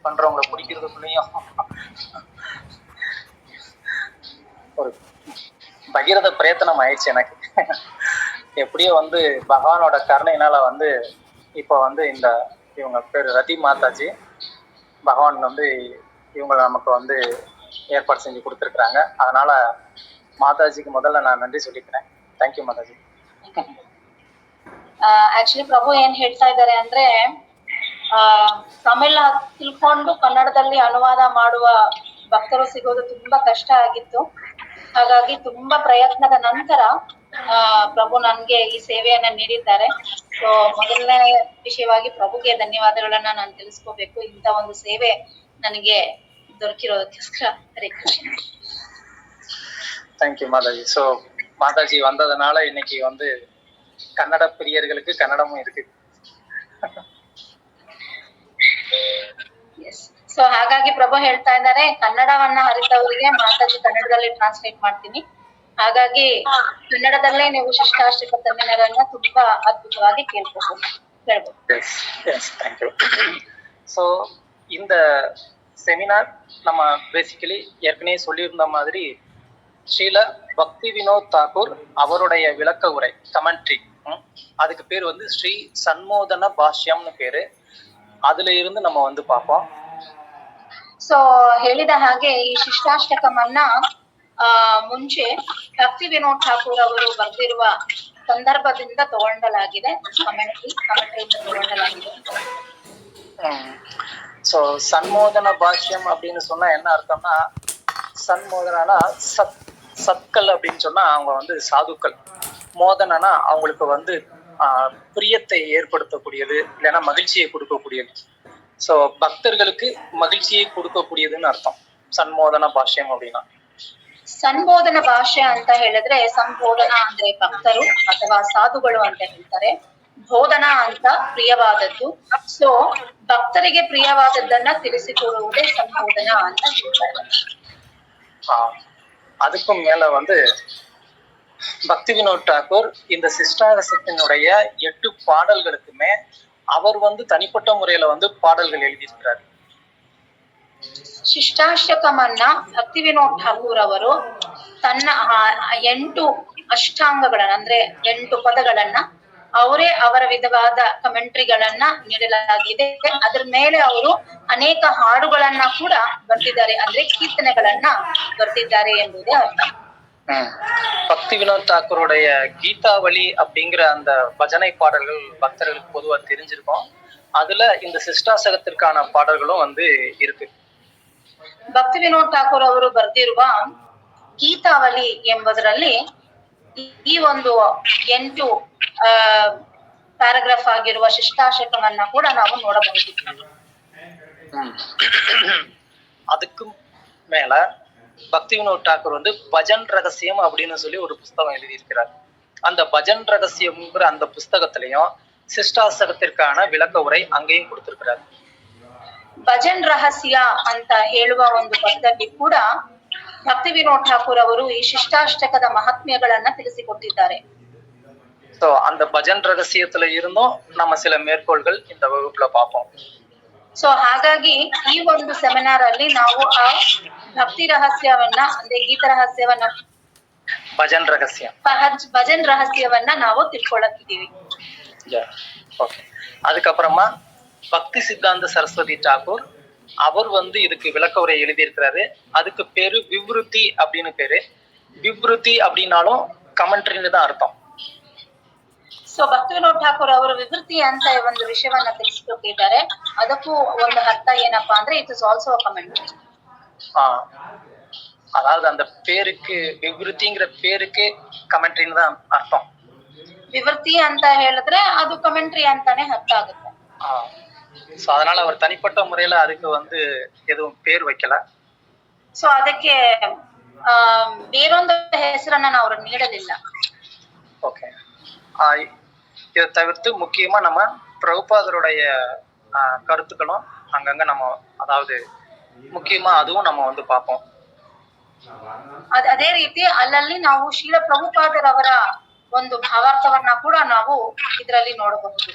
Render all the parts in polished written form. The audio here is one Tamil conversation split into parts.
பண்றவங்களை பிடிக்கிறதுக்குள்ளேயும் ஒரு பகிரத பிரயத்தனம் ஆயிடுச்சு எனக்கு. எப்படியோ வந்து பகவானோட கருணையினால வந்து இப்போ வந்து இந்த இவங்க பேர் ரதி மாதாஜி பகவான் வந்து இவங்களை நமக்கு வந்து ஏற்பாடு செஞ்சு கொடுத்துருக்குறாங்க. அதனால மாதாஜிக்கு முதல்ல நான் நன்றி சொல்லிக்கிறேன். ಥ್ಯಾಂಕ್ ಯು ಮಾತಾಜಿ. ಆಕ್ಚುಲಿ ಪ್ರಭು ಏನ್ ಹೇಳ್ತಾ ಇದ್ದಾರೆ ಅಂದ್ರೆ ತಮಿಳ್ ತಿಳ್ಕೊಂಡು ಕನ್ನಡದಲ್ಲಿ ಅನುವಾದ ಮಾಡುವ ಭಕ್ತರು ಸಿಗೋದು ತುಂಬಾ ಕಷ್ಟ ಆಗಿತ್ತು. ಹಾಗಾಗಿ ತುಂಬಾ ಪ್ರಯತ್ನದ ನಂತರ ಪ್ರಭು ನನ್ಗೆ ಈ ಸೇವೆಯನ್ನ ನೀಡಿದ್ದಾರೆ. ಸೊ ಮೊದಲನೇ ವಿಷಯವಾಗಿ ಪ್ರಭುಗೆ ಧನ್ಯವಾದಗಳನ್ನ ನಾನು ತಿಳಿಸ್ಕೋಬೇಕು. ಇಂತ ಒಂದು ಸೇವೆ ನನಗೆ ದೊರಕಿರೋದಕ್ಕೋಸ್ಕರ. ಹರೇ ಕೃಷ್ಣ. ಥ್ಯಾಂಕ್ ಯು ಮಾತಾಜಿ. ಸೊ மாதாஜி வந்ததுனால இன்னைக்கு வந்து கன்னட பிரியர்களுக்கு கன்னடமும் இருக்கு. ಸೊ ಹಾಗಾಗಿ ಪ್ರಭು ಹೇಳ್ತಾ ಇದ್ದಾರೆ ಕನ್ನಡವನ್ನ ಅರಿತವರಿಗೆ ಮಾತಾಜಿ ಕನ್ನಡದಲ್ಲಿ ಟ್ರಾನ್ಸ್ಲೇಟ್ ಮಾಡ್ತೀನಿ. ಹಾಗಾಗಿ ಕನ್ನಡದಲ್ಲೇ ನೀವು ಶಿಷ್ಟಾಷ್ಟಕ ಸೆಮಿನಾರನ್ನ ತುಂಬಾ ಅದ್ಭುತವಾಗಿ ಕೇಳ್ಬೋದು. ஸோ இந்த செமினார் நம்ம பேசிக்கலி ஏற்கனவே சொல்லியிருந்த மாதிரி ஸ்ரீல பக்தி வினோத் தாக்கூர் அவருடைய விளக்க உரை கமெண்ட்ரி, அதுக்கு பேர் வந்து ஸ்ரீ சண்மோதன பாஷ்யம்னு பேரு. அதுல இருந்து நம்ம வந்து பார்ப்போம். ಸೊ ಹೇಳಿದ ಹಾಗೆ ಈ ಶಿಷ್ಟಾಷ್ಟಕಮನ್ನ ಮುಂಚೆ ಭಕ್ತಿ ವಿನೋದ್ ಠಾಕೂರ್ ಅವರು ಬರೆದಿರುವ ಸಂದರ್ಭದಿಂದ ತಗೊಂಡಲಾಗಿದೆ. ಕಮೆಂಟ್ರಿಯಿಂದ ತಗೊಂಡಲಾಗಿದೆ. ஸோ சண்மோதன பாஷ்யம் அப்படின்னு சொன்னா என்ன அர்த்தம்னா, சண்மோதனா சத்கள் அப்படின்னு சொன்னா அவங்க வந்து சாதுக்கள், மோதனா அவங்களுக்கு வந்து பிரியத்தை ஏற்படுத்தக்கூடியது, இல்லைன்னா மகிழ்ச்சியை கொடுக்கக்கூடியது. ஸோ பக்தர்களுக்கு மகிழ்ச்சியை கொடுக்கக்கூடியதுன்னு அர்த்தம் சண்மோதன பாஷ்யம் அப்படின்னா. ಸಂಬೋಧನ ಭಾಷೆ ಅಂತ ಹೇಳಿದ್ರೆ ಸಂಬೋಧನ ಅಂದ್ರೆ ಭಕ್ತರು ಅಥವಾ ಸಾಧುಗಳು ಅಂತ ಹೇಳ್ತಾರೆ. ಬೋಧನಾ ಅಂತ ಪ್ರಿಯವಾದದ್ದು. ಸೊ ಭಕ್ತರಿಗೆ ಪ್ರಿಯವಾದದ್ದನ್ನ ತಿಳಿಸಿಕೊಡುವುದೇ ಸಂಬೋಧನ ಅಂತ ಹೇಳ್ತಾರೆ. அதுக்கும் மேல வந்து பக்தி வினோத் டாக்கூர் இந்த சிஷ்டாரசத்தினுடைய 8 பாடல்களுக்குமே அவர் வந்து தனிப்பட்ட முறையில வந்து பாடல்கள் எழுதியிருக்கிறார். ಶಿಷ್ಟಾಷ್ಟಕಮನ್ನ ಭಕ್ತಿ ವಿನೋದ್ ಠಾಕೂರ್ ಅವರು ತನ್ನ 8 ಅಷ್ಟಾಂಗಗಳನ್ನ ಅಂದ್ರೆ 8 ಪದಗಳನ್ನ ಅವರೇ ಅವರ ವಿಧವಾದ ಕಮೆಂಟ್ರಿಗಳನ್ನ ನೀಡಲಾಗಿದೆ. ಅದ್ರ ಮೇಲೆ ಅವರು ಅನೇಕ ಹಾಡುಗಳನ್ನ ಕೂಡ ಬರ್ತಿದ್ದಾರೆ, ಅಂದ್ರೆ ಕೀರ್ತನೆಗಳನ್ನ ಬರ್ತಿದ್ದಾರೆ ಎಂಬುದೇ ಅರ್ಥ. பக்தி வினோத் தாக்கூருடைய கீதாவளி அப்படிங்கிற அந்த பஜனை பாடல்கள் பக்தர்களுக்கு பொதுவா தெரிஞ்சிருக்கும். அதுல இந்த சிஷ்டாசகத்திற்கான பாடல்களும் வந்து இருக்கு. ಭಕ್ತಿ ವಿನೋದ್ ಠಾಕೂರ್ ಅವರು ಬರ್ದಿರುವ ಗೀತಾವಳಿ ಎಂಬುದರಲ್ಲಿ ಈ ಒಂದು 8 ಪ್ಯಾರಾಗ್ರಾಫ್ ಆಗಿರುವ ಶಿಷ್ಟಾಷ್ಟಕವನ್ನ ಕೂಡ ನಾವು ನೋಡಬಹುದು. அதுக்கும் மேல பக்தி வினோத் டாக்கூர் வந்து பஜன் ரகசியம் அப்படின்னு சொல்லி ஒரு புஸ்தகம் எழுதியிருக்கிறார். அந்த பஜன் ரகசியம்ங்கிற அந்த புஸ்தகத்திலையும் சிஷ்டாசகத்திற்கான விளக்க உரை அங்கேயும் கொடுத்திருக்கிறார். ಭಜನ್ ರಹಸ್ಯ ಅಂತ ಹೇಳುವ ಒಂದು ಪದದಲ್ಲಿ ಕೂಡ ಭಕ್ತಿ ವಿನೋದ್ ಠಾಕೂರ್ ಅವರು ಈ ಶಿಷ್ಟಾಷ್ಟಕದ ಮಹಾತ್ಮ್ಯಗಳನ್ನ ತಿಳಿಸಿಕೊಟ್ಟಿದ್ದಾರೆ. சோ அந்த பஜன் ரகசியத்துல இருந்தும் நம்ம சில மேற்கோள்கள் இந்த வகுப்புல பார்ப்போம். ಸೊ ಹಾಗಾಗಿ ಈ ಒಂದು ಸೆಮಿನಾರ್ ಅಲ್ಲಿ ನಾವು ಆ ಭಕ್ತಿ ರಹಸ್ಯವನ್ನ ಅಂದ್ರೆ ಗೀತ ರಹಸ್ಯವನ್ನ ಭಜನ್ ರಹಸ್ಯವನ್ನ ನಾವು ತಿಳ್ಕೊಳ್ಳುತ್ತಿದ್ದೀವಿ. அதுக்கப்புறமா பக்தி சித்தாந்த சரஸ்வதி டாக்கூர் அவர் வந்து இதுக்கு விளக்க உரை எழுதியிருக்கிறாரு. அதுக்கு பேரு விவ்ருத்தி அப்படின்னு பேரு. விவ்ருத்தி அப்படின்னாலும் கமெண்ட்ரின்னு தான் அர்த்தம். ಸೊ ಭಕ್ತಿ ವಿನೋದ್ ಠಾಕೂರ್ ಅವರು ವಿವೃತ್ತಿ ಅಂತ ಒಂದು ವಿಷಯವನ್ನ ತಿಳಿಸಿಕೊಟ್ಟಿದ್ದಾರೆ. ಅದಕ್ಕೂ ಒಂದು ಅರ್ಥ ಏನಪ್ಪಾ ಅಂದ್ರೆ it is also a commentary. அதாவது அந்த பேருக்கு விவೃತ್ತಿங்கிற பேருக்கு கமெண்ட்ரின்னு தான் அர்த்தம். ವಿವೃತ್ತಿ ಅಂತ ಹೇಳಿದ್ರೆ ಅದು ಕಮೆಂಟ್ರಿ ಅಂತಾನೆ ಅರ್ಥ ಆಗುತ್ತೆ. சோ அதனால அவர் தனிப்பட்ட முறையில அதுக்கு வந்து எதுவும் பேர் வைக்கல. ಸೊ ಅದಕ್ಕೆ ಬೇರೊಂದು ಹೆಸರನ್ನ ನಾವು ನೀಡಲಿಲ್ಲ. ஓகே. இதை தவிர்த்து முக்கியமா நம்ம பிரபுபாதருடைய கருத்துக்களும் அங்கங்க நம்ம அதாவது முக்கியமா அதுவும் நம்ம வந்து பார்ப்போம். ಅದೇ ರೀತಿ ಅಲ್ಲಲ್ಲಿ ನಾವು ಶ್ರೀಲ ಪ್ರಭುಪಾದರವರ ಒಂದು ಭಾವಾರ್ಥವನ್ನ ಕೂಡ ನಾವು ಇದರಲ್ಲಿ ನೋಡಬಹುದು.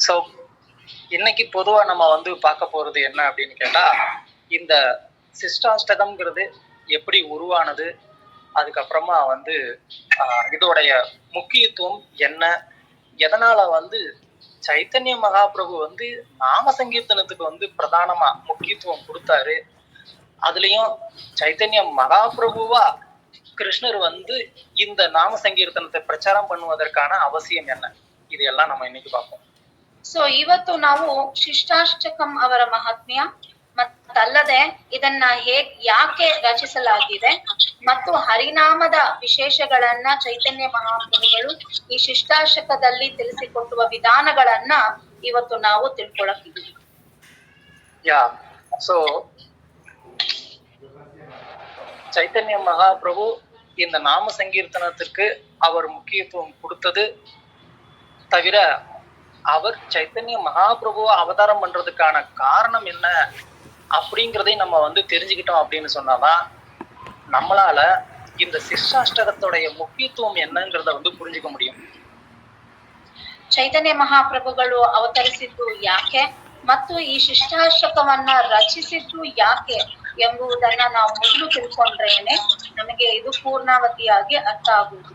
ಸೊ இன்னைக்கு பொதுவா நம்ம வந்து பார்க்க போறது என்ன அப்படின்னு கேட்டா, இந்த சிஷ்டாஷ்டகம்ங்கிறது எப்படி உருவானது, அதுக்கப்புறமா வந்து இதோடைய முக்கியத்துவம் என்ன, எதனால வந்து சைத்தன்ய மகாபிரபு வந்து நாம சங்கீர்த்தனத்துக்கு வந்து பிரதானமா முக்கியத்துவம் கொடுத்தாரு, அதுலயும் சைத்தன்ய மகாபிரபுவா கிருஷ்ணர் வந்து இந்த நாம சங்கீர்த்தனத்தை பிரச்சாரம் பண்ணுவதற்கான அவசியம் என்ன, இது எல்லாம் நம்ம இன்னைக்கு பார்ப்போம். ಸೊ ಇವತ್ತು ನಾವು ಶಿಷ್ಟಾಷ್ಟಕಂ ಅವರ ಮಹಾತ್ಮ್ಯ ಮತ್ತಲ್ಲದೆ ಇದನ್ನ ಯಾಕೆ ರಚಿಸಲಾಗಿದೆ ಮತ್ತು ಹರಿನಾಮದ ವಿಶೇಷಗಳನ್ನ ಚೈತನ್ಯ ಮಹಾಪ್ರಭುಗಳು ಈ ಶಿಷ್ಟಾಷ್ಟಕದಲ್ಲಿ ತಿಳಿಸಿಕೊಡುವ ವಿಧಾನಗಳನ್ನ ಇವತ್ತು ನಾವು ತಿಳ್ಕೊಳಕ್ಕಿದ್ದೀವಿ. ಯಾ ಸೊ சைத்தன்ய மகாபிரபு இந்த நாம சங்கீர்த்தனத்திற்கு அவர் முக்கியத்துவம் கொடுத்தது தவிர, அவர் சைத்தன்ய மகாபிரபுவை அவதாரம் பண்றதுக்கான காரணம் என்ன அப்படிங்கிறதை நம்ம வந்து தெரிஞ்சுக்கிட்டோம் அப்படின்னு சொன்னாதான் நம்மளால இந்த சிஷ்டாஷ்டகத்துடைய முக்கியத்துவம் என்னங்கிறத வந்து புரிஞ்சுக்க முடியும். ಚೈತನ್ಯ ಮಹಾಪ್ರಭುಗಳು ಅವತರಿಸಿದ್ದು ಯಾಕೆ ಮತ್ತು ಈ ಶಿಷ್ಟಾಷ್ಟಕವನ್ನ ರಚಿಸಿದ್ದು ಯಾಕೆ ಎಂಬುದನ್ನ ನಾವು ಮೊದಲು ತಿಳ್ಕೊಂಡ್ರೇನೆ ನಮಗೆ ಇದು ಪೂರ್ಣಾವತಿಯಾಗಿ ಅರ್ಥ ಆಗುವುದು.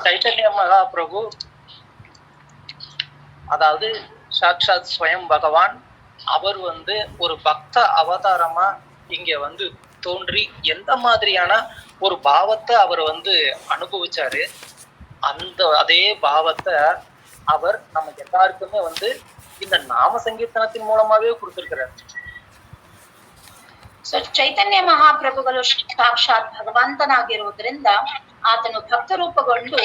சைத்தன்ய மகாபிரபு அதாவது சாக்ஷாத் ஸ்வயம் பகவான், அவர் வந்து ஒரு பக்த அவதாரமா இங்க வந்து தோன்றி எந்த மாதிரியான ஒரு பாவத்தை அவர் வந்து அனுபவிச்சாரு, அந்த அதே பாவத்தை அவர் நம்ம எல்லாருக்குமே வந்து இந்த நாம சங்கீர்த்தனத்தின் மூலமாவே கொடுத்திருக்கிறார். ಸೊ ಚೈತನ್ಯ ಮಹಾಪ್ರಭುಗಳು ಸಾಕ್ಷಾತ್ ಭಗವಂತನಾಗಿರುವುದರಿಂದ ಆತನು ಭಕ್ತ ರೂಪಗೊಂಡು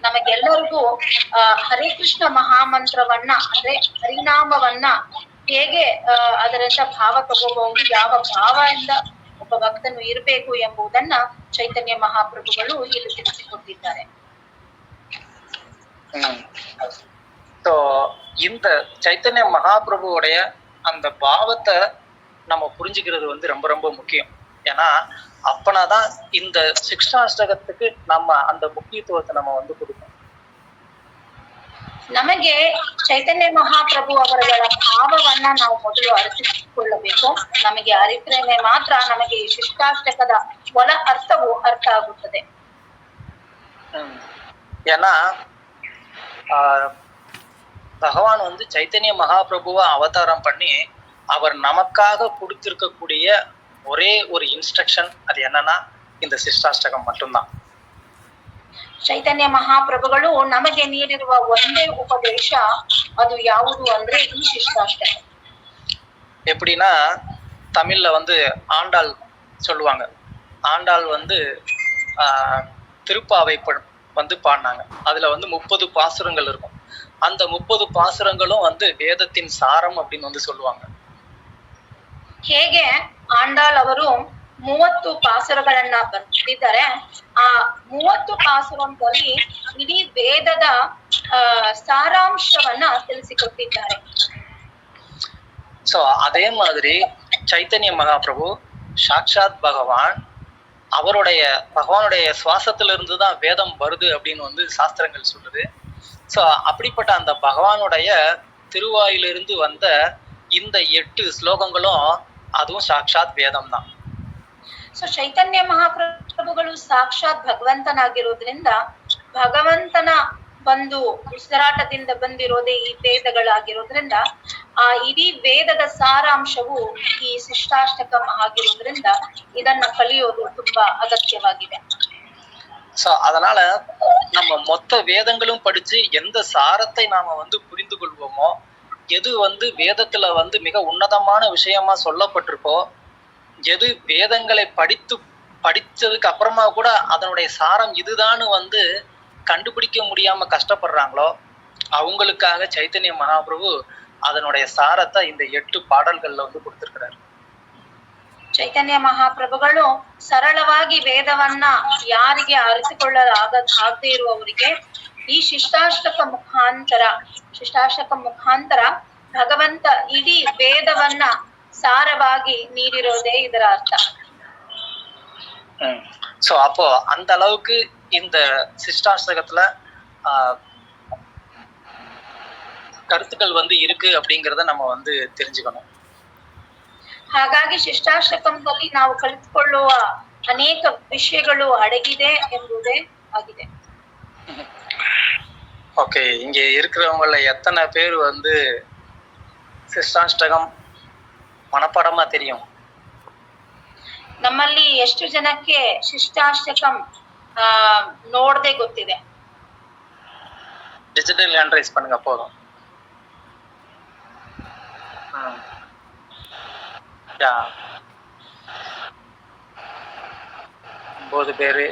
ನಮಗೆಲ್ಲರಿಗೂ ಹರೇ ಕೃಷ್ಣ ಮಹಾಮಂತ್ರವನ್ನ ಅಂದ್ರೆ ಹರಿನಾಮವನ್ನ ಹೇಗೆ ಅದರಿಂದ ಭಾವ ತಗೋಬಹುದು, ಯಾವ ಭಾವದಿಂದ ಒಬ್ಬ ಭಕ್ತನು ಇರಬೇಕು ಎಂಬುದನ್ನ ಚೈತನ್ಯ ಮಹಾಪ್ರಭುಗಳು ಇಲ್ಲಿ ತಿಳಿಸಿಕೊಟ್ಟಿದ್ದಾರೆ. இந்த சைத்தன்ய மகாபிரபுவோடைய அந்த பாவத்தை நம்ம புரிஞ்சுக்கிறது வந்து ரொம்ப ரொம்ப முக்கியம். ஏன்னா அப்பனாதான் இந்த சிஷ்டாஷ்டகத்துக்கு நம்ம அந்த ಮುಖ್ಯತ್ವத்தை நம்ம வந்து கொடுக்கணும். ನಮಗೆ ಚೈತನ್ಯ ಮಹಾಪ್ರಭು ಅವರುಗಳ ಭಾವವನ್ನ ನಾವು ಮೊದಲು ಅರಿತುಕೊಳ್ಳಬೇಕು. ನಮಗೆ ಅರಿತರೆ ಮಾತ್ರ ನಮಗೆ ಈ ಶಿಷ್ಟಾಷ್ಟಕದ ಒಳ ಅರ್ಥವು ಅರ್ಥ ಆಗುತ್ತದೆ. ஏன்னா பகவான் வந்து சைத்தன்ய மகாபிரபுவை அவதாரம் பண்ணி அவர் நமக்காக கொடுத்திருக்கக்கூடிய ஒரே ஒரு இன்ஸ்ட்ரக்ஷன் அது என்னன்னா இந்த சிஷ்டாஷ்டகம் மட்டும்தான். ಚೈತನ್ಯ ಮಹಾಪ್ರಭುಗಳು ನಮಗೆ ನೀಡಿರುವ ಒಂದೇ ಉಪದೇಶ ಅದು ಯಾವುದು ಅಂದ್ರೆ ಈ ಶಿಷ್ಟಾಷ್ಟಕ. எப்படின்னா தமிழ்ல வந்து ஆண்டாள் சொல்லுவாங்க, ஆண்டாள் வந்து திருப்பாவை வந்து பாடினாங்க. அதுல வந்து 30 பாசுரங்கள் இருக்கும். அந்த 30 பாசுரங்களும் வந்து வேதத்தின் சாரம் அப்படின்னு வந்து சொல்லுவாங்க. ಹೇಗೆ ಆಂಡಾಳ್ ಅವರು 30 ಪಾಸುರಗಳನ್ನ ಬರೆದಿದ್ದಾರೆ, ಆ 30 ಪಾಸುರದಲ್ಲಿ ಇಡೀ ವೇದದ ಸಾರಾಂಶವನ್ನ ತಿಳಿಸಿಕೊಟ್ಟಿದ್ದಾರೆ. சோ அதே மாதிரி சைத்தன்ய மகாபிரபு சாக்ஷாத் பகவான், பகவானுடைய சுவாசத்திலிருந்து தான் வேதம் வருது அப்படின்னு வந்து சாஸ்திரங்கள் சொல்லுது. ஸோ அப்படிப்பட்ட அந்த பகவானுடைய திருவாயிலிருந்து வந்த இந்த 8 ஸ்லோகங்களும் அதுவும் சாக்ஷாத் வேதம் தான். ಸೊ ಚೈತನ್ಯ ಮಹಾಪ್ರಭುಗಳು ಸಾಕ್ಷಾತ್ ಭಗವಂತನಾಗಿರೋದ್ರಿಂದ ಭಗವಂತನ ಬಂದು ಉಸಿರಾಟದಿಂದ ಬಂದಿರೋದೇ ಈ ವೇದಗಳಾಗಿರೋದ್ರಿಂದ ಆ ಇಡೀ ವೇದದ ಸಾರಾಂಶವು ಈ ಶಿಷ್ಟಾಷ್ಟಕ ಆಗಿರೋದ್ರಿಂದ ಇದನ್ನ ಕಲಿಯೋದು ತುಂಬಾ ಅಗತ್ಯವಾಗಿದೆ. ஸோ அதனால நம்ம மொத்த வேதங்களும் படிச்சு எந்த சாரத்தை நாம வந்து புரிந்து கொள்வோமோ, எது வந்து வேதத்துல வந்து மிக உன்னதமான விஷயமா சொல்லப்பட்டிருக்கோ, எது வேதங்களை படிச்சதுக்கு அப்புறமா கூட அதனுடைய சாரம் இதுதான்னு வந்து கண்டுபிடிக்க முடியாம கஷ்டப்படுறாங்களோ அவங்களுக்காக சைத்தன்ய மகாபிரபு அதனுடைய சாரத்தை இந்த 8 பாடல்கள்ல வந்து கொடுத்திருக்கிறார். ಚೈತನ್ಯ ಮಹಾಪ್ರಭುಗಳು ಸರಳವಾಗಿ ವೇದವನ್ನ ಯಾರಿಗೆ ಅರಿತುಕೊಳ್ಳಲಾಗದೇ ಇರುವವರಿಗೆ ಈ ಶಿಷ್ಟಾಷ್ಟಕ ಮುಖಾಂತರ ಭಗವಂತ ಇಡೀ ವೇದವನ್ನ சாரವಾಗಿ நீடிரோதே ಇದರ ಅರ್ಥ. சோ அப்போ அந்த அளவுக்கு இந்த சிஷ்டாஷ்டகத்துல கருத்துக்கள் வந்து இருக்கு அப்படிங்கிறத நம்ம வந்து தெரிஞ்சுக்கணும். ಹಾಗಾಗಿ ಶಿಷ್ಟಾಷ್ಟಕಂದಲ್ಲಿ ನಾವು ಕಲಿತುಕೊಳ್ಳುವ ಅನೇಕ ವಿಷಯಗಳು ಅಡಗಿದೆ ಎಂಬುದೇ ಆಗಿದೆ. ஓகே, இங்க இருக்கிறவங்கள எத்தனை பேர் வந்து சிஷ்டாஷ்டகம் மனப்பாடமா தெரியும்? ನಮ್ಮಲ್ಲಿ ಎಷ್ಟು ಜನಕ್ಕೆ ಶಿಷ್ಟಾಷ್ಟಕಂ ನೋಡದೆ ಗೊತ್ತಿದೆ? டிஜிட்டல் ஹேண்ட் பண்ணுங்க போதும். யா 9 பேரு,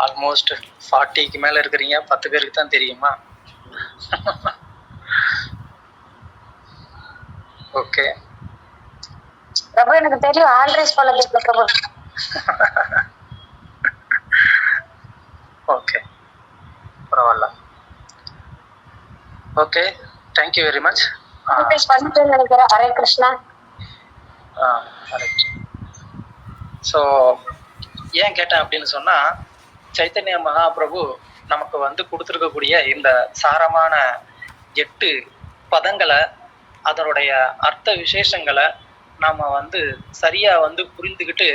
ஆல்மோஸ்ட் 40க்கு மேல இருக்கிறீங்க. 10 பேருக்கு தான் தெரியுமா? ஓகே பிரபு, எனக்கு தெரியும். ஆண்ட்ரேஸ் போல பிரபு. ஓகே, பரவாயில்ல. Okay, thank you very much. பண்ணிட்டேன்னு நினைக்கிறேன். ஹரே கிருஷ்ணா. ஸோ ஏன் கேட்டேன் அப்படின்னு சொன்னா, சைத்தன்ய மகாபிரபு நமக்கு வந்து கொடுத்துருக்கக்கூடிய இந்த சாரமான 8 பதங்களை, அதனுடைய அர்த்த விசேஷங்களை நாம வந்து சரியா வந்து புரிந்துக்கிட்டு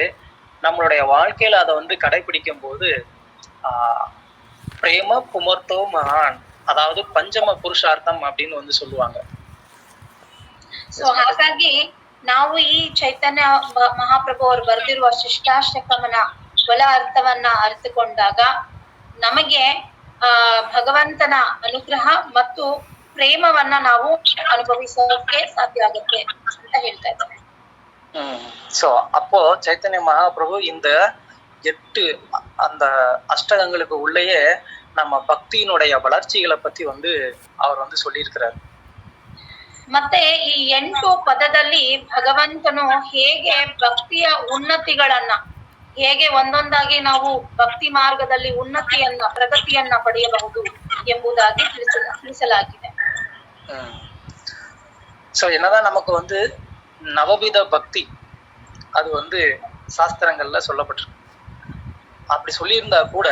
நம்மளுடைய வாழ்க்கையில அதை வந்து கடைபிடிக்கும் போது பிரேம புமர்த்தோ மகான், அதாவது பஞ்சம புருஷார்த்தம் அப்படின்னு வந்து சொல்லுவாங்க. ಸೊ ಹಾಗಾಗಿ ನಾವು ಈ ಚೈತನ್ಯ ಮಹಾಪ್ರಭು ಅವರು ಬರೆದಿರುವ ಶಿಷ್ಟಾಷ್ಟಕಮನ ಬಲ ಅರ್ಥವನ್ನ ಅರಿತುಕೊಂಡಾಗ ನಮಗೆ ಭಗವಂತನ ಅನುಗ್ರಹ ಮತ್ತು ಪ್ರೇಮವನ್ನ ನಾವು ಅನುಭವಿಸೋಕೆ ಸಾಧ್ಯ ಆಗುತ್ತೆ ಅಂತ ಹೇಳ್ತಾ ಇದ್ದಾರೆ. ஸோ அப்போ சைத்தன்ய மகாபிரபு இந்த 8 அந்த அஷ்டகங்களுக்கு உள்ளேயே நம்ம பக்தியினுடைய வளர்ச்சிகளை பத்தி வந்து அவர் வந்து சொல்லியிருக்கிறார். ಮತ್ತೆ ಈ 8 ಪದದಲ್ಲಿ ಭಗವಂತನು ಹೇಗೆ ಭಕ್ತಿಯ ಉನ್ನತಿಗಳನ್ನ, ಹೇಗೆ ಒಂದೊಂದಾಗಿ ನಾವು ಭಕ್ತಿ ಮಾರ್ಗದಲ್ಲಿ ಉನ್ನತಿಯನ್ನ, ಪ್ರಗತಿಯನ್ನ ಪಡೆಯಬಹುದು ಎಂಬುದಾಗಿ ತಿಳಿಸಲಾಗಿದೆ. ஸோ என்னதான் நமக்கு வந்து நவவித பக்தி அது வந்து சாஸ்திரங்கள்ல சொல்லப்பட்டிருக்கு. அப்படி சொல்லியிருந்தா கூட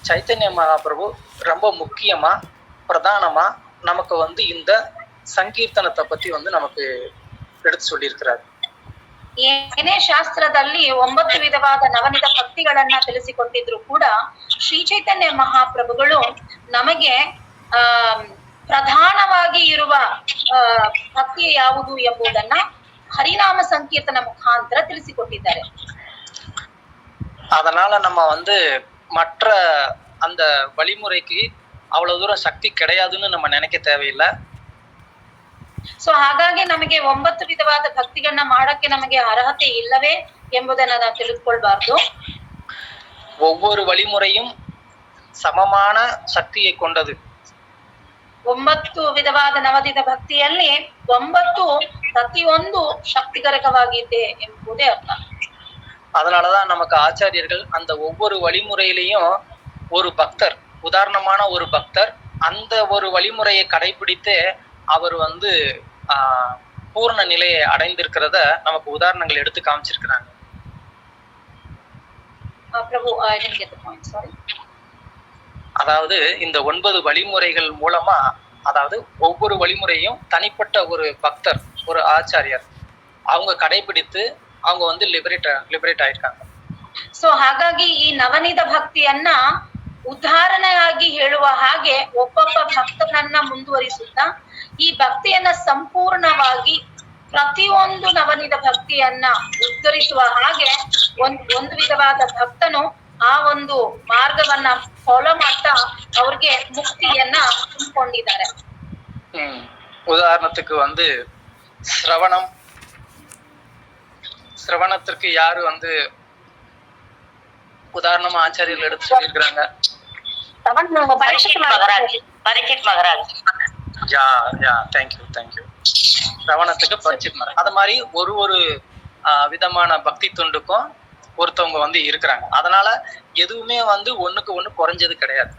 சைத்தன்ய மகாபிரபு ரொம்ப முக்கியமா பிரதானமா நமக்கு வந்து இந்த ಸಂಕೀರ್ತನத்தை பத்தி வந்து நமக்கு எடுத்து சொல்லியிருக்கிறார். ಏನೇ ಶಾಸ್ತ್ರದಲ್ಲಿ 9 ವಿಧವಾದ ನವನಿಧ ಭಕ್ತಿಗಳನ್ನ ತಿಳಿಸಿಕೊಟ್ಟಿದ್ರು ಕೂಡ ಶ್ರೀ ಚೈತನ್ಯ ಮಹಾಪ್ರಭುಗಳು ನಮಗೆ ಪ್ರಧಾನವಾಗಿ ಇರುವ ಭಕ್ತಿ ಯಾವುದು ಎಂಬುದನ್ನ ಹರಿನಾಮ ಸಂಕೀರ್ತನ ಮುಖಾಂತರ ತಿಳಿಸಿಕೊಟ್ಟಿದ್ದಾರೆ. அதனால நம்ம வந்து மற்ற அந்த வழிமுறைக்கு அவ்வளவு தூரம் சக்தி கிடையாதுன்னு நம்ம நினைக்க தேவையில்லை. ಸೊ ಹಾಗಾಗಿ ನಮಗೆ 9 ವಿಧವಾದ ಭಕ್ತಿಗಳನ್ನ ಮಾಡಕ್ಕೆ ನಮಗೆ ಅರ್ಹತೆ ಇಲ್ಲವೇ ಎಂಬುದನ್ನ ನಾವು ತಿಳಿದುಕೊಳ್ಬಾರ್ದು. ஒவ்வொரு வழிமுறையும் சமமான சக்தியை கொண்டது. 9 ವಿಧವಾದ ನವದಿದ ಭಕ್ತಿಯಲ್ಲಿ 9 ಪ್ರತಿಯೊಂದು ಶಕ್ತಿಗರಕವಾಗಿದೆ ಎಂಬುದೇ ಅರ್ಥ. அதனாலதான் நமக்கு ஆச்சாரியர்கள் அந்த ஒவ்வொரு வழிமுறையிலையும் ஒரு பக்தர், உதாரணமான ஒரு பக்தர் அந்த ஒரு வழிமுறையை கடைபிடித்து அவர் வந்து பூர்ண நிலையை அடைந்திருக்கிறத நமக்கு உதாரணங்கள் எடுத்து காமிச்சிருக்கிறாங்க. அதாவது இந்த 9 வழிமுறைகள் மூலமா, அதாவது ஒவ்வொரு வழிமுறையும் தனிப்பட்ட ஒரு பக்தர், ஒரு ஆச்சாரியர் அவங்க கடைபிடித்து அவங்க வந்து லிபரேட் ஆயிருக்காங்க. ಸೊ ಹಾಗಾಗಿ ಈ ನವನಿಧ ಭಕ್ತಿಯನ್ನ ಉದಾಹರಣೆಯಾಗಿ ಹೇಳುವ ಹಾಗೆ ಒಬ್ಬೊಬ್ಬ ಭಕ್ತನನ್ನ ಮುಂದುವರಿಸುತ್ತಾ ಈ ಭಕ್ತಿಯನ್ನ ಸಂಪೂರ್ಣವಾಗಿ ಪ್ರತಿಯೊಂದು ನವನಿಧ ಭಕ್ತಿಯನ್ನ ಉದ್ಧರಿಸುವ ಹಾಗೆ ಒಂದು ವಿಧವಾದ ಭಕ್ತನು ಆ ಒಂದು ಮಾರ್ಗವನ್ನ ಫಾಲೋ ಮಾಡ್ತಾ ಅವ್ರಿಗೆ ಮುಕ್ತಿಯನ್ನ ತುಂಬಿಕೊಂಡಿದ್ದಾರೆ. உதாரணத்துக்கு வந்து சிரவணத்திற்கு யாரு வந்து உதாரணமா ஆச்சாரியர்கள் எடுத்து சொல்லியிருக்கிறாங்க? பரீட்சித் மகராஜ். சிரவணத்துக்கு பரீட்சித் மகராஜ். அது மாதிரி ஒரு விதமான பக்தி தொண்டுக்கும் ஒருத்தவங்க வந்து இருக்கிறாங்க. அதனால எதுவுமே வந்து ஒண்ணுக்கு ஒண்ணு குறைஞ்சது கிடையாது.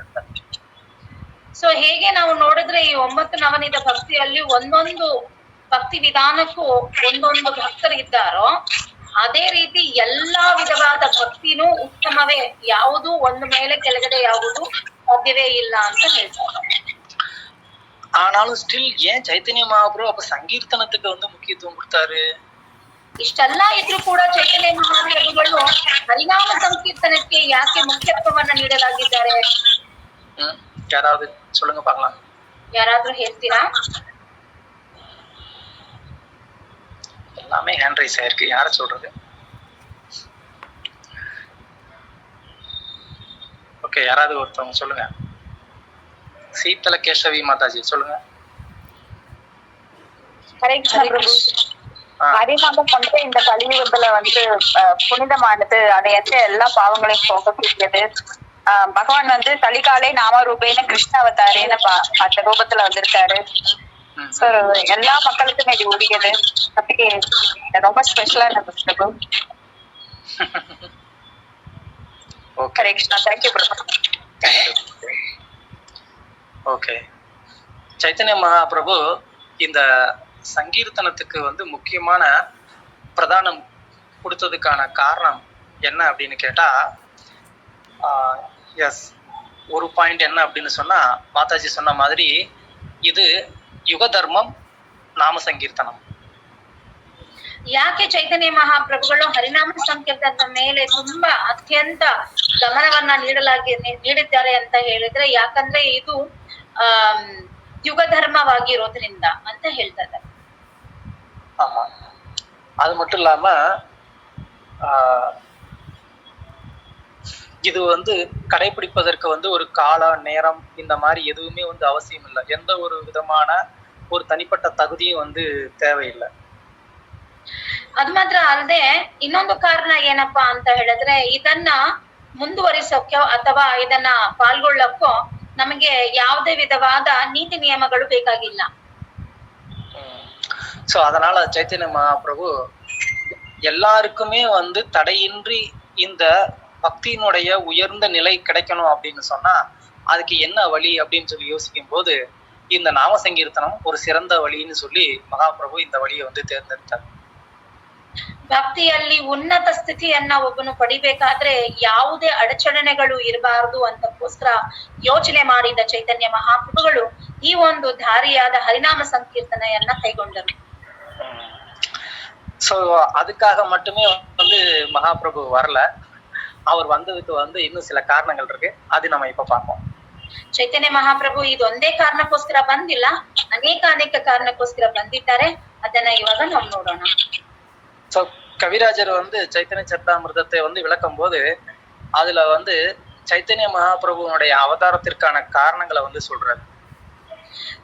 ಸೊ ಹೇಗೆ ನಾವು ನೋಡಿದ್ರೆ ಈ 9 ನವನಿಧ ಭಕ್ತಿಯಲ್ಲಿ ಒಂದೊಂದು ಭಕ್ತಿ ವಿಧಾನಕ್ಕೂ ಒಂದೊಂದು ಭಕ್ತರಿದ್ದಾರೋ ಅದೇ ರೀತಿ ಎಲ್ಲಾ ವಿಧವಾದ ಭಕ್ತಿನೂ ಉತ್ತಮವೇ. ಯಾವುದು ಒಂದು ಮೇಲೆ ಕೆಳಗಡೆ ಯಾವುದು ಸಾಧ್ಯವೇ ಇಲ್ಲ ಅಂತ ಹೇಳ್ತಾರೆ. ஆனாலும் ஸ்டில் ஏன் சைத்தன்ய மகாபிரபு அப்ப சங்கீர்த்தனத்துக்கு வந்து முக்கியத்துவம் கொடுத்தாரு? ಇಷ್ಟೆಲ್ಲ ಇದ್ರೂ ಕೂಡ ಚೈತನ್ಯ ಮಹಾಪ್ರಭುಗಳು ಹರಿನಾಮ ಸಂಕೀರ್ತನಕ್ಕೆ ಯಾಕೆ ಮುಖ್ಯತ್ವವನ್ನ ನೀಡಲಾಗಿದ್ದಾರೆ? யாராவது சொல்லுங்க பார்க்கலாம். ಯಾರಾದ್ರೂ ಹೇಳ್ತೀರಾ? எல்லாமே ஹேண்ட் ரைஸ் ஆயிருக்கு, யார சொல்றது? ஓகே, யாராவது ஒருத்தவங்க சொல்லுங்க. சீத்தல கேசவி மாதாஜி சொல்லுங்க. ஹரே கிருஷ்ண பிரபு. ஹரிநாமம் வந்து இந்த கலியுகத்துல வந்து புனிதமானது. அதை எல்லா பாவங்களையும் போகக்கூடியது. பகவான் வந்து கலிகாலை நாம ரூபேன கிருஷ்ண அவதாரேன அந்த ரூபத்துல வந்திருக்காரு. சோ எல்லா மக்களுக்கும் இது உரியது. அதுக்கு ரொம்ப ஸ்பெஷலான பிரபு. ஹரே கிருஷ்ணா. தேங்க்யூ பிரபு. ஓகே, சைத்தன்ய மகாபிரபு இந்த சங்கீர்த்தனத்துக்கு வந்து முக்கியமான பிரதானம் கொடுத்ததுக்கான காரணம் என்ன அப்படின்னு கேட்டா, எஸ், ஒரு பாயிண்ட் என்ன அப்படின்னு சொன்னா, மாதாஜி சொன்ன மாதிரி இது யுக தர்மம் நாம சங்கீர்த்தனம். ಯಾಕೆ ಚೈತನ್ಯ ಮಹಾಪ್ರಭುಗಳು ಹರಿನಾಮ ಸಂಕೀರ್ತನದ ಮೇಲೆ ತುಂಬಾ ಅತ್ಯಂತ ಗಮನವನ್ನ ನೀಡಿದ್ದಾರೆ ಅಂತ ಹೇಳಿದ್ರೆ, ಯಾಕಂದ್ರೆ ಇದು ಯುಗ ಧರ್ಮವಾಗಿರೋದ್ರಿಂದ ಅಂತ ಹೇಳ್ತಾ ಇದ್ದಾರೆ. ஆமா, அது மட்டும் இல்லாம இது வந்து கடைபிடிப்பதற்கு வந்து ஒரு கால நேரம் இந்த மாதிரி எதுவுமே வந்து அவசியம் இல்லை. எந்த ஒரு விதமான ஒரு தனிப்பட்ட தகுதியும் வந்து தேவையில்லை. ಅದ್ ಮಾತ್ರ ಅಲ್ಲದೆ ಇನ್ನೊಂದು ಕಾರಣ ಏನಪ್ಪಾ ಅಂತ ಹೇಳಿದ್ರೆ, ಇದನ್ನ ಮುಂದುವರಿಸೋಕೆ ಅಥವಾ ಇದನ್ನ ಪಾಲ್ಗೊಳ್ಳಕ್ಕೋ ನಮಗೆ ಯಾವುದೇ ವಿಧವಾದ ನೀತಿ ನಿಯಮಗಳು ಬೇಕಾಗಿಲ್ಲ. சோ அதனால சைத்தன்ய மகாபிரபு எல்லாருக்குமே வந்து தடையின்றி இந்த பக்தியினுடைய உயர்ந்த நிலை கிடைக்கணும் அப்படின்னு சொன்னா அதுக்கு என்ன வழி அப்படின்னு சொல்லி யோசிக்கும் போது இந்த நாம சங்கீர்த்தனம் ஒரு சிறந்த வழின்னு சொல்லி மகாபிரபு இந்த வழியை வந்து தேர்ந்தெடுத்தார். ಭಕ್ತಿಯಲ್ಲಿ ಉನ್ನತ ಸ್ಥಿತಿಯನ್ನ ಒಬ್ಬನು ಪಡಿಬೇಕಾದ್ರೆ ಯಾವುದೇ ಅಡಚಣೆಗಳು ಇರಬಾರದು ಅಂತಕ್ಕೋಸ್ಕರ ಯೋಚನೆ ಮಾಡಿದ ಚೈತನ್ಯ ಮಹಾಪ್ರಭುಗಳು ಈ ಒಂದು ದಾರಿಯಾದ ಹರಿನಾಮ ಸಂಕೀರ್ತನೆಯನ್ನ ಕೈಗೊಂಡರು. சோ அதுக்காக மட்டுமே வந்து மகாபிரபு வரல. அவர் வந்ததுக்கு வந்து இன்னும் சில காரணங்கள் இருக்கு, அது நம்ம இப்ப பார்ப்போம். ಚೈತನ್ಯ ಮಹಾಪ್ರಭು ಇದೊಂದೇ ಕಾರಣಕ್ಕೋಸ್ಕರ ಬಂದಿಲ್ಲ, ಅನೇಕ ಕಾರಣಕ್ಕೋಸ್ಕರ ಬಂದಿದ್ದಾರೆ. ಅದನ್ನ ಇವಾಗ ನಾವು ನೋಡೋಣ. சோ கவிராஜர் வந்து சைத்தன்ய சரிதாமிர்தத்தை வந்து விளக்கும் போது அதுல வந்து சைத்தன்ய மகாபிரபுனுடைய அவதாரத்திற்கான காரணங்களை வந்து சொல்றாரு.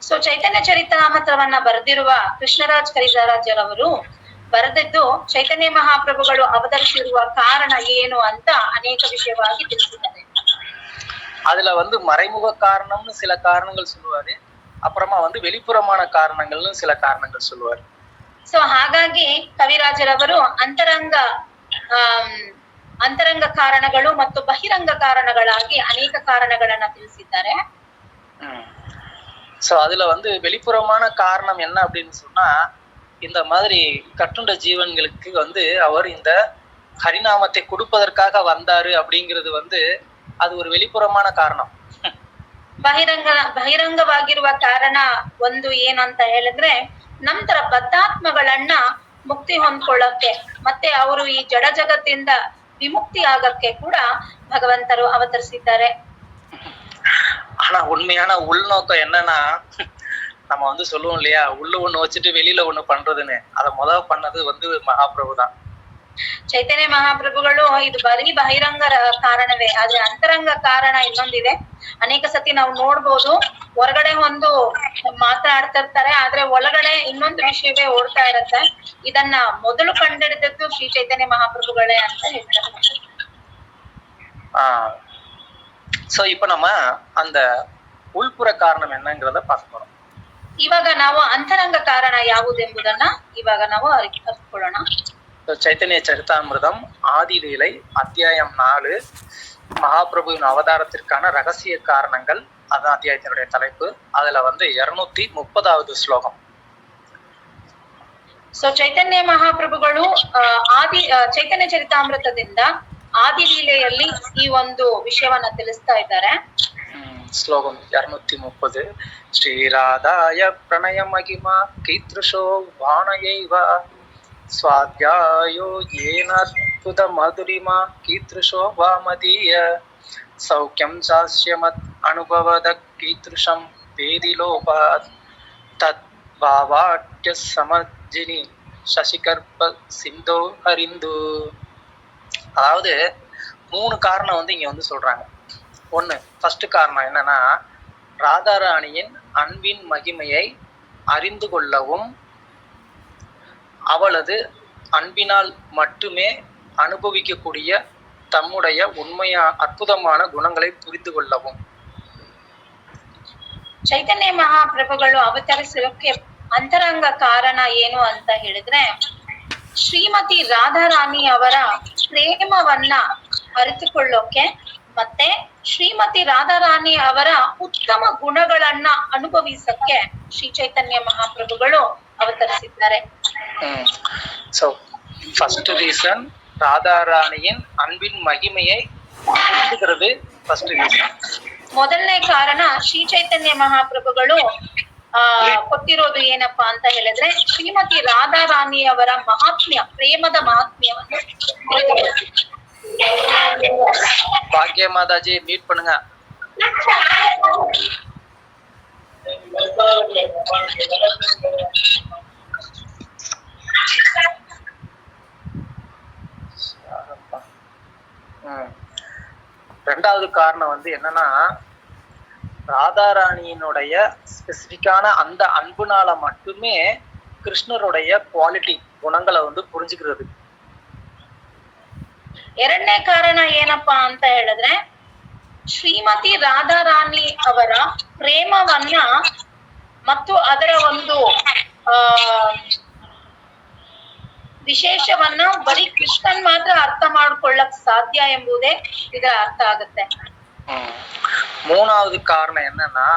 ಸೊ ಚೈತನ್ಯ ಚರಿತಾಮೃತವನ್ನ ಬರೆದಿರುವ ಕೃಷ್ಣರಾಜ್ ಕರಿರಾಜರ್ ಅವರು ಬರೆದಿದ್ದು ಚೈತನ್ಯ ಮಹಾಪ್ರಭುಗಳು ಅವತರಿಸಿರುವ ಕಾರಣ ಏನು ಅಂತ ಅನೇಕ ವಿಷಯವಾಗಿ ತಿಳಿಸಿದ್ದಾರೆ. அதுல வந்து மறைமுக காரணம்னு சில காரணங்கள் சொல்லுவாரு, அப்புறமா வந்து வெளிப்புறமான காரணங்கள்னு சில காரணங்கள் சொல்லுவாரு. ಸೊ ಹಾಗಾಗಿ ಕವಿರಾಜರವರು ಅಂತರಂಗ ಕಾರಣಗಳು ಮತ್ತು ಬಹಿರಂಗ ಕಾರಣಗಳಾಗಿ ಅನೇಕ ಕಾರಣಗಳನ್ನ ತಿಳಿಸಿದ್ದಾರೆ. சோ அதுல வந்து வெளிப்புறமான காரணம் என்ன அப்படின்னு சொன்னா, இந்த மாதிரி கட்டுண்ட ஜீவன்களுக்கு வந்து அவர் இந்த ஹரிநாமத்தை கொடுப்பதற்காக வந்தாரு அப்படிங்கிறது வந்து அது ஒரு வெளிப்புறமான காரணம். ಬಹಿರಂಗವಾಗಿರುವ ಕಾರಣ ಒಂದು ಏನಂತ ಹೇಳಿದ್ರೆ, ನಂತರ ಬದ್ಧಾತ್ಮಗಳನ್ನ ಮುಕ್ತಿ ಹೊಂದ್ಕೊಳ್ಳಕ್ಕೆ ಮತ್ತೆ ಅವರು ಈ ಜಡ ಜಗತ್ತಿಂದ ವಿಮುಕ್ತಿ ಆಗಕ್ಕೆ ಕೂಡ ಭಗವಂತರು ಅವತರಿಸಿದ್ದಾರೆ. ஆனா உண்மையான உள்நோக்கம் என்னன்னா, நம்ம வந்து சொல்லுவோம் இல்லையா, உள்ள ஒண்ணு வச்சுட்டு வெளியில ஒண்ணு பண்றதுன்னு, அத முதல் பண்ணது வந்து மகாபிரபு தான். ಚೈತನ್ಯ ಮಹಾಪ್ರಭುಗಳು ಇದು ಬರೀ ಬಹಿರಂಗ ಕಾರಣವೇ, ಆದ್ರೆ ಅಂತರಂಗ ಕಾರಣ ಇನ್ನೊಂದಿದೆ. ಅನೇಕ ಸತಿ ನಾವು ನೋಡ್ಬೋದು, ಹೊರಗಡೆ ಒಂದು ಮಾತನಾಡ್ತಿರ್ತಾರೆ, ಆದ್ರೆ ಒಳಗಡೆ ಇನ್ನೊಂದು ವಿಷಯವೇ ಓಡ್ತಾ ಇರತ್ತೆ. ಇದನ್ನ ಮೊದಲು ಕಂಡಿಡಿದದ್ದು ಶ್ರೀ ಚೈತನ್ಯ ಮಹಾಪ್ರಭುಗಳೇ ಅಂತ ಹೇಳ್ತಾರೆ. சோ இப்ப நம்ம அந்த ಉಳ್ಪುರ ಕಾರಣ என்னங்கிறத பார்க்க போறோம். ಇವಾಗ ನಾವು ಅಂತರಂಗ ಕಾರಣ ಯಾವುದೆಂಬುದನ್ನ ಇವಾಗ ನಾವು ಅರಿತುಕೊಳ್ಳೋಣ. சைத்தன்ய சரிதாமிர்தம் ஆதி லீலை அத்தியாயம் 4 மகாபிரபுவின் அவதாரத்திற்கான ரகசிய காரணங்கள், அதான் அத்தியாயத்தினுடைய தலைப்பு. அதுல வந்து 230வது ஸ்லோகம். ಸೊ ಚೈತನ್ಯ ಮಹಾಪ್ರಭುಗಳು ಚೈತನ್ಯ ಚರಿತಾಮೃತದಿಂದ ಆದಿ ಲೀಲೆಯಲ್ಲಿ ಈ ಒಂದು ವಿಷಯವನ್ನ ತಿಳಿಸ್ತಾ ಇದ್ದಾರೆ. ஸ்லோகம் 230. ஸ்ரீராதாய பிரணய மகிமா கீத்ருஷோ வாணயைவ ஸ்வாத்யாயோ ஏனாத்புத மதுரிமா கீத்ருஷோ வாமதீய சௌக்கியம் சாஸ்யமத் அனுபவத கீத்ருஷம் வேதிலோபாத் தத் பாவாட்ய சமஜினி சசிகர்ப சிந்தோ ஹரிந்து. அதாவது 3 காரணம் வந்து இங்க வந்து சொல்றாங்க. ஒண்ணு, ஃபர்ஸ்ட் காரணம் என்னன்னா, ராதாராணியின் அன்பின் மகிமையை அறிந்து கொள்ளவும் அவளது அன்பினால் மட்டுமே அனுபவிக்கக்கூடிய தம்முடைய அற்புதமான குணங்களை புரிந்து கொள்ளவும். ಚೈತನ್ಯ ಮಹಾಪ್ರಭುಗಳು ಅವತರಿಸೋಕೆ ಅಂತರಂಗ ಕಾರಣ ಏನು ಅಂತ ಹೇಳಿದ್ರೆ, ಶ್ರೀಮತಿ ರಾಧಾರಾಣಿ ಅವರ ಪ್ರೇಮವನ್ನ ಅರಿತುಕೊಳ್ಳೋಕೆ ಮತ್ತೆ ಶ್ರೀಮತಿ ರಾಧಾರಾಣಿ ಅವರ ಉತ್ತಮ ಗುಣಗಳನ್ನ ಅನುಭವಿಸಕ್ಕೆ ಶ್ರೀ ಚೈತನ್ಯ ಮಹಾಪ್ರಭುಗಳು ಅವತರಿಸಿದ್ದಾರೆ. So first reason, ராதாராணியின் அன்பின் மகிமையை புரிந்துகிறது first reason. ಮೊದಲನೇ ಕಾರಣ ಶ್ರೀ ಚೈತನ್ಯ ಮಹಾಪ್ರಭುಗಳು ಕೊಟ್ಟಿರೋದು ಏನಪ್ಪಾ ಅಂತ ಹೇಳಿದ್ರೆ, ಶ್ರೀಮತಿ ರಾಧಾರಾಣಿ ಅವರ ಮಹಾತ್ಮ್ಯ, ಪ್ರೇಮದ ಮಹಾತ್ಮ್ಯವನ್ನು பாக்ய மாதாஜி மீட் பண்ணுங்க. ரெண்டாவது காரணம் வந்து என்னன்னா, ராதாராணியினுடைய ஸ்பெசிபிக்கான அந்த அன்புனால மட்டுமே கிருஷ்ணருடைய குவாலிட்டி குணங்களை வந்து புரிஞ்சுக்கிறது. ಎರಡನೇ ಕಾರಣ ಏನಪ್ಪಾ ಅಂತ ಹೇಳಿದ್ರೆ, ಶ್ರೀಮತಿ ರಾಧಾರಾಣಿ ಅವರ ಪ್ರೇಮವನ್ನ ಮತ್ತು ಅದರ ಒಂದು ವಿಶೇಷವನ್ನ ಬರೀ ಕೃಷ್ಣನ್ ಮಾತ್ರ ಅರ್ಥ ಮಾಡ್ಕೊಳ್ಳಕ್ ಸಾಧ್ಯ ಎಂಬುದೇ ಇದರ ಅರ್ಥ ಆಗುತ್ತೆ. மூணாவது காரணம் என்னன்னா,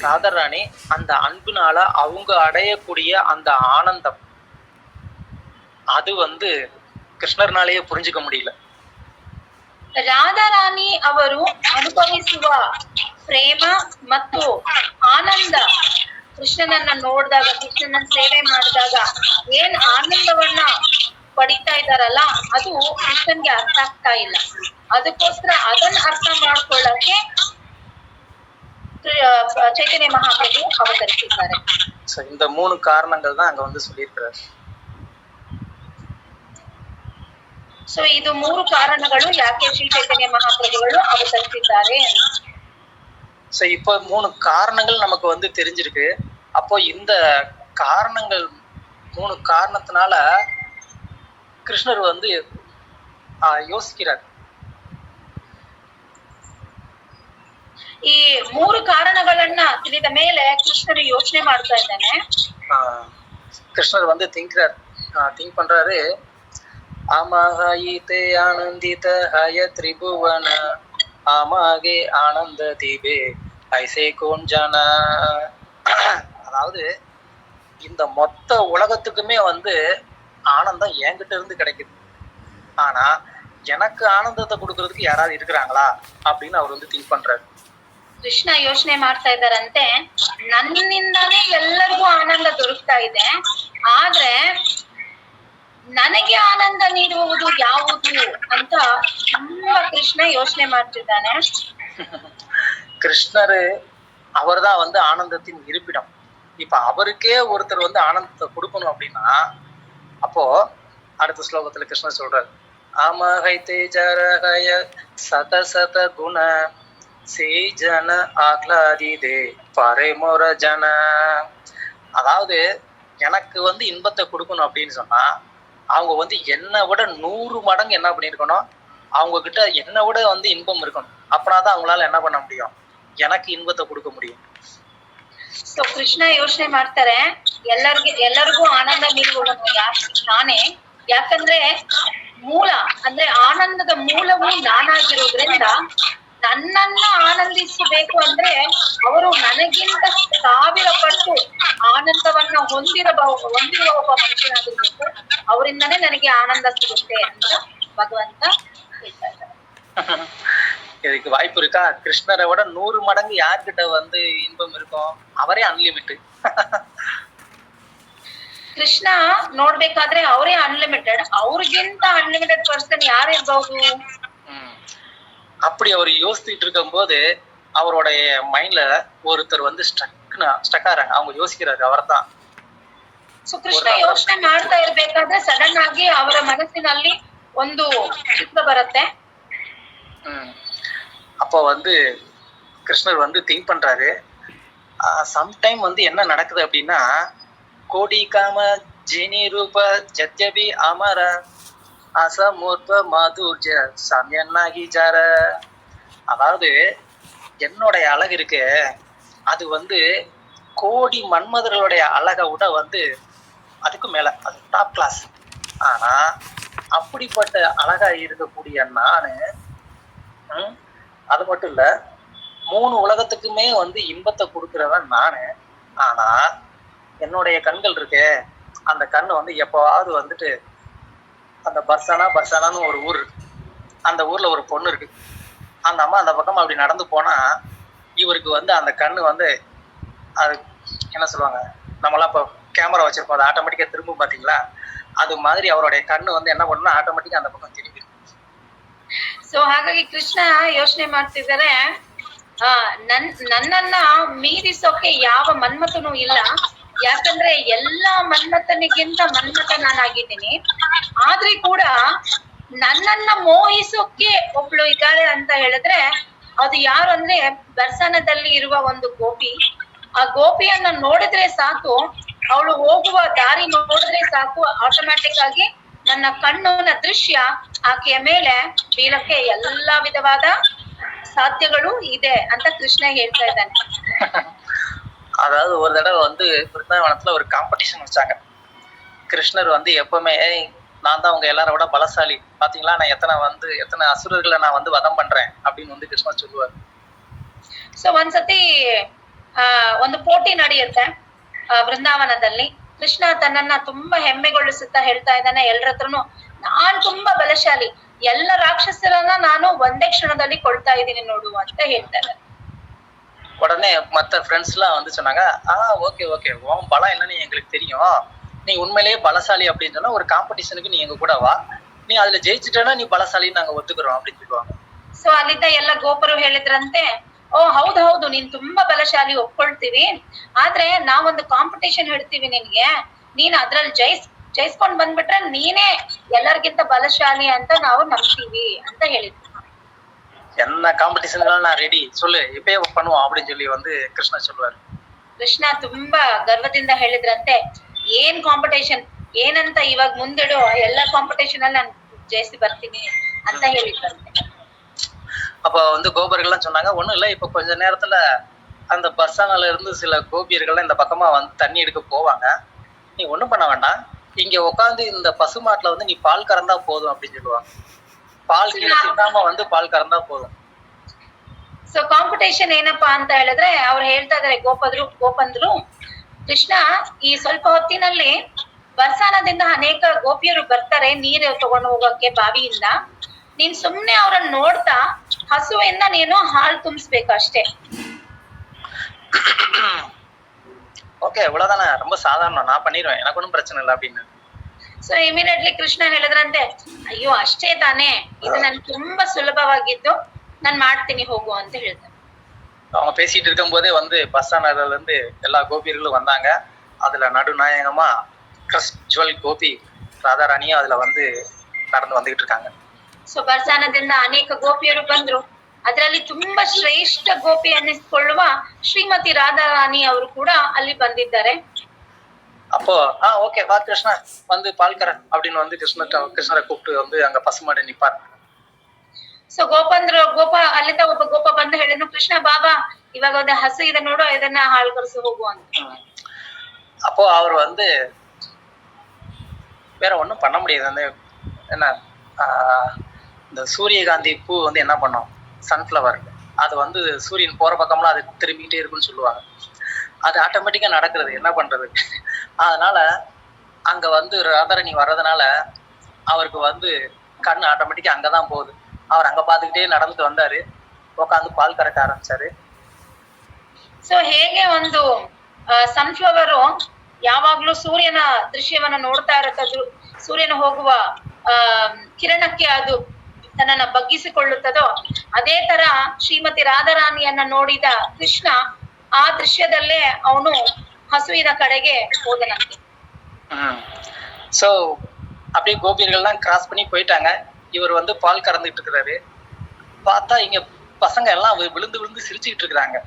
ராதாராணி அந்த அன்புனால அவங்க அடையக்கூடிய அந்த ஆனந்தம் அது வந்து ಕೃಷ್ಣರ್ನಾಳೆಯೇ ಪುರಿಂಜಿಕ முடியல. ರಾಧಾರಾಣಿ ಅವರು ಅನುಭವಿಸುವ ಪ್ರೇಮ ಮತ್ತು ಆನಂದ, ಕೃಷ್ಣನನ್ನ ನೋಡಿದಾಗ, ಕೃಷ್ಣನ ಸೇವೆ ಮಾಡಿದಾಗ ಏನ್ ಆನಂದವನ್ನ ಪಡಿತಾ ಇದ್ದಾರಲ್ಲ, ಅದು ಕೃಷ್ಣನ್ಗೆ ಅರ್ಥ ಆಗ್ತಾ ಇಲ್ಲ. ಅದಕ್ಕೋಸ್ಕರ ಅದನ್ನ ಅರ್ಥ ಮಾಡ್ಕೊಳ್ಳಕ್ಕೆ ಚೈತನ್ಯ ಮಹಾಪ್ರಭು ಅವತರಿಸಿದ್ದಾರೆ. இந்த 3 காரணங்கள் தான் அங்க வந்து சொல்லியிருக்கிறார். ಸೊ ಇದು 3 ಕಾರಣಗಳು ಯಾಕೆ ಶ್ರೀ ಚೈತನ್ಯ ಮಹಾಪ್ರಭುಗಳು ಅವತರಿಸಿದ್ದಾರೆ. ಸೊ இப்போ 3 காரணங்கள் நமக்கு வந்து தெரிஞ்சிருக்கு. அப்போ இந்த காரணங்கள் 3 காரணத்தினால கிருஷ்ணர் வந்து யோசிக்கிறார். ಈ 3 ಕಾರಣಗಳನ್ನ ತಿಳಿದ ಮೇಲೆ ಕೃಷ್ಣರು ಯೋಚನೆ ಮಾಡ್ತಾ ಇದ್ದಾನೆ. கிருஷ்ணர் வந்து திங்க் பண்றாரு. அமஹயிதே ஆனந்தித ஹய திரிபுவன ஆமாகே ஆனந்த தீபே ஐசே கோஞ்சன. அதாவது இந்த மொத்த உலகத்துக்குமே வந்து ஆனந்தம் என்கிட்ட இருந்து கிடைக்குது. ஆனா எனக்கு ஆனந்தத்தை கொடுக்கறதுக்கு யாராவது இருக்கிறாங்களா அப்படின்னு அவர் வந்து திங்க் பண்றாரு. ಕೃಷ್ಣ ಯೋಚನೆ ಮಾಡ್ತಾ ಇದ್ದಾರಂತೆ, ನನ್ನಿಂದಾನೇ ಎಲ್ಲರಿಗೂ ಆನಂದ ದೊರಕ್ತಾ ಇದೆ, ಆದ್ರೆ ನನಗೆ ಆನಂದ ನೀಡುವುದು ಯಾವುದು ಅಂತ ತುಂಬಾ ಕೃಷ್ಣ ಯೋಚನೆ ಮಾಡ್ತಿದ್ದಾನೆ. கிருஷ்ணரு அவர் தான் வந்து ஆனந்தத்தின் இருப்பிடம். இப்ப அவருக்கே ஒருத்தர் வந்து ஆனந்தத்தை கொடுக்கணும் அப்படின்னா, அப்போ அடுத்த ஸ்லோகத்துல கிருஷ்ணர் சொல்றாரு, அமஹை தேஜரஹய சத சத குண சேஜன ஆக்லாதிதே பரமோர ஜன. அதாவது எனக்கு வந்து இன்பத்தை கொடுக்கணும் அப்படின்னு சொன்னா, அவங்க வந்து என்னை விட 100 மடங்கு என்ன பண்ணிருக்கணும், அவங்க கிட்ட என்னை விட வந்து இன்பம் இருக்கணும். அப்படின்னாதான் அவங்களால என்ன பண்ண முடியும், எனக்கு இன்பத்தை கொடுக்க முடியும். ಸೊ ಕೃಷ್ಣ ಯೋಚನೆ ಮಾಡ್ತಾರೆ, ಎಲ್ಲರಿಗೂ ಆನಂದ ನೀಡುವವನು ನಾನೇ. ಯಾಕಂದ್ರೆ ಮೂಲ ಅಂದ್ರೆ ಆನಂದದ ಮೂಲವು ನಾನಾಗಿರೋದ್ರಿಂದ, ನನ್ನನ್ನ ಆನಂದಿಸಬೇಕು ಅಂದ್ರೆ ಅವರು ನನಗಿಂತ 1000 ಪಟ್ಟು ಆನಂದವನ್ನ ಹೊಂದಿರುವ ಒಬ್ಬ ಮನುಷ್ಯನಾಗಿರ್ಬೇಕು. ಅವರಿಂದನೇ ನನಗೆ ಆನಂದ ಸಿಗುತ್ತೆ ಅಂತ ಭಗವಂತ ಹೇಳ್ತಾ ಇದ್ದಾರೆ. இதுக்கு வாய்ப்பு இருக்கா? கிருஷ்ணரை விட 100 மடங்கு யார்கிட்ட வந்து இன்பம் இருக்கும்? ಅವರೇ ಅನ್ಲಿಮಿಟೆಡ್. ಕೃಷ್ಣ ನೋಡ್ಬೇಕಾದ್ರೆ ಅವರೇ ಅನ್ಲಿಮಿಟೆಡ್, ಅವ್ರಿಗಿಂತ ಅನ್ಲಿಮಿಟೆಡ್ ಪರ್ಸನ್ ಯಾರು ಇರ್ಬಹುದು? அப்படி அவர் யோசிச்சுட்டு இருக்கும்போது அவருடைய மைண்ட்ல ஒருத்தர் வந்து ஸ்டக் ஆறாங்க. அவங்க யோசிக்கிறாரு, அவர்தான். ಸೊ ಕೃಷ್ಣ ಯೋಚನೆ ಮಾಡ್ತಾ ಇರ್ಬೇಕಾದ್ರೆ ಸಡನ್ ಆಗಿ ಅವರ ಮನಸ್ಸಿನಲ್ಲಿ ಒಂದು ಚಿತ್ರ ಬರುತ್ತೆ. அப்போ வந்து கிருஷ்ணர் வந்து திங்க் பண்றாரு. சம்டைம் வந்து என்ன நடக்குது அப்படின்னா, கோடி காம ஜினி ரூப ஜத்யபி அமர அசமூர்த்த மாதுர்ஜ சமயன்னாகி ஜார. அதாவது என்னுடைய அழகு இருக்கு, அது வந்து கோடி மன்மதர்களுடைய அழகை விட வந்து அதுக்கு மேல, அது டாப் கிளாஸ். ஆனா அப்படிப்பட்ட அழகா இருக்கக்கூடிய நானு, அது மட்டும் இல்ல, 3 உலகத்துக்குமே வந்து இன்பத்தை கொடுக்கிறவன் நானு. ஆனா என்னுடைய கண்கள் இருக்கு, அந்த கண்ணு வந்து எப்பவாவது வந்துட்டு அந்த பர்சானான்னு ஒரு ஊர் இருக்கு, அந்த ஊர்ல ஒரு பொண்ணு இருக்கு, அந்த அம்மா அந்த பக்கம் அப்படி நடந்து போனா இவருக்கு வந்து அந்த கண்ணு வந்து அது என்ன சொல்லுவாங்க, நம்மளாம் இப்போ கேமரா வச்சிருப்போம், அது ஆட்டோமேட்டிக்கா திரும்பும் பாத்தீங்களா, அது மாதிரி அவருடைய கண்ணு வந்து என்ன பண்ணுன்னா ஆட்டோமேட்டிக்கா அந்த பக்கம் திரும்பி. ಸೊ ಹಾಗಾಗಿ ಕೃಷ್ಣ ಯೋಚನೆ ಮಾಡ್ತಿದ್ದಾರೆ, ನನ್ನನ್ನ ಮೀರಿಸೋಕೆ ಯಾವ ಮನ್ಮಥನೂ ಇಲ್ಲ, ಯಾಕಂದ್ರೆ ಎಲ್ಲಾ ಮನ್ಮಥನಿಗಿಂತ ಮನ್ಮಥ ನಾನಾಗಿದ್ದೀನಿ. ಆದ್ರೆ ಕೂಡ ನನ್ನನ್ನ ಮೋಹಿಸೋಕೆ ಒಬ್ಳು ಇದ್ದಾಳೆ ಅಂತ ಹೇಳಿದ್ರೆ ಅದು ಯಾರು ಅಂದ್ರೆ ಬರ್ಸಾನದಲ್ಲಿ ಇರುವ ಒಂದು ಗೋಪಿ. ಆ ಗೋಪಿಯನ್ನ ನೋಡಿದ್ರೆ ಸಾಕು, ಅವಳು ಹೋಗುವ ದಾರಿ ನೋಡಿದ್ರೆ ಸಾಕು, ಆಟೋಮ್ಯಾಟಿಕ್ ಆಗಿ ನನ್ನ ಕಣ್ಣಿನ ದೃಶ್ಯ ಆಕೆಯ ಮೇಲೆ ಬೀಳಕ್ಕೆ ಎಲ್ಲಾ ವಿಧವಾದ ಸಾಧ್ಯಗಳು ಇದೆ ಅಂತ ಕೃಷ್ಣ ಹೇಳ್ತಾ ಇದ್ದಾನೆ. அதாவது ஒரு தடவை வந்து பிருந்தாவனத்துல ஒரு காம்படிஷன் வச்சாங்க. கிருஷ்ணர் வந்து எப்பவுமே நான் தான் உங்க எல்லாரோட பலசாலி, பாத்தீங்களா நான் எத்தனை அசுரர்களை நான் வந்து வதம் பண்றேன் அப்படின்னு வந்து கிருஷ்ணர் சொல்லுவார். ಸೊ ಒಂದ್ಸತಿ ಒಂದು ಪೋಟಿ ನಡೆಯುತ್ತೆ ವೃಂದಾವನದಲ್ಲಿ. ಕೃಷ್ಣ ತನ್ನನ್ನ ತುಂಬಾ ಹೆಮ್ಮೆಗೊಳಿಸುತ್ತಾ ಹೇಳ್ತಾ ಇದ್ದಾನೆ ಎಲ್ರ ಹತ್ರನು, ನಾನ್ ತುಂಬಾ ಬಲಶಾಲಿ, ಎಲ್ಲ ರಾಕ್ಷಸರನ್ನ ನಾನು ಒಂದೇ ಕ್ಷಣದಲ್ಲಿ ಕೊಳ್ತಾ ಇದ್ದೀನಿ ನೋಡು ಅಂತ ಹೇಳ್ತಾರೆ. உடனே மற்ற ஃப்ரெண்ட்ஸ் எல்லாம் வந்து சொன்னாங்க, ஓகே உன் பலம் என்னன்னு எங்களுக்கு தெரியும், நீ உண்மையிலேயே பலசாலி அப்படின்னு சொன்னா ஒரு காம்படிஷனுக்கு நீ எங்க கூட வா, நீ அதுல ஜெயிச்சுட்டேன்னா நீ பலசாலின்னு நாங்க ஒத்துக்கிறோம் அப்படின்னு சொல்லுவாங்க. ಸೊ ಅಲ್ಲಿದ್ದ ಎಲ್ಲ ಗೋಪರು ಹೇಳಿದ್ರಂತೆ, ಓ ಹೌದು ನೀನ್ ತುಂಬಾ ಬಲಶಾಲಿ, ಒಪ್ಕೊಳ್ತೀವಿ, ಆದ್ರೆ ನಾವೊಂದು ಕಾಂಪಿಟೇಷನ್ ಹಿಡ್ತೀವಿ ನಿನ್ಗೆ, ನೀನ್ ಅದ್ರಲ್ಲಿ ಜಯಿಸ್ಕೊಂಡ್ ಬಂದ್ಬಿಟ್ರೆ ನೀನೇ ಎಲ್ಲರಿಗಿಂತ ಬಲಶಾಲಿ ಅಂತ ನಾವು ನಂಬ್ತೀವಿ ಅಂತ ಹೇಳಿದ್ರು. என்ன காம்படிஷன்லாம் நான் ரெடி, சொல்லு இப்பயே பண்ணுவோம் அப்படின்னு சொல்லி வந்து கிருஷ்ணா சொல்லுவாரு. ಕೃಷ್ಣ ತುಂಬಾ ಗರ್ವದಿಂದ ಹೇಳಿದ್ರಂತೆ, ಏನ್ ಕಾಂಪಿಟೇಷನ್ ಏನಂತ ಇವಾಗ ಮುಂದಿಡು, ಎಲ್ಲಾ ಕಾಂಪಿಟೇಷನ್ ಅಲ್ಲಿ ನಾನು ಜಯಿಸಿ ಬರ್ತೀನಿ ಅಂತ ಹೇಳಿದ್ರಂತೆ. அப்ப வந்து கோபர்கள்லாம் சொன்னாங்க, ஒண்ணும் இல்ல, இப்ப கொஞ்ச நேரத்துல அந்த பர்சானால இருந்து சில கோபியர்கள் இந்த பக்கமா வந்து தண்ணி எடுக்க போவாங்க, நீ ஒண்ணும் பண்ண வேண்டாம், இங்க உட்காந்து இந்த பசுமாட்டுல வந்து நீ பால் கறந்தா போதும் அப்படின்னு சொல்லுவாங்க. பால் சிந்தாம வந்து பால் கறந்தா போதும். ಸೊ ಕಾಂಪಿಟೇಷನ್ ಏನಪ್ಪಾ ಅಂತ ಹೇಳಿದ್ರೆ ಅವ್ರು ಹೇಳ್ತಾ ಇದಾರೆ ಗೋಪಂದ್ರು, ಕೃಷ್ಣ ಈ ಸ್ವಲ್ಪ ಹೊತ್ತಿನಲ್ಲಿ ಬರ್ಸಾನದಿಂದ ಅನೇಕ ಗೋಪಿಯರು ಬರ್ತಾರೆ ನೀರು ತಗೊಂಡು ಹೋಗಕ್ಕೆ ಬಾವಿಯಿಂದ, ನೀನ್ ಸುಮ್ನೆ ಅವ್ರನ್ನ ನೋಡ್ತಾ ಹಸುವಿಂದ ನೀನು ಹಾಲು ತುಂಬಿಸ್ಬೇಕು ಅಷ್ಟೇ. ஓகே இவ்வளவுதானே, ரொம்ப சாதாரணம், நான் பண்ணிடுவேன், எனக்கு ஒன்றும் பிரச்சனை இல்லை அப்படின்னு. ಸೊ ಇಮಿಡಿಯೇಟ್ಲಿ ಕೃಷ್ಣ ಹೇಳಿದ್ರಂತೆ, ಅಯ್ಯೋ ಅಷ್ಟೇ ತಾನೇ, ಇದು ನನ್ ತುಂಬಾ ಸುಲಭವಾಗಿದ್ದು ನಾನ್ ಮಾಡ್ತೀನಿ ಹೋಗು ಅಂತ ಹೇಳ್ತಾರೆ. அவங்க பேசிட்டு இருக்கும் போதே வந்து பர்சானால இருந்து எல்லா கோபியர்களும் வந்தாங்க. அதுல நடுநாயகமா கிறிஸ்டுவல் கோபி ராதாராணியும் அதுல வந்து நடந்து வந்துகிட்டு இருக்காங்க. ಸೊ ಬರ್ಸಾನದಿಂದ ಅನೇಕ ಗೋಪಿಯರು ಬಂದ್ರು, ಅದರಲ್ಲಿ ತುಂಬಾ ಶ್ರೇಷ್ಠ ಗೋಪಿ ಅನ್ನಿಸ್ಕೊಳ್ಳುವ ಶ್ರೀಮತಿ ರಾಧಾರಾಣಿ ಅವರು ಕೂಡ ಅಲ್ಲಿ ಬಂದಿದ್ದಾರೆ. அப்போ ஓகே வா கிருஷ்ணா வந்து பால்கர அப்படின்னு வந்து கிருஷ்ணரை கூப்பிட்டு வந்து அங்க பசுமாடு நிப்பாரு. ಸೊ ಗೋಪ ಅಲ್ಲಿಂದ ಒಬ್ಬ ಗೋಪ ಬಂದು ಹೇಳಿದ್ರು, ಕೃಷ್ಣ ಬಾಬಾ ಇವಾಗ ಒಂದು ಹಸು ಇದೆ ನೋಡು, ಇದನ್ನ ಹಾಳು ಕರೆಸಿ ಹೋಗು ಅಂತ. அப்போ அவர் வந்து வேற ஒண்ணும் பண்ண முடியாது. அந்த என்ன இந்த சூரியகாந்தி பூ வந்து என்ன பண்ணும், சன்ஃபிளவர், அது வந்து சூரியன் போற பக்கம்லாம் அது திரும்பிக்கிட்டே இருக்குன்னு சொல்லுவாங்க. அது ஆட்டோமேட்டிக்கா நடக்கிறது, என்ன பண்றது. அதனால அங்க வந்து ராதாராணி வர்றதுனால அவருக்கு வந்து கண்ணு ஆட்டோமேட்டிக்கா அங்கதான் போகுது. அவர் அங்க பாத்துக்கிட்டே நடந்துட்டு வந்தாரு. ಉட்காந்து ಪಾಲ್ ಕರಕ ಆರಂಭಿಸಾரு. ಸೊ ಹೇಗೆ ಒಂದು ಸನ್ಫ್ಲವರು ಯಾವಾಗ್ಲೂ ಸೂರ್ಯನ ದೃಶ್ಯವನ್ನ ನೋಡ್ತಾ ಇರುತ್ತದು, ಸೂರ್ಯನ ಹೋಗುವ ಕಿರಣಕ್ಕೆ ಅದು ತನ್ನನ್ನ ಬಗ್ಗಿಸಿಕೊಳ್ಳುತ್ತದೋ, ಅದೇ ತರ ಶ್ರೀಮತಿ ರಾಧಾರಾಣಿಯನ್ನ ನೋಡಿದ ಕೃಷ್ಣ ಆ ದೃಶ್ಯದಲ್ಲೇ ಅವನು ಹಸುವಿನ ಕಡೆಗೆ ಹೋದನಂತೆ. சோ அப்படியே கோபியர்கள்லாம் கிராஸ் பண்ணி போயிட்டாங்க. இவர் வந்து பால் கறந்துட்டு இருக்கிறாரு. பார்த்தா இங்க பசங்க எல்லாம் விழுந்து விழுந்து சிரிச்சுக்கிட்டு இருக்கிறாங்க.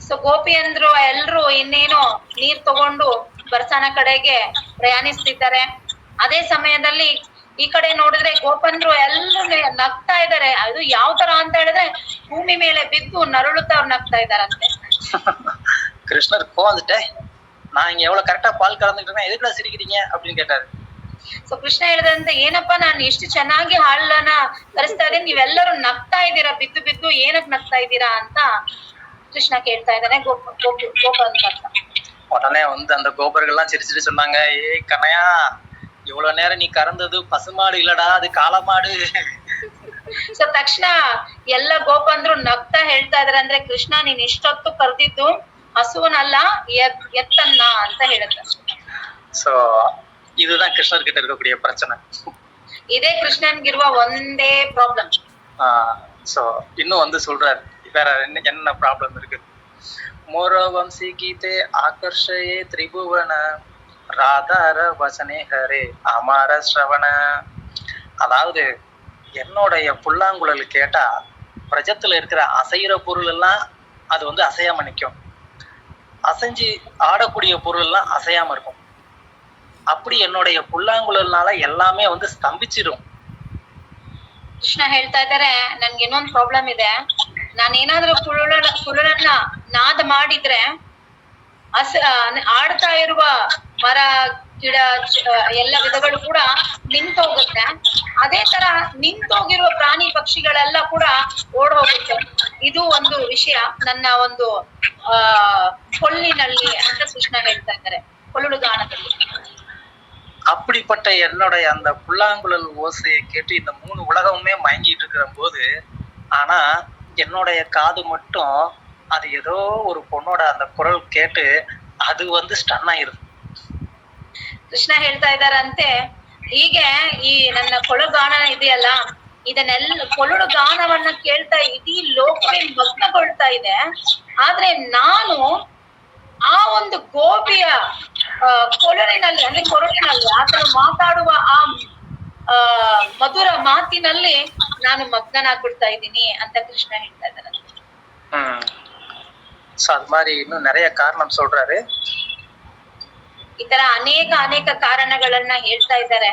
ಸೊ ಗೋಪಿಯಂದ್ರು ಎಲ್ರು ಇನ್ನೇನು ನೀರ್ ತಗೊಂಡು ಬರ್ಸಾನ ಕಡೆಗೆ ಪ್ರಯಾಣಿಸ್ತಿದ್ದಾರೆ. ಅದೇ ಸಮಯದಲ್ಲಿ ಈ ಕಡೆ ನೋಡಿದ್ರೆ ಗೋಪಂದ್ರು ಎಲ್ಲರೂ ನಗ್ತಾ ಇದ್ದಾರೆ. ಅದು ಯಾವ ತರ ಅಂತ ಹೇಳಿದ್ರೆ ಭೂಮಿ ಮೇಲೆ ಬಿದ್ದು ನರಳುತ್ತಾ ಅವ್ರು ನಗ್ತಾ ಇದಾರಂತೆ. கிருஷ்ணர் கோவந்துட்டே, நான் இங்க எவ்வளவு கரெக்டா பால் கறந்துட்டு இருக்கேன், எதுக்குடா சிரிக்கிறீங்க அப்படின்னு கேட்டாரு. ಸೊ ಕೃಷ್ಣ ಹೇಳಿದಂತೆ, ಏನಪ್ಪಾ ನಾನು ಎಷ್ಟು ಚೆನ್ನಾಗಿ ಹಾಲನ್ನ ಕರೆಸ್ತಾ ಇದ್ದೀನಿ, ನೀವೆಲ್ಲರೂ ನಗ್ತಾ ಇದ್ದೀರಾ, ಬಿದ್ದು ಬಿದ್ದು ಏನಕ್ ನಗ್ತಾ ಇದ್ದೀರಾ ಅಂತ கிருஷ்ணா கேட்டா இதானே கோபன் பார்த்தா. உடனே வந்து அந்த கோபர்கள்லாம் சிரிச்சிட்டு சொன்னாங்க, ஏய் கண்ணையா, இவ்வளவு நேரம் நீ கறந்தது பசுமாடு இல்லடா, அது காளமாடு. ಸೊ ತಕ್ಷಣ ಎಲ್ಲ ಗೋಪಂದ್ರು ನಗ್ತಾ ಹೇಳ್ತಾ ಇದಾರೆ, ಅಂದ್ರೆ ಕೃಷ್ಣ ನೀನ್ ಇಷ್ಟೊತ್ತು ಕರೆದಿದ್ದು ಹಸುವನಲ್ಲ ಎತ್ತನ್ನ ಅಂತ ಹೇಳುತ್ತೆ. சோ இதுதான் கிருஷ்ணர் கிட்ட இருக்கக்கூடிய பிரச்சனை. ಇದೇ ಕೃಷ್ಣನ್ಗಿರುವ ಒಂದೇ ಪ್ರಾಬ್ಲಮ್. சோ இன்னும் வந்து சொல்றாரு வேற என்ன ப்ராப்ளம் இருக்கு. மோரவம்சி கீதே ஆகர்ஷயே திரிபுவன ராதார வசனே ஹரே அமர ஸ்ரவண. அதாவது என்னுடைய புல்லாங்குழல் கேட்டா பிரஜத்துல இருக்கிற அசைகிற பொருள் எல்லாம் அது வந்து அசையாம நிற்கும், அசைஞ்சு ஆடக்கூடிய பொருள் எல்லாம் அசையாம இருக்கும். அப்படி என்னுடைய புல்லாங்குழல்னால எல்லாமே வந்து ஸ்தம்பிச்சிடும். ಕೃಷ್ಣ ಹೇಳ್ತಾ ಇದಾರೆ, ನನ್ಗೆ ಇನ್ನೊಂದ್ ಪ್ರಾಬ್ಲಮ್ ಇದೆ, ನಾನೇನಾದ್ರೂ ಕುರುಳನ್ನ ನಾದ ಮಾಡಿದ್ರೆ ಆಡ್ತಾ ಇರುವ ಮರ ಗಿಡ ಎಲ್ಲ ವಿಧಗಳು ಕೂಡ ನಿಂತೋಗುತ್ತೆ. ಅದೇ ತರ ನಿಂತೋಗಿರುವ ಪ್ರಾಣಿ ಪಕ್ಷಿಗಳೆಲ್ಲ ಕೂಡ ಓಡ್ ಹೋಗುತ್ತೆ. ಇದು ಒಂದು ವಿಷಯ ನನ್ನ ಒಂದು ಕೊಲ್ಲಿನಲ್ಲಿ ಅಂತ ಕೃಷ್ಣ ಹೇಳ್ತಾ ಇದ್ದಾರೆ, ಕೊಲ್ಲುಳು ಗಾನದಲ್ಲಿ. அப்படிப்பட்ட என்னுடைய அந்த புல்லாங்குழல் ஓசையை கேட்டு இந்த 3 உலகமுமே மயங்கிட்டு இருக்கிற போது, ஆனா என்னுடைய காது மட்டும் அது ஏதோ ஒரு பொண்ணோட அந்த குரல் கேட்டு அது வந்து ஸ்டன் ஆயிருது. ಕೃಷ್ಣ ಹೇಳ್ತಾ ಇದ್ದಾರಂತೆ, ಹೀಗೆ ಈ ನನ್ನ ಕೊಳಗಾನ ಇದೆಯಲ್ಲ, ಇದನ್ನೆಲ್ಲ ಕೊಳಲು ಗಾನವನ್ನ ಕೇಳ್ತಾ ಇಡೀ ಲೋಕವೇ ಮಗ್ನಗೊಳ್ತಾ ಇದೆ. ಆದ್ರೆ ನಾನು ಆ ಒಂದು ಗೋಪಿಯ ಕೊಳಲಿನಲ್ಲಿ ಅಂದ್ರೆ ಕೊರಳಿನಲ್ಲಿ ಆತನು ಮಾತಾಡುವ ಆ ಮಧುರ ಮಾತಿನಲ್ಲಿ ನಾನು ಮಗ್ನನಾಗ್ಬಿಡ್ತಾ ಇದ್ದೀನಿ ಅಂತ ಕೃಷ್ಣ ಹೇಳ್ತಾ ಇದ್ದಾರೆ. அது மாதிரி இன்னும் நிறைய காரணம் சொல்றாரு. ಈ ತರ ಅನೇಕ ಕಾರಣಗಳನ್ನ ಹೇಳ್ತಾ ಇದ್ದಾರೆ.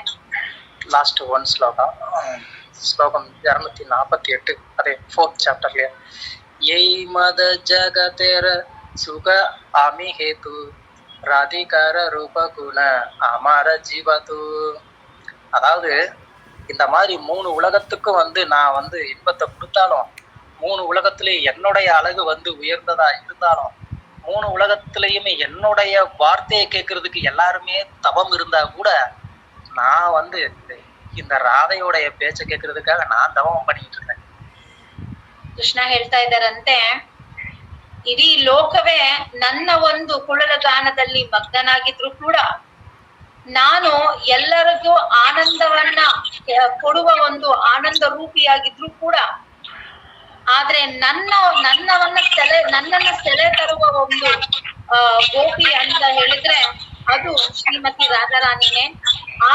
ಲಾಸ್ಟ್ ಒನ್ ಶ್ಲೋಕಂ 248 ಅದೇ 4th ಚಾಪ್ಟರ್ಲಿ, ಯೈ ಮದ ಜಗತೆರ ಸುಖ ಆಮಿ ಹೇತು ராதிகார ரூப குண அமர ஜீவது. அதாவது இந்த மாதிரி 3 உலகத்துக்கும் வந்து நான் வந்து இன்பத்தை கொடுத்தாலும், 3 உலகத்திலே என்னுடைய அழகு வந்து உயர்ந்ததா இருந்தாலும், 3 உலகத்திலையுமே என்னுடைய வார்த்தையை கேட்கறதுக்கு எல்லாருமே தவம் இருந்தா கூட, நான் வந்து இந்த ராதையோடைய பேச்சை கேட்கறதுக்காக நான் தவம் பண்ணிட்டு இருக்கேன். ಕೃಷ್ಣ ಹೇಳ್ತಾ ಇದ್ದಾರಂತೆ, ಇಡೀ ಲೋಕವೇ ನನ್ನ ಒಂದು ಕುಳಲ ಗಾನದಲ್ಲಿ ಮಗ್ನನಾಗಿದ್ರು ಕೂಡ, ನಾನು ಎಲ್ಲರಿಗೂ ಆನಂದವನ್ನ ಕೊಡುವ ಒಂದು ಆನಂದ ರೂಪಿಯಾಗಿದ್ರು ಕೂಡ, ಆದ್ರೆ ನನ್ನನ್ನ ಸೆಳೆ ತರುವ ಒಂದು ಗೋಪಿ ಅಂತ ಹೇಳಿದ್ರೆ ಅದು ಶ್ರೀಮತಿ ರಾಧಾರಾಣಿನೇ.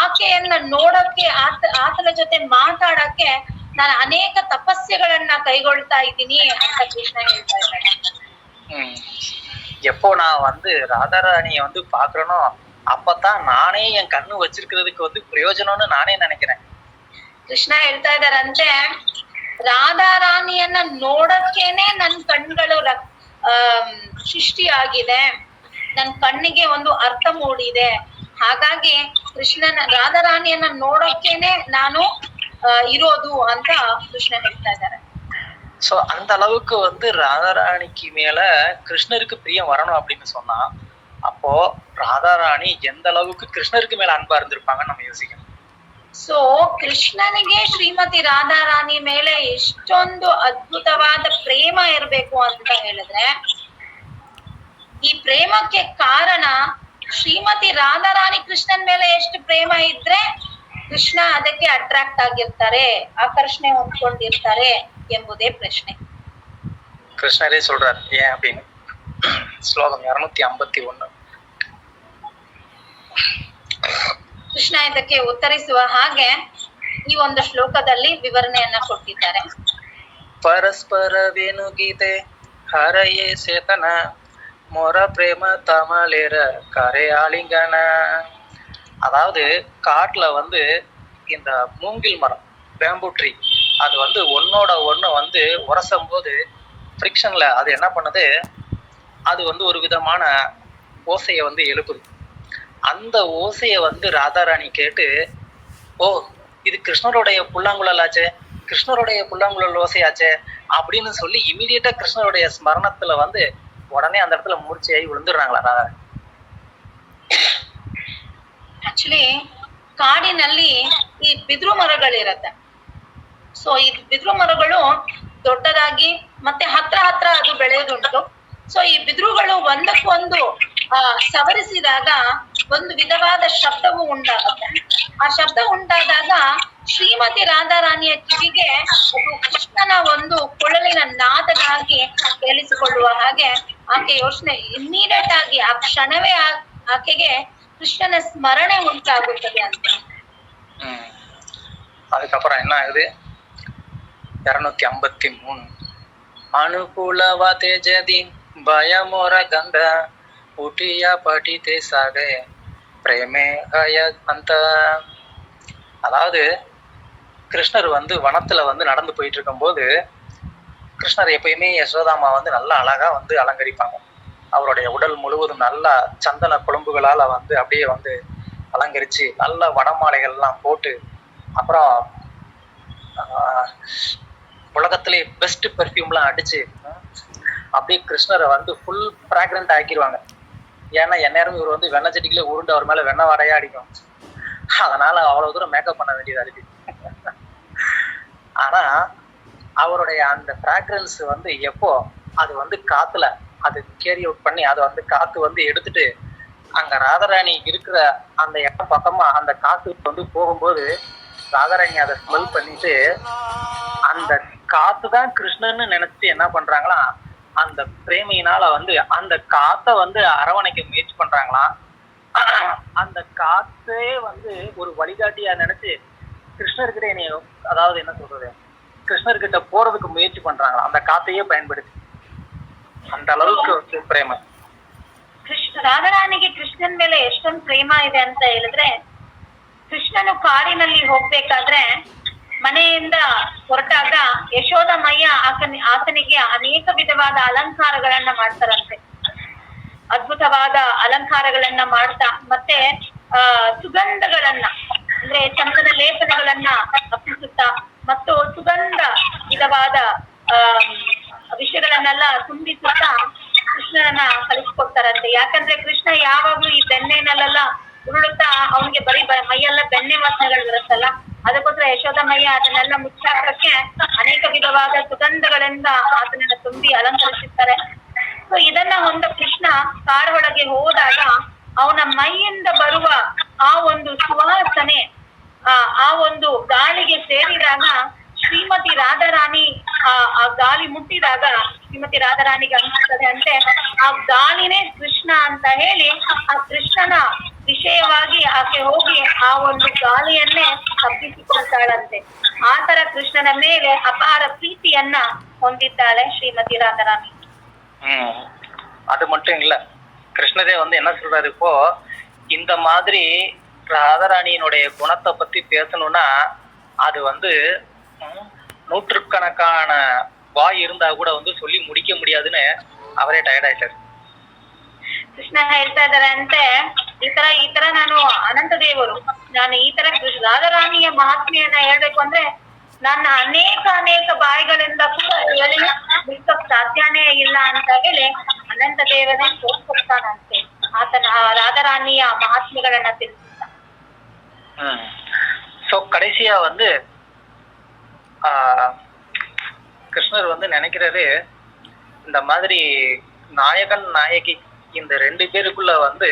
ಆಕೆಯನ್ನ ನೋಡಕ್ಕೆ ಆತನ ಜೊತೆ ಮಾತಾಡಕ್ಕೆ ನಾನು ಅನೇಕ ತಪಸ್ಯೆಗಳನ್ನ ಕೈಗೊಳ್ತಾ ಇದ್ದೀನಿ ಅಂತ ಕೃಷ್ಣ ಹೇಳ್ತಾ ಇದ್ದಾರೆ. எப்போ நான் வந்து ராதாராணிய வந்து பாக்குறேனோ அப்பதான் நானே என் கண்ணு வச்சிருக்கிறதுக்கு வந்து பிரயோஜனம்னு நானே நினைக்கிறேன். ಕೃಷ್ಣ ಹೇಳ್ತಾ ಇದಾರಂತೆ, ರಾಧಾರಾಣಿಯನ್ನ ನೋಡಕ್ಕೇನೆ ನನ್ ಕಣ್ಗಳು ಸೃಷ್ಟಿಯಾಗಿದೆ, ನನ್ ಕಣ್ಣಿಗೆ ಒಂದು ಅರ್ಥ ಮೂಡಿದೆ. ಹಾಗಾಗಿ ರಾಧಾರಾಣಿಯನ್ನ ನೋಡಕ್ಕೇನೆ ನಾನು ಇರೋದು ಅಂತ ಕೃಷ್ಣ ಹೇಳ್ತಾ ಇದ್ದಾರೆ. சோ அந்த அளவுக்கு வந்து ராதாராணிக்கு மேல கிருஷ்ணருக்கு பிரியம் வரணும் அப்படின்னு சொன்னா, அப்போ ராதாராணி எந்த அளவுக்கு கிருஷ்ணருக்கு மேல அன்பா இருந்திருப்பாங்கன்னு நம்ம யோசிக்கணும். ಸೊ ಕೃಷ್ಣನಿಗೆ ಶ್ರೀಮತಿ ರಾಧಾರಾಣಿ ಮೇಲೆ ಎಷ್ಟೊಂದು ಅದ್ಭುತವಾದ ಪ್ರೇಮ ಇರ್ಬೇಕು ಅಂತ ಹೇಳಿದ್ರೆ, ಈ ಪ್ರೇಮಕ್ಕೆ ಕಾರಣ ಶ್ರೀಮತಿ ರಾಧಾರಾಣಿ ಕೃಷ್ಣನ್ ಮೇಲೆ ಎಷ್ಟು ಪ್ರೇಮ ಇದ್ರೆ ಕೃಷ್ಣ ಅದಕ್ಕೆ ಅಟ್ರಾಕ್ಟ್ ಆಗಿರ್ತಾರೆ, ಆಕರ್ಷಣೆ ಹೊಂದ್ಕೊಂಡಿರ್ತಾರೆ ಎಂಬುದೇ ಪ್ರಶ್ನೆ. கிருஷ்ணரே சொல்றார் ஏன் அப்படின்னு. ஸ்லோகம் 251. ಕೃಷ್ಣ ಇದಕ್ಕೆ ಉತ್ತರಿಸುವ ಹಾಗೆ ಈ ಒಂದು ಶ್ಲೋಕದಲ್ಲಿ ವಿವರಣೆಯನ್ನ ಕೊಟ್ಟಿದ್ದಾರೆ. பரஸ்பரவேணு கீதே ஹரையே சேதன மொர பிரேம தமலேர கரை ஆலிங்கன. அதாவது காட்டுல வந்து இந்த மூங்கில் மரம், பேம்பு ட்ரீ, அது வந்து ஒன்னோட ஒண்ணு வந்து உரசும் போது ஃப்ரிக்ஷன்ல அது என்ன பண்ணுது, அது வந்து ஒரு விதமான ஓசையை வந்து எழுப்புது. அந்த ஓசையை வந்து ராதாராணி கேட்டு, ஓ இது கிருஷ்ணருடைய புல்லாங்குழல் ஆச்சே, கிருஷ்ணருடைய புல்லாங்குழல் ஓசையாச்சே அப்படின்னு சொல்லி இமீடியட்டா கிருஷ்ணருடைய ஸ்மரணத்துல வந்து உடனே அந்த இடத்துல மூர்ச்சையாகி விழுந்துடுறாங்களா ராதா? ಆಕ್ಚುಲಿ ಕಾಡಿನಲ್ಲಿ ಈ ಬಿದಿರು ಮರಗಳಿರತ್ತೆ. ಸೊ ಈ ಬಿದಿರು ಮರಗಳು ದೊಡ್ಡದಾಗಿ ಮತ್ತೆ ಹತ್ರ ಹತ್ರ ಅದು ಬೆಳೆಯೋದುಂಟು. ಸೊ ಈ ಬಿದಿರುಗಳು ಒಂದಕ್ಕೊಂದು ಸವರಿಸಿದಾಗ ಒಂದು ವಿಧವಾದ ಶಬ್ದವು ಉಂಟಾಗುತ್ತೆ. ಆ ಶಬ್ದ ಉಂಟಾದಾಗ ಶ್ರೀಮತಿ ರಾಧಾರಾಣಿಯ ಕಿವಿಗೆ ಅದು ಕೃಷ್ಣನ ಒಂದು ಕೊಳಲಿನ ನಾದನಾಗಿ ಕೇಳಿಸಿಕೊಳ್ಳುವ ಹಾಗೆ ಆಕೆ ಯೋಚನೆ ಇಮ್ಮಿಡಿಯೇಟ್ ಆಗಿ ಆ ಕ್ಷಣವೇ ಆಕೆಗೆ ಕೃಷ್ಣನ ಸ್ಮರಣೆ ಉಂಟಾಗುತ್ತದೆ ಅಂತ. அதுக்கப்புறம் என்ன ஆகுது, 253. ಅನುಕೂಲವ ತೇಜದಿ ಭಯಮೋರ ಗಂಧ ಉಟಿಯ ಪಟಿತೆ ಸಾಗೆ பிரேமே ஹய அந்த. அதாவது கிருஷ்ணர் வந்து வனத்துல வந்து நடந்து போயிட்டு இருக்கும்போது, கிருஷ்ணர் எப்பயுமே யசோதாமா வந்து நல்லா அழகா வந்து அலங்கரிப்பாங்க. அவருடைய உடல் முழுவதும் நல்லா சந்தன குழம்புகளால வந்து அப்படியே வந்து அலங்கரிச்சு நல்ல வனமாலைகள்லாம் போட்டு, அப்புறம் உலகத்திலே பெஸ்ட் பெர்ஃப்யூம்லாம் அடிச்சு அப்படியே கிருஷ்ணரை வந்து ஃபுல் ஃப்ராக்ரண்ட் ஆக்கிடுவாங்க. ஏன்னா எந்நேரம் இவர் வந்து வெண்ணெய் செடிகளே உருண்டு அவர் மேல வெண்ணெய் வடையா அடிக்கும். அதனால அவ்வளவு தூரம் மேக்கப் பண்ண வேண்டியதா இருக்கு. ஆனா அவருடைய அந்த ஃப்ராக்ரன்ஸ் வந்து எப்போ அது வந்து காத்துல அது கேரி அவுட் பண்ணி அதை வந்து காத்து வந்து எடுத்துட்டு அங்க ராதாராணி இருக்கிற அந்த இடம் பக்கமா அந்த காத்து வந்து போகும்போது ராதாராணி அதை ஸ்மெல் பண்ணிட்டு அந்த காத்து தான் கிருஷ்ணன்னு நினைச்சு என்ன பண்றாங்களாம், அந்த பிரேமையினால வந்து அந்த காத்தை வந்து அரவணைக்க முயற்சி பண்றாங்களாம். அந்த காத்தே வந்து ஒரு வழிகாட்டியா நினைச்சு கிருஷ்ணர்கிட்ட என்னைய, அதாவது என்ன சொல்றது, கிருஷ்ணர்கிட்ட போறதுக்கு முயற்சி பண்றாங்களாம் அந்த காத்தையே பயன்படுத்தி. அந்த அளவுக்கு ಪ್ರೇಮ. ರಾಧಾರಾಣಿಗೆ ಕೃಷ್ಣನ್ ಮೇಲೆ ಎಷ್ಟೊಂದು ಪ್ರೇಮ ಇದೆ ಅಂತ ಹೇಳಿದ್ರೆ, ಕೃಷ್ಣನು ಕಾಡಿನಲ್ಲಿ ಹೋಗ್ಬೇಕಾದ್ರೆ ಮನೆಯಿಂದ ಹೊರಟಾಗ ಯಶೋದಮಯ್ಯ ಆತನಿಗೆ ಅನೇಕ ವಿಧವಾದ ಅಲಂಕಾರಗಳನ್ನ ಮಾಡ್ತಾರಂತೆ. ಅದ್ಭುತವಾದ ಅಲಂಕಾರಗಳನ್ನ ಮಾಡ್ತಾ ಮತ್ತೆ ಸುಗಂಧಗಳನ್ನ ಅಂದ್ರೆ ಚಂದನ ಲೇಪನಗಳನ್ನ ಅರ್ಪಿಸುತ್ತಾ ಮತ್ತು ಸುಗಂಧ ವಿಧವಾದ ವಿಷಯಗಳನ್ನೆಲ್ಲ ತುಂಬಿಸುತ್ತಾ ಕೃಷ್ಣನನ್ನ ಕಲಿಸ್ಕೊಡ್ತಾರಂತೆ. ಯಾಕಂದ್ರೆ ಕೃಷ್ಣ ಯಾವಾಗ್ಲೂ ಈ ಬೆಣ್ಣೆನಲ್ಲೆಲ್ಲ ಉರುಳುತ್ತಾ ಅವನಿಗೆ ಬರೀ ಮೈಯೆಲ್ಲ ಬೆಣ್ಣೆ ವಾಸನೆಗಳು ಬರುತ್ತಲ್ಲ, ಅದಕ್ಕೋಸ್ಕರ ಯಶೋದಮಯ್ಯ ಅದನ್ನೆಲ್ಲ ಮುಚ್ಚಾಕಕ್ಕೆ ಅನೇಕ ವಿಧವಾದ ಸುಗಂಧಗಳಿಂದ ಆತನನ್ನ ತುಂಬಿ ಅಲಂಕರಿಸಿರ್ತಾರೆ. ಸೊ ಇದನ್ನ ಹೊಂದ ಕೃಷ್ಣ ಕಾಡೊಳಗೆ ಹೋದಾಗ ಅವನ ಮೈಯಿಂದ ಬರುವ ಆ ಒಂದು ಸುವಾಸನೆ ಆ ಒಂದು ಗಾಳಿಗೆ ಸೇರಿದಾಗ ಶ್ರೀಮತಿ ರಾಧಾರಾಣಿ ಆ ಗಾಳಿ ಮುಟ್ಟಿದಾಗ ಶ್ರೀಮತಿ ರಾಧಾರಾಣಿಗೆ ಅನ್ಸುತ್ತದೆ ಅಂತೆ ಆ ಗಾಳಿನೇ ಕೃಷ್ಣ ಅಂತ ಹೇಳಿ ಆ ಕೃಷ್ಣನ ವಿಷಯವಾಗಿ ಆಕೆ ಹೋಗಿ ಆ ಒಂದು ಗಾಳಿಯನ್ನೇ ತಪ್ಪಿಸಿಕೊಳ್ತಾಳಂತೆ. ಆತರ ಕೃಷ್ಣನ ಮೇಲೆ ಅಪಾರ ಪ್ರೀತಿಯನ್ನ ಹೊಂದಿದ್ದಾಳೆ ಶ್ರೀಮತಿ ರಾಧಾರಾಣಿ. அது மட்டும் இல்ல, கிருஷ்ணரே வந்து என்ன சொல்றாரு, இப்போ இந்த மாதிரி ராதாராணியினுடைய குணத்தை பத்தி பேசணும்னா அது வந்து நூற்றுக்கணக்கான வாய் இருந்தா ಕೂಡ வந்து சொல்லி முடிக்க முடியாதுன்னு ಅವರೇ ಟೈರ್ಡ್ ಆಯ್ತಾರೆ. ಕೃಷ್ಣ ಹೇಳ್ತಾ ಇದಾರೆ ಅಂತೆ, ಈ ತರ ನಾನು ಅನಂತ ದೇವರು, ನಾನು ಈ ತರ ರಾಧಾರಾಣಿಯ ಮಹಾತ್ಮೆಯನ್ನ ಹೇಳ್ಬೇಕು ಅಂದ್ರೆ ನನ್ನ ಅನೇಕ ಬಾಯಿಗಳಿಂದ ಕೂಡ ಹೇಳಿ ಬಿಡ್ಸಕ್ ಸಾಧ್ಯನೇ ಇಲ್ಲ ಅಂತ ಹೇಳಿ ಅನಂತ ದೇವನೇ ತೋರ್ಸ್ಕೊಡ್ತಾನಂತೆ ಆತನ ರಾಧಾರಾಣಿಯ ಮಹಾತ್ಮೆಗಳನ್ನ ತಿಳಿಸ್ತಾ. ஸோ ஸோ கடைசியா வந்து ஆஹ் கிருஷ்ணர் வந்து நினைக்கிறாரு, இந்த மாதிரி நாயகன் நாயகி இந்த ரெண்டு பேருக்குள்ள வந்து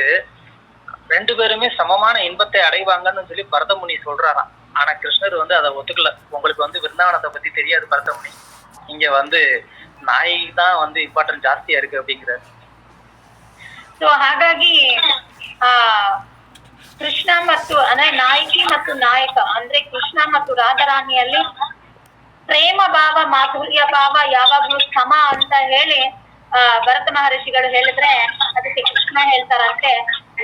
ரெண்டு பேருமே சமமான இன்பத்தை அடைவாங்கன்னு சொல்லி பரதமுனி சொல்றாராம். ஆனா கிருஷ்ணர் வந்து அதை ஒத்துக்கல. உங்களுக்கு வந்து விருந்தாவனத்தை பத்தி தெரியாது பரதமுனி, இங்க வந்து ನಾಯಿ தான் வந்து ಇಂಪಾರ್ಟೆಂಟ್ ಜಾಸ್ತಿ இருக்கு அப்படிங்கிறாரு. ಸೊ ಹಾಗಾಗಿ ಕೃಷ್ಣ ಮತ್ತು ಅಂದ್ರೆ ನಾಯಕಿ ಮತ್ತು ನಾಯಕ ಅಂದ್ರೆ ಕೃಷ್ಣ ಮತ್ತು ರಾಧಾರಾಣಿಯಲ್ಲಿ ಪ್ರೇಮ ಭಾವ ಮಾಧುರ್ಯ ಭಾವ ಯಾವಾಗ್ಲೂ ಸಮ ಅಂತ ಹೇಳಿ ಭರತ ಮಹರ್ಷಿಗಳು ಹೇಳಿದ್ರೆ ಅದಕ್ಕೆ ಕೃಷ್ಣ ಹೇಳ್ತಾರಂತೆ,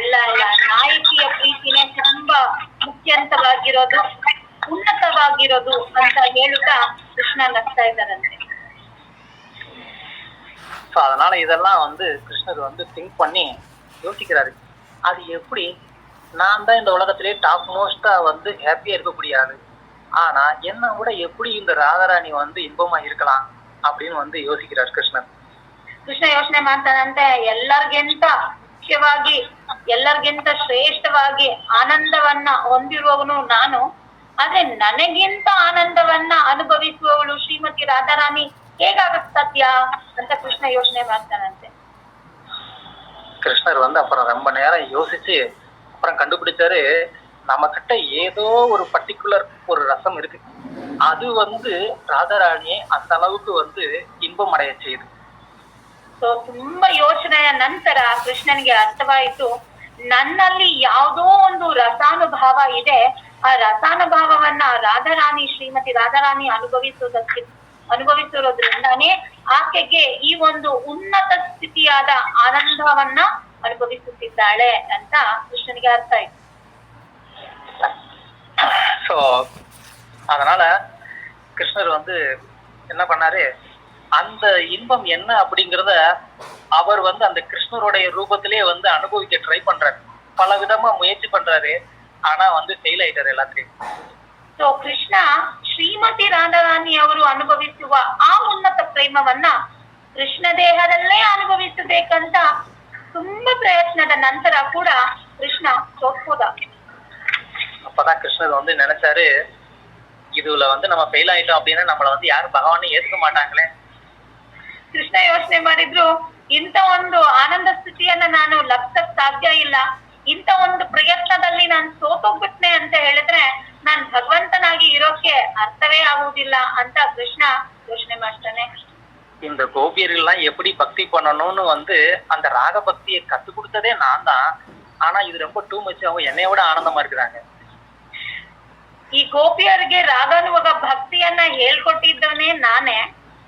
ಇಲ್ಲ ಇಲ್ಲ, ನಾಯಕಿಯ ಪ್ರೀತಿನೇ ತುಂಬಾ ಮುಖ್ಯಂತವಾಗಿರೋದು, ಉನ್ನತವಾಗಿರೋದು ಅಂತ ಹೇಳುತ್ತಾ ಕೃಷ್ಣ ನಗ್ತಾ ಇದ್ದಾರಂತೆ. ஸோ அதனால இதெல்லாம் வந்து கிருஷ்ணர் வந்து திங்க் பண்ணி யோசிக்கிறாரு, அது எப்படி நான் தான் இந்த உலகத்திலே டாப் மோஸ்டா வந்து ஹாப்பியா இருக்கக்கூடிய ஆளு, ஆனா என்ன விட எப்படி இந்த ராதாராணி வந்து இன்பமா இருக்கலாம் அப்படின்னு வந்து யோசிக்கிறார் கிருஷ்ணர். ಕೃಷ್ಣ ಯೋಚನೆ ಮಾಡ್ತಾನಂತೆ, ಎಲ್ಲರಿಗಿಂತ ಮುಖ್ಯವಾಗಿ ಎಲ್ಲರಿಗಿಂತ ಶ್ರೇಷ್ಠವಾಗಿ ಆನಂದವನ್ನ ಹೊಂದಿರುವವನು ನಾನು, ಆದ್ರೆ ನನಗಿಂತ ಆನಂದವನ್ನ ಅನುಭವಿಸುವವಳು ಶ್ರೀಮತಿ ರಾಧಾರಾಣಿ ಹೇಗಾಗತ್ ಸತ್ಯ ಅಂತ ಕೃಷ್ಣ ಯೋಚನೆ ಮಾಡ್ತಾನಂತೆ. கிருஷ்ணர் வந்து அப்புறம் ரொம்ப நேரம் யோசிச்சு அப்புறம் கண்டுபிடிச்சாரு, நம்ம கிட்ட ஏதோ ஒரு பர்டிகுலர் ஒரு ரசம் இருக்கு, அது வந்து ராதாராணியை அந்த அளவுக்கு வந்து இன்பம் அடைய செய்யுது. ಸೊ ತುಂಬಾ ಯೋಚನೆಯ ನಂತರ ಕೃಷ್ಣನಿಗೆ ಅರ್ಥವಾಯಿತು, ನನ್ನಲ್ಲಿ ಯಾವುದೋ ಒಂದು ರಸಾನುಭಾವ ಇದೆ, ಆ ರಸಾನುಭಾವವನ್ನ ರಾಧಾರಾಣಿ ಶ್ರೀಮತಿ ರಾಧಾರಾಣಿ ಅನುಭವಿಸಿರೋದ್ರಿಂದಾನೇ ಆಕೆಗೆ ಈ ಒಂದು ಉನ್ನತ ಸ್ಥಿತಿಯಾದ ಆನಂದವನ್ನ ಅನುಭವಿಸುತ್ತಿದ್ದಾಳೆ ಅಂತ ಕೃಷ್ಣನಿಗೆ ಅರ್ಥ ಆಯ್ತು. ஸோ அதனால கிருஷ்ணர் வந்து என்ன பண்ணாரு, அந்த இன்பம் என்ன அப்படிங்கிறத அவர் வந்து அந்த கிருஷ்ணருடைய ரூபத்திலே வந்து அனுபவிக்க ட்ரை பண்றாரு, பல விதமா முயற்சி பண்றாரு, ஆனா வந்து ஃபெயில் ஆயிட்டாரு எல்லாத்தையும். ಸೊ ಕೃಷ್ಣ ಶ್ರೀಮತಿ ರಾಧಾರಾಣಿ ಅವರು ಅನುಭವಿಸುವ ಆ ಉನ್ನತ ಪ್ರೇಮವನ್ನ ಕೃಷ್ಣ ದೇಹದಲ್ಲೇ ಅನುಭವಿಸಬೇಕಂತ ತುಂಬಾ ಪ್ರಯತ್ನದ ನಂತರ ಕೂಡ ಕೃಷ್ಣ ಸೋತ್ಬೋದ. அப்பதான் கிருஷ்ணர் வந்து நினைச்சாரு, இதுல வந்து நம்ம ஃபெயில் ஆயிட்டோம் அப்படின்னா நம்மள வந்து யாரும் பகவானை ஏத்துக்க மாட்டாங்களே. ಕೃಷ್ಣ ಯೋಚನೆ ಮಾಡಿದ್ರು, ಇಂಥ ಒಂದು ಆನಂದ ಸ್ಥಿತಿಯನ್ನ ನಾನು ಲಭಿಸಕ್ ಸಾಧ್ಯ ಇಲ್ಲ, ಇಂಥ ಒಂದು ಪ್ರಯತ್ನದಲ್ಲಿ ನಾನು ಸೋತೋಗ್ಬಿಟ್ನೆ ಅಂತ ಹೇಳಿದ್ರೆ ನಾನ್ ಭಗವಂತನಾಗಿ ಇರೋಕೆ ಅರ್ಥವೇ ಆಗುವುದಿಲ್ಲ ಅಂತ ಕೃಷ್ಣ ಯೋಚನೆ ಮಾಡ್ತಾನೆ. இந்த கோபியர்கள்லாம் எப்படி பக்தி பண்ணணும்னு வந்து அந்த ராக பக்தியை கத்து கொடுத்ததே நான் தான், ஆனா இது ரொம்ப டூ மச், அவங்க என்னைய விட ஆனந்தமா இருக்கிறாங்க. ಈ ಗೋಪಿಯರಿಗೆ ರಾಗಾನುವಾಗ ಭಕ್ತಿಯನ್ನ ಹೇಳ್ಕೊಟ್ಟಿದ್ದವನೇ ನಾನೇ,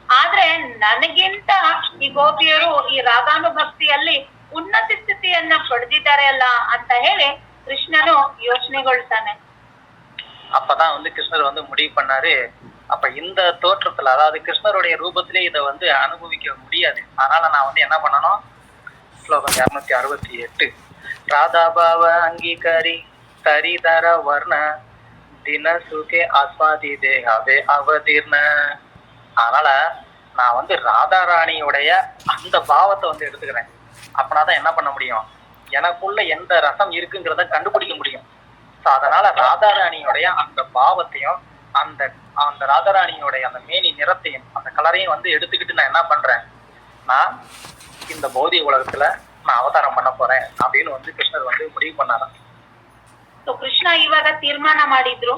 ಆದ್ರೆ ನನಗಿಂತ ಈ ಗೋಪಿಯರು ಈ ರಾಗಾನುಭಕ್ತಿಯಲ್ಲಿ ಉನ್ನತ ಸ್ಥಿತಿಯನ್ನ ಪಡೆದಿದ್ದಾರೆ ಅಲ್ಲ ಅಂತ ಹೇಳಿ ಕೃಷ್ಣನು ಯೋಚನೆಗೊಳ್ತಾನೆ. அப்பதான் வந்து கிருஷ்ணர் வந்து முடிவு பண்ணாரு, அப்ப இந்த தோற்றத்துல அதாவது கிருஷ்ணருடைய ரூபத்திலே இதை வந்து அனுபவிக்க முடியாது, அதனால நான் வந்து என்ன பண்ணணும், ஸ்லோகம் 268, ராதாபாவ அங்கீகாரி தரிதர வர்ண தின சுகே ஆஸ்வாதி தேகாவே அவதீர்ண. அதனால நான் வந்து ராதாராணியுடைய அந்த பாவத்தை வந்து எடுத்துக்கிறேன், அப்படின்னாதான் என்ன பண்ண முடியும், எனக்குள்ள எந்த ரசம் இருக்குங்கிறத கண்டுபிடிக்க முடியும். ஸோ அதனால ராதாராணியுடைய அந்த பாவத்தையும் அந்த அந்த ராதாராணியுடைய அந்த மேனி நிறத்தையும் அந்த கலரையும் வந்து எடுத்துக்கிட்டு நான் என்ன பண்றேன், நான் இந்த பௌதிக உலகத்துல நான் அவதாரம் பண்ண போறேன் அப்படின்னு வந்து கிருஷ்ணர் வந்து முடிவு பண்ணாராம். ಸೊ ಕೃಷ್ಣ ಇವಾಗ ತೀರ್ಮಾನ ಮಾಡಿದ್ರು,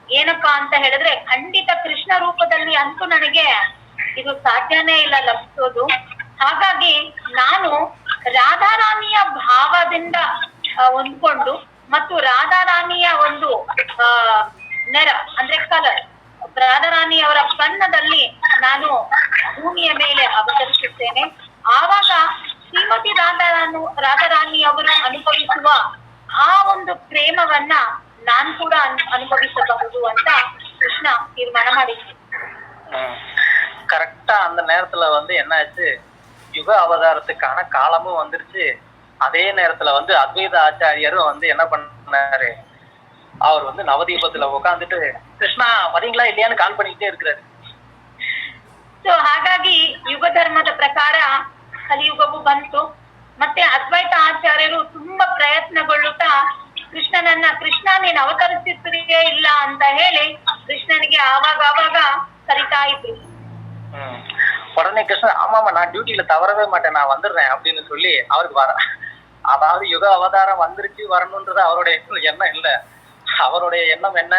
ಏನಪ್ಪಾ ಅಂತ ಹೇಳಿದ್ರೆ ಖಂಡಿತ ಕೃಷ್ಣ ರೂಪದಲ್ಲಿ ಅಂತೂ ನನಗೆ ಇದು ಸಾಧ್ಯನೇ ಇಲ್ಲ ಲಭಿಸೋದು, ಹಾಗಾಗಿ ನಾನು ರಾಧಾರಾಣಿಯ ಭಾವದಿಂದ ಹೊಂದ್ಕೊಂಡು ಮತ್ತು ರಾಧಾರಾಣಿಯ ಒಂದು ನೆರ ಅಂದ್ರೆ ಕಲರ್, ರಾಧಾರಾಣಿ ಅವರ ಬಣ್ಣದಲ್ಲಿ ನಾನು ಭೂಮಿಯ ಮೇಲೆ ಅವತರಿಸುತ್ತೇನೆ, ಆವಾಗ ಶ್ರೀಮತಿ ರಾಧಾರಾಣಿ ಅವರು ಅನುಭವಿಸುವ ಆ ಒಂದು ಪ್ರೇಮವನ್ನ ನಾನ್ ಕೂಡ ಅನುಭವಿಸಬಹುದು ಅಂತ ಕೃಷ್ಣ ತೀರ್ಮಾನ ಮಾಡಿದ್ರು. கரெக்டா அந்த நேரத்துல வந்து என்ன ஆச்சு, யுக அவதாரத்துக்கான காலமும் வந்துருச்சு. அதே நேரத்துல வந்து அத்வைத ஆச்சாரியரும் வந்து என்ன பண்ணாரு, அவர் வந்து நவதீபத்துல உட்காந்துட்டு கிருஷ்ணா வரீங்களா இல்லையான்னு கால் பண்ணிக்கிட்டே இருக்கிறாரு. ಸೊ ಹಾಗಾಗಿ ಯುಗ ಧರ್ಮದ ಪ್ರಕಾರ ಕಲಿಯುಗವು ಬಂತು, ಮತ್ತೆ ಅದ್ವೈತ ಆಚಾರ್ಯರು ತುಂಬಾ ಪ್ರಯತ್ನಗೊಳ್ಳುತ್ತಾ ಕೃಷ್ಣ ನೀನ್ ಅವತರಿಸುತ್ತಿದೆಯೇ ಇಲ್ಲ ಅಂತ ಹೇಳಿ ಕೃಷ್ಣನಿಗೆ ಆವಾಗ ಕರಿತಾ ಇದ್ರು. உடனே கிருஷ்ணன் ஆமாமா நான் டியூட்டில தவறவே மாட்டேன், நான் வந்துடுறேன் அப்படின்னு சொல்லி அவருக்கு அதாவது யுக அவதாரம் வந்துருச்சு வரணும்ன்றது அவருடைய எண்ணம் இல்ல. அவருடைய எண்ணம் என்ன,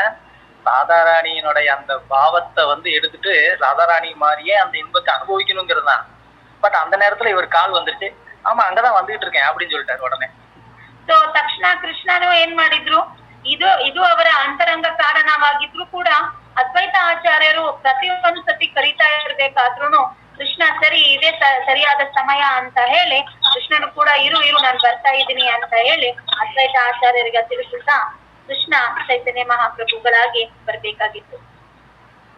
ராதாராணியினுடைய அந்த பாவத்தை வந்து எடுத்துட்டு ராதாராணி மாதிரியே அந்த இன்பத்தை அனுபவிக்கணுங்கிறது தான். பட் அந்த நேரத்துல இவர் கால் வந்துருச்சு, ஆமா அங்கதான் வந்துகிட்டு இருக்கேன் அப்படின்னு சொல்லிட்டாரு உடனே. ಸೊ ತಕ್ಷಣ ಕೃಷ್ಣನು ಏನ್ ಮಾಡಿದ್ರು, ಇದು ಅವರ ಅಂತರಂಗ ಕಾರಣವಾಗಿದ್ರು ಕೂಡ ಅದ್ವೈತ ಆಚಾರ್ಯರು ಪ್ರತಿಯೊಂದು ಸತಿ ಕರೀತಾ ಇರ್ಬೇಕಾದ್ರೂ ಕೃಷ್ಣ ಸರಿ ಇದೇ ಸರಿಯಾದ ಸಮಯ ಅಂತ ಹೇಳಿ ಕೃಷ್ಣನು ಕೂಡ ಇರು ನಾನು ಬರ್ತಾ ಇದ್ದೀನಿ ಅಂತ ಹೇಳಿ ಅದ್ವೈತ ಆಚಾರ್ಯರಿಗೆ ತಿಳಿಸುತ್ತಾ ಕೃಷ್ಣ ಚೈತನ್ಯ ಮಹಾಪ್ರಭುಗಳಾಗಿ ಬರ್ಬೇಕಾಗಿತ್ತು.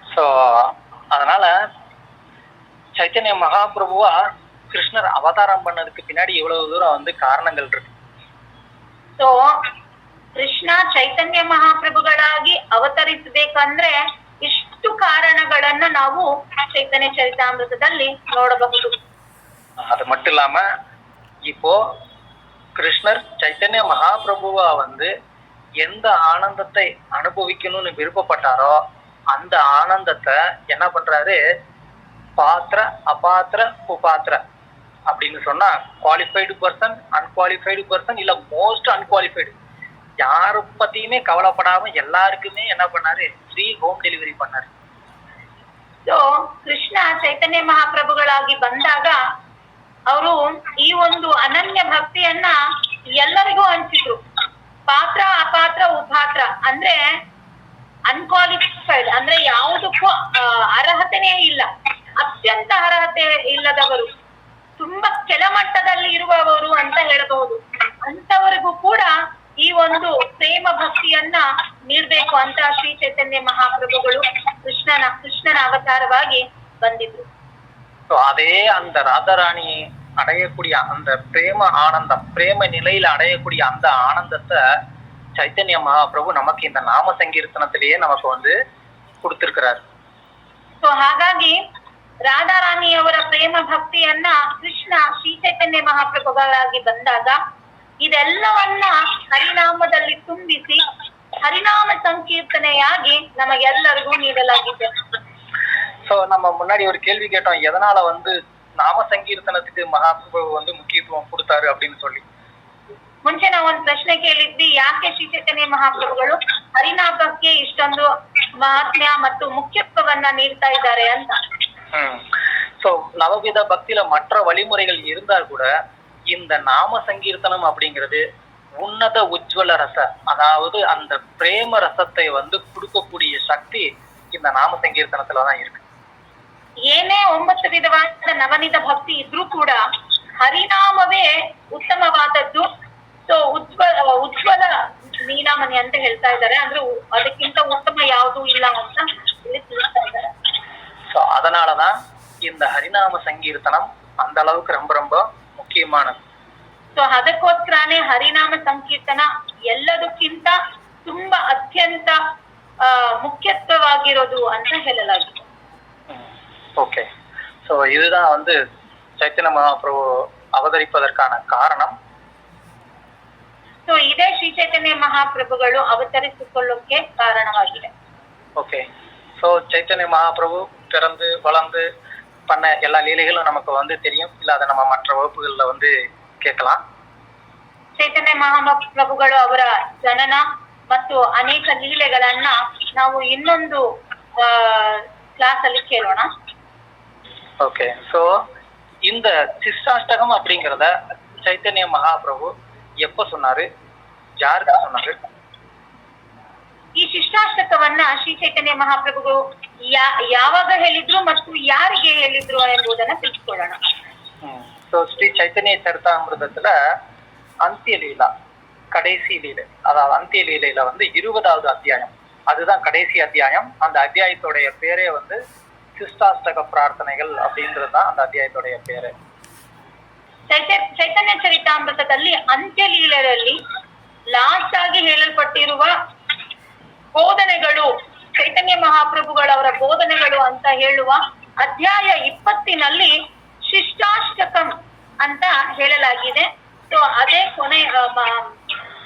சோ அதனால சைத்தன்ய மகாபிரபுவா கிருஷ்ணர் அவதாரம் பண்ணதுக்கு பின்னாடி இவ்வளவு தூரம் வந்து காரணங்கள் இருக்கு. ಸೊ ಕೃಷ್ಣ ಚೈತನ್ಯ ಮಹಾಪ್ರಭುಗಳಾಗಿ ಅವತರಿಸಬೇಕಂದ್ರೆ ಇಷ್ಟು ಕಾರಣಗಳನ್ನ ನಾವು ಚೈತನ್ಯ ಚರಿತಾಮೃತದಲ್ಲಿ ನೋಡಬಹುದು. அது மட்டும் இல்லாம இப்போ கிருஷ்ணர் சைத்தன்ய மகாபிரபுவா வந்து எந்த ஆனந்தத்தை அனுபவிக்கணும்னு விருப்பப்பட்டாரோ அந்த ஆனந்தத்தை என்ன பண்றாரு, பாத்திர அபாத்திர உபாத்திர அப்படின்னு சொன்னா குவாலிஃபைடு பர்சன், அன்குவாலிஃபைடு பர்சன், இல்ல மோஸ்ட் அன்குவாலிஃபைடு, யாரு பத்தியுமே கவலைப்படாம எல்லாருக்குமே என்ன பண்ணாரு, ஃப்ரீ ஹோம் டெலிவரி பண்ணாரு. ಸೊ ಕೃಷ್ಣ ಚೈತನ್ಯ ಮಹಾಪ್ರಭುಗಳಾಗಿ ಬಂದಾಗ ಅವರು ಈ ಒಂದು ಅನನ್ಯ ಭಕ್ತಿಯನ್ನ ಎಲ್ಲರಿಗೂ ಹಂಚಿದ್ರು. ಪಾತ್ರ ಅಪಾತ್ರ ಉಪಾತ್ರ ಅಂದ್ರೆ ಅನ್ಕ್ವಾಲಿಫೈಡ್ ಅಂದ್ರೆ ಯಾವುದಕ್ಕೂ ಅರ್ಹತೆನೇ ಇಲ್ಲ, ಅತ್ಯಂತ ಅರ್ಹತೆ ಇಲ್ಲದವರು, ತುಂಬಾ ಕೆಳಮಟ್ಟದಲ್ಲಿ ಇರುವವರು ಅಂತ ಹೇಳಬಹುದು. ಅಂತವರಿಗೂ ಕೂಡ ಈ ಒಂದು ಪ್ರೇಮ ಭಕ್ತಿಯನ್ನ ನೀಡ್ಬೇಕು ಅಂತ ಶ್ರೀ ಚೈತನ್ಯ ಮಹಾಪ್ರಭುಗಳು ಕೃಷ್ಣನ ಅವತಾರವಾಗಿ ಬಂದಿದ್ರು. அதே அந்த ராதாராணி அடையக்கூடிய அந்த பிரேம ஆனந்தம், பிரேம நிலையில அடையக்கூடிய அந்த ஆனந்தத்தை சைத்தன்ய மகாபிரபு நமக்கு இந்த நாம சங்கீர்த்தனத்திலேயே நமக்கு வந்து கொடுத்திருக்கிறார். ಸೊ ಹಾಗಾಗಿ ರಾಧಾರಾಣಿಯವರ ಪ್ರೇಮ ಭಕ್ತಿಯನ್ನ ಕೃಷ್ಣ ಶ್ರೀ ಚೈತನ್ಯ ಮಹಾಪ್ರಭುಗಳಾಗಿ ಬಂದಾಗ ಇದೆಲ್ಲವನ್ನ ಹರಿನಾಮದಲ್ಲಿ ತುಂಬಿಸಿ ಹರಿನಾಮ ಸಂಕೀರ್ತನೆಯಾಗಿ ನಮಗೆಲ್ಲರಿಗೂ ನೀಡಲಾಗಿದೆ. சோ நம்ம முன்னாடி ஒரு கேள்வி கேட்டோம், எதனால வந்து நாம சங்கீர்த்தனத்துக்கு மகாபிரபு வந்து முக்கியத்துவம் கொடுத்தாரு அப்படின்னு சொல்லி. ಮುಂಚೆ ನಾವು ಒಂದು ಪ್ರಶ್ನೆ ಕೇಳಿದ್ವಿ, ಯಾಕೆ ಶ್ರೀ ಚೈತನ್ಯ ಮಹಾಪ್ರಭುಗಳು ಹರಿನಾಮಕ್ಕೆ ಇಷ್ಟೊಂದು ಮಹಾತ್ಮ್ಯ ಮತ್ತು ಮುಖ್ಯತ್ವವನ್ನ ನೀಡ್ತಾ ಇದ್ದಾರೆ ಅಂತ. சோ நவவித பக்தியில மற்ற வழிமுறைகள் இருந்தா கூட இந்த நாம சங்கீர்த்தனம் அப்படிங்கிறது உன்னத உஜ்வல ரச, அதாவது அந்த பிரேம ரசத்தை வந்து கொடுக்கக்கூடிய சக்தி இந்த நாம சங்கீர்த்தனத்துலதான் இருக்கு. ಏನೇ 9 ವಿಧವಾದ ನವನಿಧ ಭಕ್ತಿ ಇದ್ರೂ ಕೂಡ ಹರಿನಾಮವೇ ಉತ್ತಮವಾದದ್ದು. ಸೊ ಉಜ್ವಲ ನೀನಾಮನಿ ಅಂತ ಹೇಳ್ತಾ ಇದ್ದಾರೆ, ಅಂದ್ರೆ ಅದಕ್ಕಿಂತ ಉತ್ತಮ ಯಾವುದು ಇಲ್ಲ ಅಂತ ಇಲ್ಲಿ ತಿಳಿಸ್ತಾ ಇದ್ದಾರೆ. சோ அதனாலதான் இந்த ஹரிநாம சங்கீர்த்தனம் அந்த அளவுக்கு ரொம்ப ரொம்ப ಮುಖ್ಯಮಾನದು. ಸೊ ಅದಕ್ಕೋಸ್ಕರನೇ ಹರಿನಾಮ ಸಂಕೀರ್ತನ ಎಲ್ಲದಕ್ಕಿಂತ ತುಂಬಾ ಅತ್ಯಂತ ಮುಖ್ಯತ್ವವಾಗಿರೋದು ಅಂತ ಹೇಳಲಾಗಿದೆ. ஓகே, ஸோ இதுதான் வந்து சைத்தன்ய மகாபிரபு அவதரிப்பதற்கான காரணம். ಸೊ ಇದೇ ಶ್ರೀ ಚೈತನ್ಯ ಮಹಾಪ್ರಭುಗಳು ಅವತರಿಸಿಕೊಳ್ಳೋಕೆ ಕಾರಣವಾಗಿದೆ. ஓகே, ஸோ சைத்தன்ய மகாபிரபு பிறந்து வளர்ந்து பண்ண எல்லா லீலைகளும் நமக்கு வந்து தெரியும், இல்ல அதை நம்ம மற்ற வகுப்புகள்ல வந்து கேட்கலாம். ಚೈತನ್ಯ ಮಹಾಪ್ರಭುಗಳು ಅವರ ಜನನ ಮತ್ತು ಅನೇಕ ಲೀಲೆಗಳನ್ನ ನಾವು ಇನ್ನೊಂದು ಕ್ಲಾಸ್ ಅಲ್ಲಿ ಕೇಳೋಣ. ஓகே, ஸோ இந்த சிஷ்டாஷ்டகம் அப்படிங்கிறத சைத்தன்ய மகாபிரபு எப்ப சொன்னாரு, யாருக்கு சொன்னாரு? ಈ ಶಿಷ್ಟಾಷ್ಟಕವನ್ನ ಶ್ರೀ ಚೈತನ್ಯ ಮಹಾಪ್ರಭುಗಳು ಯಾವಾಗ ಹೇಳಿದ್ರು ಮತ್ತು ಯಾರಿಗೆ ಹೇಳಿದ್ರು ಎಂಬುದನ್ನ ತಿಳಿದುಕೊಳ್ಳೋಣ. ஸோ ஸ்ரீ சைத்தன்ய சரிதாமிர்தத்துல அந்திய லீலா, கடைசி லீலை, அதாவது அந்திய லீலையில வந்து 20வது அத்தியாயம், அதுதான் கடைசி அத்தியாயம். அந்த அத்தியாயத்துடைய பேரே வந்து சிஷ்டாஷ்டக பிரார்த்தனைகள் அப்படின்றதுதான் அந்த அத்தியாயத்துடைய பேரு. ಚೈತನ್ಯ ಚರಿತಾಮೃತದಲ್ಲಿ ಅಂತ್ಯ ಲೀಲೆಯಲ್ಲಿ ಲಾಸ್ಟ್ ಆಗಿ ಹೇಳಲ್ಪಟ್ಟಿರುವ ಬೋಧನೆಗಳು, ಚೈತನ್ಯ ಮಹಾಪ್ರಭುಗಳವರ ಬೋಧನೆಗಳು ಅಂತ ಹೇಳುವ ಅಧ್ಯಾಯ 20ನಲ್ಲಿ ಶಿಷ್ಟಾಷ್ಟಕಂ ಅಂತ ಹೇಳಲಾಗಿದೆ. ಸೊ ಅದೇ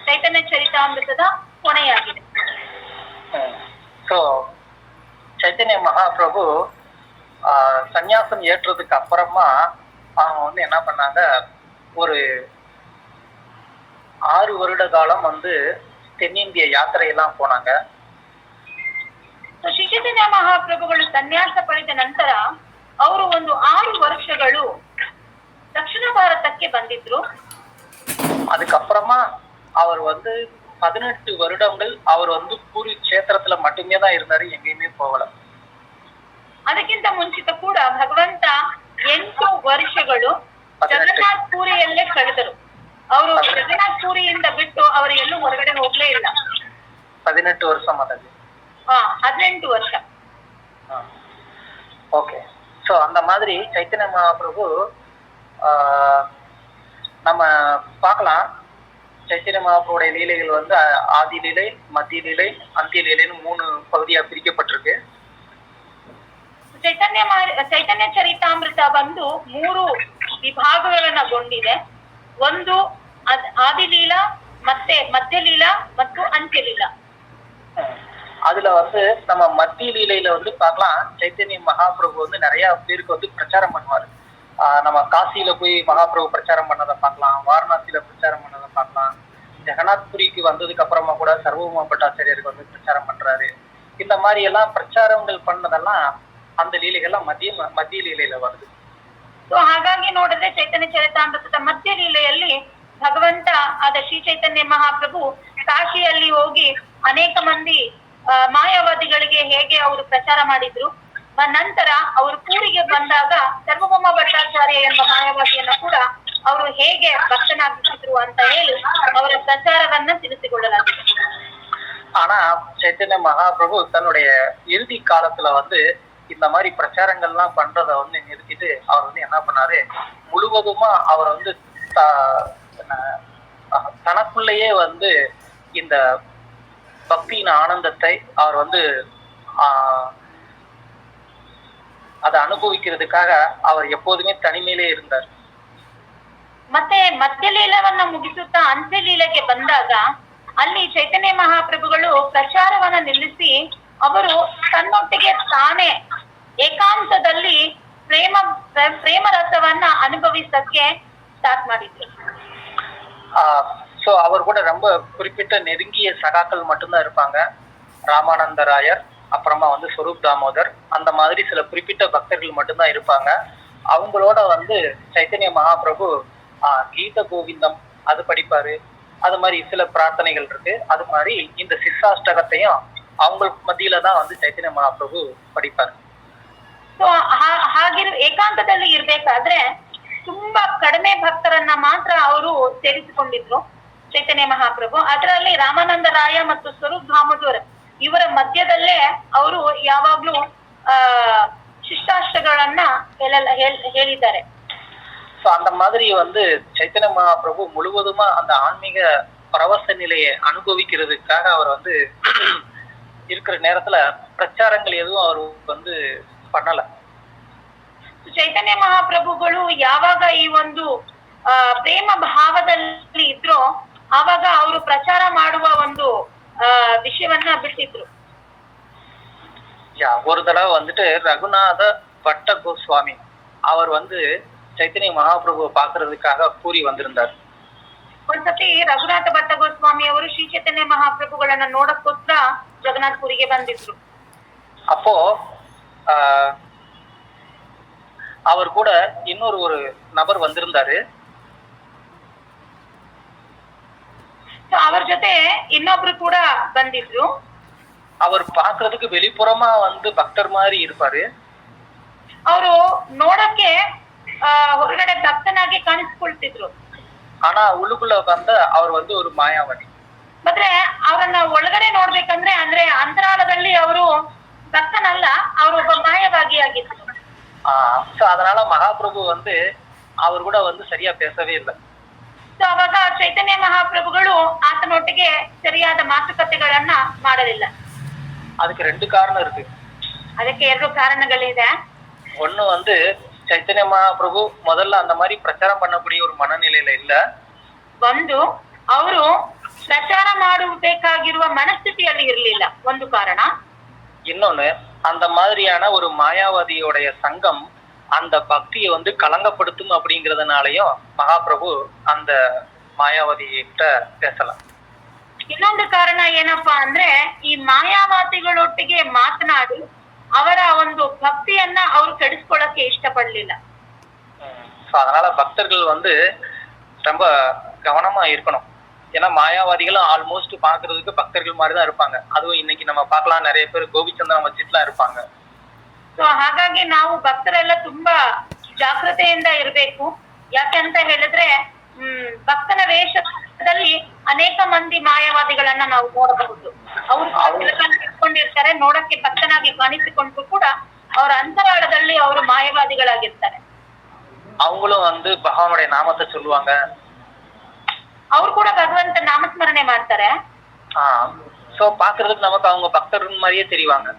ಚೈತನ್ಯ ಚರಿತಾಮೃತದ ಕೊನೆಯಾಗಿದೆ. ஸோ சைத்தன்ய மகாபிரபு சந்நியாசம் ஏற்றதுக்கு அப்புறமா அவங்க வந்து என்ன பண்ணாங்க, ஒரு 6 வருட காலம் வந்து தென்னிந்திய யாத்திரையெல்லாம் போனாங்க. ಶ್ರೀ ಚೈತನ್ಯ ಮಹಾಪ್ರಭುಗಳು ಸನ್ಯಾಸ ಪಡೆದ ನಂತರ ಅವರು ಒಂದು 6 ವರ್ಷಗಳು ದಕ್ಷಿಣ ಭಾರತಕ್ಕೆ ಬಂದಿದ್ರು. அதுக்கப்புறமா அவர் வந்து 18 வருடங்கள் அவர் வந்து பூரி ಕ್ಷೇತ್ರத்துல மட்டுமே தான் இருந்தாரு, எங்கேயுமே போகல. ಅದಕ್ಕಿಂತ ಮುಂಚಿತ ಕೂಡ ಭಗವಂತ 8 ವರ್ಷಗಳು ಜಗನ್ನಾಥ್ ಪುರಿಯಲ್ಲೇ ಕಳೆದರು. ಅವರು ಜಗನ್ನಾಥ್ ಪುರಿಯಿಂದ ಬಿಟ್ಟು ಅವರು ಎಲ್ಲೂ ಹೊರಗಡೆ ಹೋಗ್ಲೇ ಇಲ್ಲ. 18 வருஷம் ಅದಕ್ಕೆ. 18 ವರ್ಷ. ஓகே. ஸோ அந்த மாதிரி சைத்தன்ய மகாபிரபு நம்ம பார்க்கலாம். சைத்தன்ய மகாபிரபுடைய லீலைகள் வந்து ஆதி லீலை, மத்திய லீலை, அந்திய லீலைன்னு 3 பகுதியா பிரிக்கப்பட்டிருக்கு. ಚೈತನ್ಯ ಚರಿತಾಮೃತ ಬಂದು 3 ವಿಭಾಗಗಳನ್ನಗೊಂಡಿದೆ. ಒಂದು ಆದಿಲೀಲಾ, ಮತ್ತೆ ಮಧ್ಯಲೀಲಾ ಮತ್ತು ಅಂತ್ಯಲೀಲಾ. அதுல வந்து நம்ம மத்திய லீலையில வந்து பார்க்கலாம், சைத்தன்ய மகாபிரபு வந்து நிறைய பேருக்கு வந்து பிரச்சாரம் பண்ணுவாரு. நம்ம காசியில போய் மகாபிரபு பிரச்சாரம் பண்ணதை பார்க்கலாம், வாரணாசியில பிரச்சாரம் பண்ணதை பார்க்கலாம். ஜெகநாத் புரிக்கு வந்ததுக்கு அப்புறமா கூட சர்வபௌம பட்டாச்சாரியருக்கு வந்து பிரச்சாரம் பண்றாரு. இந்த மாதிரி எல்லாம் பிரச்சாரங்கள் பண்ணதெல்லாம் அந்த ಲೀಲೆಗೆಲ್ಲ ಮಧ್ಯ ಲೀಲೆயில வருது. ಸೊ ಹಾಗಾಗಿ ನೋಡಿದ್ರೆ ಚೈತನ್ಯ ಚರಿತಾಮೃತದ ಮಧ್ಯ ಲೀಲೆಯಲ್ಲಿ ಭಗವಂತ ಆದ ಶ್ರೀ ಚೈತನ್ಯ ಮಹಾಪ್ರಭು ಕಾಶಿಯಲ್ಲಿ ಹೋಗಿ ಅನೇಕ ಮಂದಿ ಮಾಯಾವಾದಿಗಳಿಗೆ ಹೇಗೆ ಅವರು ಪ್ರಚಾರ ಮಾಡಿದ್ರು, ನಂತರ ಅವರು ಪೂರಿಗೆ ಬಂದಾಗ ಸರ್ವಭೌಮ ಭಟ್ಟಾಚಾರ್ಯ ಎಂಬ ಮಾಯಾವಾದಿಯನ್ನ ಕೂಡ ಅವರು ಹೇಗೆ ಭಕ್ತನಾಗಿಸಿದ್ರು ಅಂತ ಹೇಳಿ ಅವರ ಪ್ರಚಾರವನ್ನ ತಿಳಿಸಿಕೊಳ್ಳಲಾಗಿದೆ. ஆனா சைத்தன்ய மகாபிரபு தன்னுடைய இறுதி காலத்துல வந்து இந்த மாதிரி பிரச்சாரங்கள்லாம் பண்றத வந்து நிறுத்திட்டு அவர் வந்து என்ன பண்ணாரு, முழுவதுமா அவர் வந்து தனக்குள்ளேயே வந்து இந்த பக்தியின் ஆனந்தத்தை அவர் வந்து அதை ಅನುಭವಿக்கிறதுக்காக அவர் எப்போதுமே தனிமையிலே இருந்தார். ಮತ್ತೆ ಮಧ್ಯಲೀಲವನ್ನ ಮುಗಿಸುತ್ತಾ ಅಂತ್ಯಲೀಲೆಗೆ ಬಂದಾಗ ಅಲ್ಲಿ ಚೈತನ್ಯ ಮಹಾಪ್ರಭುಗಳು ಪ್ರಚಾರವನ್ನ ನಿಲ್ಲಿಸಿ ಅವರು ತನ್ನೊಟ್ಟಿಗೆ ತಾನೇ ಏಕಾಂತದಲ್ಲಿ ಪ್ರೇಮ ರಸವನ್ನ ಅನುಭವಿಸಕ್ಕೆ ಸ್ಟಾರ್ಟ್ ಮಾಡಿದ್ರು. ஸோ அவர் கூட ரொம்ப குறிப்பிட்ட நெருங்கிய சகாக்கள் மட்டும்தான் இருப்பாங்க. ராமானந்தராயர், அப்புறமா வந்து ஸ்வரூப் தாமோதர், அந்த மாதிரி சில குறிப்பிட்ட பக்தர்கள் மட்டும்தான் இருப்பாங்க. அவங்களோட வந்து சைத்தன்ய மகாபிரபு கீத கோவிந்தம் அது படிப்பாரு. அது மாதிரி சில பிரார்த்தனைகள் இருக்கு. அது மாதிரி இந்த சிஷ்டாஷ்டகத்தையும் அவங்க மத்தியில தான் வந்து ಚೈತನ್ಯ ಮಹಾಪ್ರಭು படிப்பாரு. ಸೊ ಏಕಾಂತದಲ್ಲಿ ಇರ್ಬೇಕಾದ್ರೆ ತುಂಬಾ ಕಡಿಮೆ ಭಕ್ತರನ್ನ ಮಾತ್ರ ಅವರು ಸೇರಿಸಿಕೊಂಡಿದ್ರು ಚೈತನ್ಯ ಮಹಾಪ್ರಭು. ಅದರಲ್ಲಿ ರಾಮಾನಂದ ರಾಯ ಮತ್ತು ಸ್ವರೂಪ್ ದಾಮೋದರ್ ಇವರ ಮಧ್ಯದಲ್ಲೇ ಅವರು ಯಾವಾಗ್ಲೂ ಶಿಷ್ಟಾಷ್ಟಗಳನ್ನ ಹೇಳಿದ್ದಾರೆ. ஸோ அந்த மாதிரி வந்து சைத்தன்ய மகாபிரபு முழுவதுமா அந்த ஆன்மீக பரவச நிலையை அனுபவிக்கிறதுக்காக அவர் வந்து இருக்கிற நேரத்துல பிரச்சாரங்கள் எதுவும் அவர் வந்து பண்ணல. ಚೈತನ್ಯ ಮಹಾಪ್ರಭುಗಳು ಯಾವಾಗ ಈ ಒಂದು ಪ್ರೇಮ ಭಾವದಲ್ಲಿ ಇದ್ರೋ ಆವಾಗ ಅವರು ಪ್ರಚಾರ ಮಾಡುವ ಒಂದು ವಿಷಯವನ್ನ ಬಿಟ್ಟಿದ್ರು. ஒரு தடவை வந்துட்டு ரகுநாத பட்ட கோஸ்வாமி அவர் வந்து ಚೈತನ್ಯ ಮಹಾಪ್ರಭು பாக்குறதுக்காக பூரி வந்திருந்தார். ಒಂದ್ಸತಿ ರಘುನಾಥ ಭಟ್ಟ ಗೋಸ್ವಾಮಿ ಅವರು ಶ್ರೀ ಚೈತನ್ಯ ಮಹಾಪ್ರಭುಗಳನ್ನ ನೋಡಕ್ಕೋಸ್ಕರ ಜಗನ್ನಾಥ್ ಪುರಿಗೆ ಬಂದಿದ್ರು. அப்போ அவர் கூட இன்னொரு நபர் வந்திருந்தாரு. ಅವರ ಜೊತೆ ಇನ್ನೊಬ್ರು ಕೂಡ ಬಂದಿದ್ರು. அவர் பாக்குறதுக்கு வெளிப்புறமா வந்து பக்தர் மாதிரி இருப்பாரு. ಅವರು ನೋಡಕ್ಕೆ ಹೊರಗಡೆ ಭಕ್ತನಾಗಿ ಕಾಣಿಸ್ಕೊಳ್ತಿದ್ರು. ஆனா உள்ளுக்குள்ள வந்த அவர் வந்து ஒரு மாயாவாதி. ಮತ್ತೆ ಅವರನ್ನ ಒಳಗಡೆ ನೋಡ್ಬೇಕಂದ್ರೆ ಅಂದ್ರೆ ಅಂತರಾಳದಲ್ಲಿ ಅವರು ಭಕ್ತನಲ್ಲ, ಅವರು ಒಬ್ಬ ಮಾಯವಾಗಿ ಆಗಿದ್ರು. சோ அதனால மகாபிரபு வந்து அவர் கூட வந்து சரியா பேசவே இல்லை. ಸೊ ಅವಾಗ ಚೈತನ್ಯ ಮಹಾಪ್ರಭುಗಳು ಆತನೊಟ್ಟಿಗೆ ಸರಿಯಾದ ಮಾತುಕತೆಗಳನ್ನ ಮಾಡಲಿಲ್ಲ. அதுக்கு 2 காரணம் இருக்கு. ಅದಕ್ಕೆ 2 ಕಾರಣಗಳಿದೆ. ஒண்ணு வந்து ಚೈತನ್ಯ ಮಹಾಪ್ರಭು ಮೊದಲ அந்த மாதிரி பிரச்சாரம் பண்ணக்கூடிய ஒரு மனநிலையில இல்ல. ಒಂದು ಅವರು ಪ್ರಚಾರ ಮಾಡಬೇಕಾಗಿರುವ ಮನಸ್ಥಿತಿಯಲ್ಲಿ ಇರ್ಲಿಲ್ಲ, ಒಂದು ಕಾರಣ. இன்னொன்னு, அந்த மாதிரியான ஒரு மாயாவாதியோடைய சங்கம் அந்த பக்தியை வந்து கலங்கப்படுத்தும் அப்படிங்கறதுனாலயும் மகாபிரபு அந்த ಮಾಯಾವಾದಿ கிட்ட பேசலாம். ಇನ್ನೊಂದು ಕಾರಣ ಏನಪ್ಪಾ ಅಂದ್ರೆ, ಈ ಮಾಯಾವಾದಿಗಳೊಟ್ಟಿಗೆ ಮಾತನಾಡಿ ಅವರ ಒಂದು ಭಕ್ತಿಯನ್ನ ಅವ್ರು ಕೆಡಿಸ್ಕೊಳಕ್ಕೆ ಇಷ್ಟಪಡ್ಲಿಲ್ಲ. அதனால பக்தர்கள் வந்து ரொம்ப கவனமா இருக்கணும். ஏன்னா மாயாவாதிகளும் ஆல்மோஸ்ட் பாக்குறதுக்கு பக்தர்கள் மாதிரிதான் இருப்பாங்க. அதுவும் இன்னைக்கு நம்ம பார்க்கலாம், நிறைய பேர் கோபிச்சந்திரன் வச்சுட்டுலாம் இருப்பாங்க. ಸೊ ಹಾಗಾಗಿ ನಾವು ಭಕ್ತರೆಲ್ಲ ತುಂಬಾ ಜಾಗೃತೆಯಿಂದ ಇರ್ಬೇಕು. ಯಾಕೆಂತ ಹೇಳಿದ್ರೆ ಭಕ್ತನ ವೇಷದಲ್ಲಿ ಅನೇಕ ಮಂದಿ ಮಾಯಾವಾದಿಗಳನ್ನ ನಾವು ನೋಡಬಹುದು. ಅವರು ಇಟ್ಕೊಂಡಿರ್ತಾರೆ, ನೋಡಕ್ಕೆ ಭಕ್ತನಾಗಿ ಕಾಣಿಸಿಕೊಂಡ್ರು ಕೂಡ ಅವರ ಅಂತರಾಳದಲ್ಲಿ ಅವರು ಮಾಯಾವಾದಿಗಳಾಗಿರ್ತಾರೆ. அவங்களும் வந்து பகவானுடைய நாமத்தை சொல்லுவாங்க. ಅವ್ರು ಕೂಡ ಭಗವಂತ ನಾಮಸ್ಮರಣೆ ಮಾಡ್ತಾರೆ. சோ பாக்குறதுக்கு நமக்கு அவங்க பக்தர் மாதிரியே தெரிவாங்க.